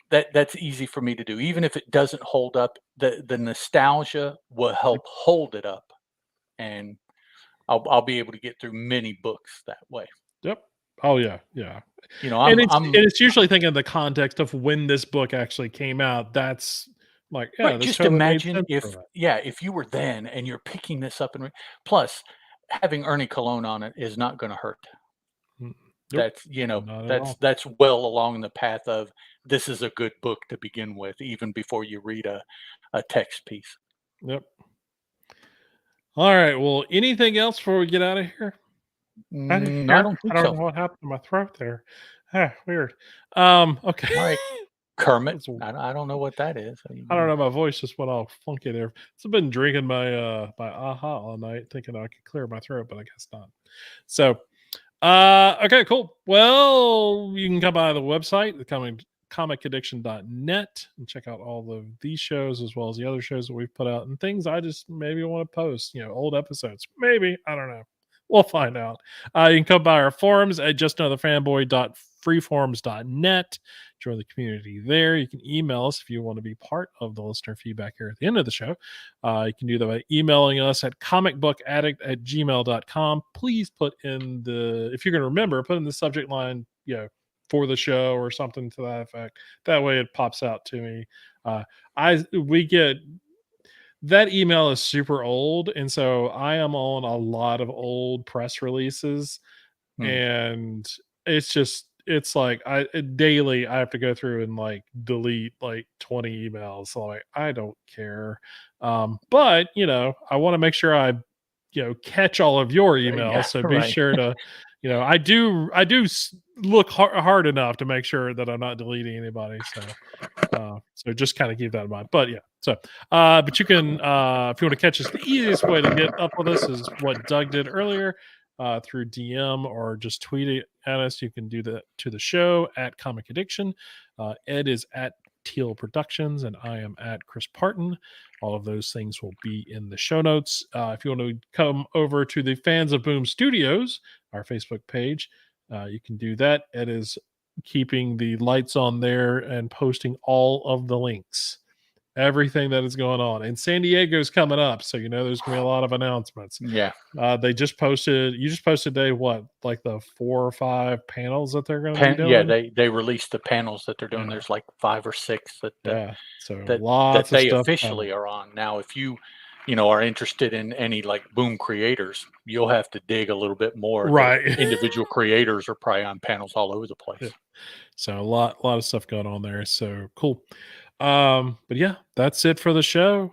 that's easy for me to do. Even if it doesn't hold up, the nostalgia will help hold it up, and I'll be able to get through many books that way. Yep. Oh, yeah, yeah. You know, And I'm it's I'm and it's usually thinking of the context of when this book actually came out. That's like, yeah, right. this Just totally made imagine sense for if that. yeah, if you were then and you're picking this up and plus having Ernie Cologne on it is not going to hurt. Mm, nope, That's not at that's all. that's well along the path of this is a good book to begin with, even before you read a text piece. Yep. Alright, well, anything else before we get out of here? Outta No, I here? don't I think don't so. know what happened to my throat there. Weird. Okay. All right, Kermit. That's I don't know what that is. I don't know, my voice just went all funky there. So I've been drinking my AHA all night thinking I could clear my throat, but I guess not. So, okay, cool. Well, you can come by the website, the comicaddiction.net, and check out all of these shows as well as the other shows that we've put out and things I just maybe want to post, old episodes. Maybe. I don't know. We'll find out. You can come by our forums at justanotherfanboy.freeforums.net. Join the community there. You can email us if you want to be part of the listener feedback here at the end of the show. You can do that by emailing us at comicbookaddict@gmail.com. Please put in if you're going to remember, put in the subject line, for the show or something to that effect. That way it pops out to me. We get that email is super old. And so I am on a lot of old press releases Hmm. and it's like daily I have to go through and like delete like 20 emails. So like I don't care. But I want to make sure I catch all of your emails. Yeah, So be right. sure to I do look hard enough to make sure that I'm not deleting anybody. So just kind of keep that in mind. But yeah, but you can if you want to catch us, the easiest way to get up with us is what Doug did earlier through DM or just tweet it at us. You can do that to the show at Comic Addiction. Ed is at Teal Productions, and I am at Chris Parton. All of those things will be in the show notes. If you want to come over to the Fans of Boom Studios, our Facebook page, you can do that. Ed is keeping the lights on there and posting all of the links, everything that is going on. And San Diego's coming up, so there's gonna be a lot of announcements. Yeah. They just posted. You just posted today what, like the 4 or 5 panels that they're going to be Yeah, doing? they released the panels that they're doing. Yeah, There's like 5 or 6 yeah. So that lots of they stuff coming. officially are on. Now, if are interested in any like boom creators, you'll have to dig a little bit more. The Right. individual creators are probably on panels all over the Yeah. place. So a lot of stuff going on there. So cool. But yeah, that's it for the show.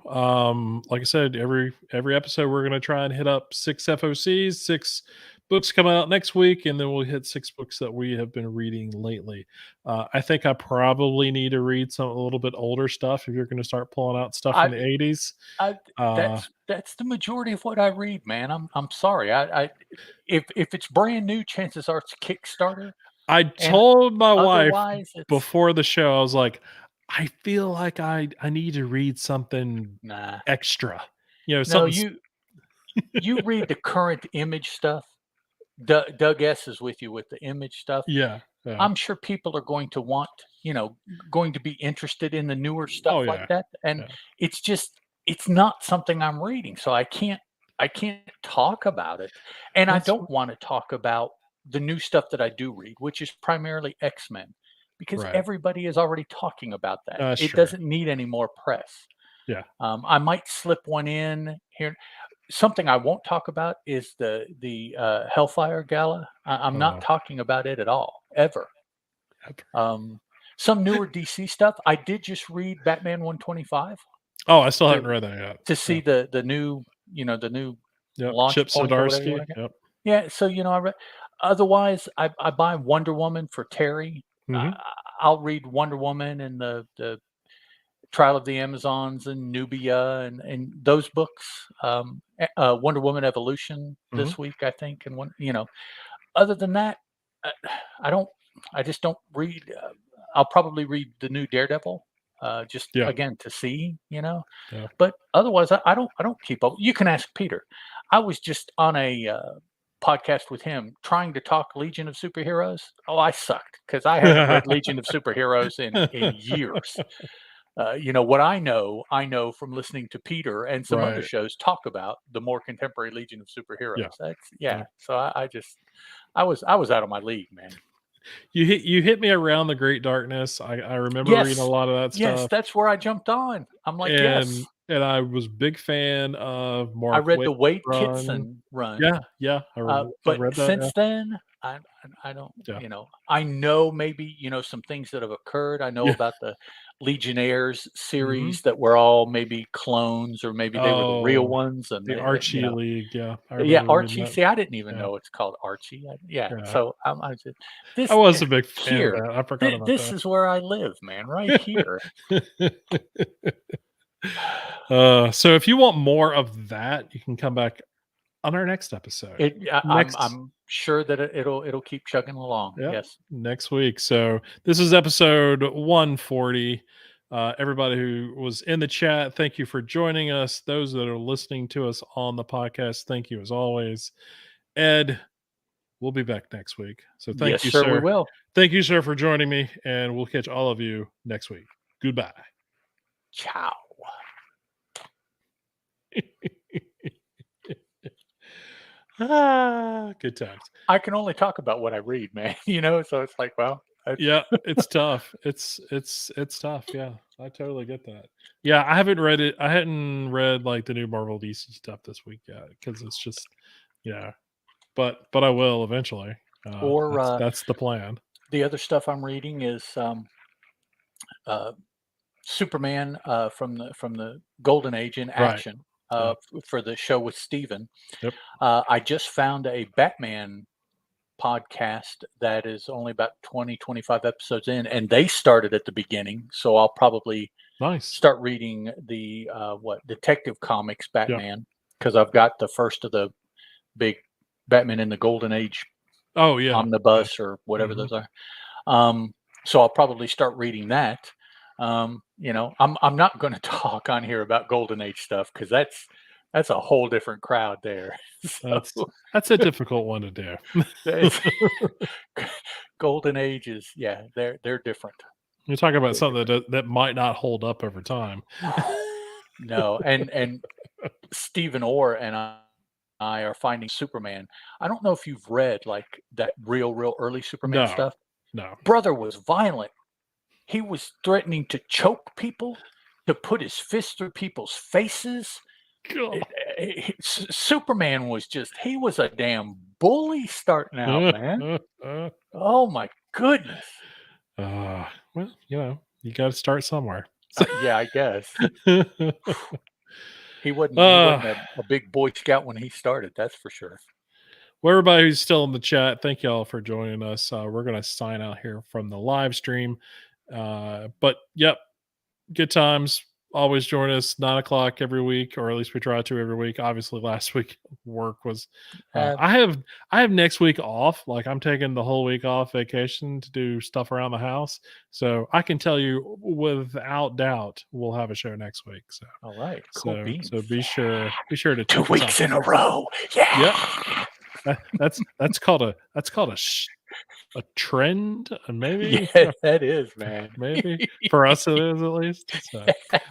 Like I said, every episode we're gonna try and hit up 6 FOCs, 6 books coming out next week, and then we'll hit 6 books that we have been reading lately. I think I probably need to read some a little bit older stuff if you're gonna start pulling out stuff from I the 80s. I Uh that's the majority of what I read, man. I'm sorry. I if it's brand new, chances are it's Kickstarter, I and told my wife otherwise it's before the show, I was like, I feel like I need to read something nah. extra. No, Something you read the current image stuff. Doug S is with you with the image stuff. yeah, yeah. I'm sure people are going to want, going to be interested in the newer stuff Oh, like yeah, that. And yeah. it's not something I'm reading. So I can't talk about it. And I That's don't want to talk about the new stuff that I do read, which is primarily X-Men, because right. everybody is already talking about that. That's It true. doesn't need any more press. Yeah. I might slip one in here. something I won't talk about is the Hellfire Gala. I'm not Oh, talking about it at all, ever. Some newer DC stuff. I did just read Batman 125 oh, I still to haven't read that yet. to see the new, the new Yep. launch Chip point or whatever you Zdarsky. want to get. Yep. Yeah, so I read. Otherwise, I buy Wonder Woman for Terry. Hmm. I'll read Wonder Woman and the Trial of the Amazons and Nubia and those books. Wonder Woman Evolution Hmm. this week, I think, and Other than that, uh, I don't. I just don't read. I'll probably read the new Daredevil, just Yeah. again to see. Yeah. But otherwise, I don't. I don't keep up. You can ask Peter. I was just on a podcast with him trying to talk Legion of Superheroes. Oh, I sucked because I haven't read Legion of Superheroes in years. What I know from listening to Peter and some other Right. shows talk about the more contemporary Legion of Yeah. Superheroes. That's Yeah. So I was out of my league, man. You hit me around the Great Darkness. I remember reading a Yes, lot of that yes, stuff, that's where I jumped on. I'm like, yes. and I was big fan of I Mark read Waid's the Wade run. Kitson run. Yeah. Yeah. I But read that. since then, I don't, Yeah. I know maybe, some things that have occurred. I know Yeah. about the Legionnaires Hmm. series that were all maybe clones or maybe they were the real Oh, ones. And, the Archie League. Yeah. I yeah, remember reading Archie. that. See, I didn't even Yeah. know it's called Archie. Yeah. Yeah. So I just, I this was a big fan of here, that. I forgot about this is where I live, man, right here. that. So if you want more of that, you can come back on our next episode. I'm sure that it'll keep chugging along. Yep, Yes. next week. So this is episode 140. Everybody who was in the chat, thank you for joining us. Those that are listening to us on the podcast, thank you as always. Ed, we'll be back next week. So thank Yes, you, sir, we sir. will. Thank you, sir, for joining me, and we'll catch all of you next week. Goodbye. Ciao. Good times. I can only talk about what I read, man. So it's like, well, Yeah, it's tough. It's tough. Yeah, I totally get that. Yeah, I haven't read it. I hadn't read like the new Marvel DC stuff this week yet because it's just, yeah. But I will eventually. or That's the plan. the other stuff I'm reading is uh, Superman from the Golden Age in Right. action Yeah. for the show with Steven. Yep. I just found a Batman podcast that is only about 20-25 episodes in, and they started at the beginning, so I'll probably Nice. start reading the Detective Comics Yeah. Batman, because I've got the first of the big Batman in the Golden Age Oh yeah. omnibus or whatever Mhm. those are. So I'll probably start reading that. I'm not going to talk on here about Golden Age stuff because that's a whole different crowd there. So That's a difficult one to do. it's- Golden Age is, they're different. You're talking about They're something that might not hold up over time. No, and Stephen Orr and I are finding Superman. I don't know if you've read like that real early Superman No. stuff. No. Brother was violent. He was threatening to choke people, to put his fist through people's faces. God. Superman was he was a damn bully starting out, man. Oh my goodness. Well, you got to start somewhere. Yeah, I guess. He wasn't a big Boy Scout when he started, that's for sure. Well, everybody who's still in the chat, thank y'all for joining us. We're going to sign out here from the live stream. But yep, good times. Always join us 9:00 every week, or at least we try to every week. Obviously, last week work was. I have next week off. Like I'm taking the whole week off vacation to do stuff around the house. So I can tell you without doubt we'll have a show next week. So all right, cool beans. So be sure to 2 weeks in a row. Yeah. Yep. That's called a trend, maybe. Yeah, that is, man. Maybe for us it is at least. So.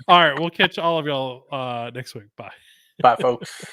All right, we'll catch all of y'all next week. Bye. Bye, folks.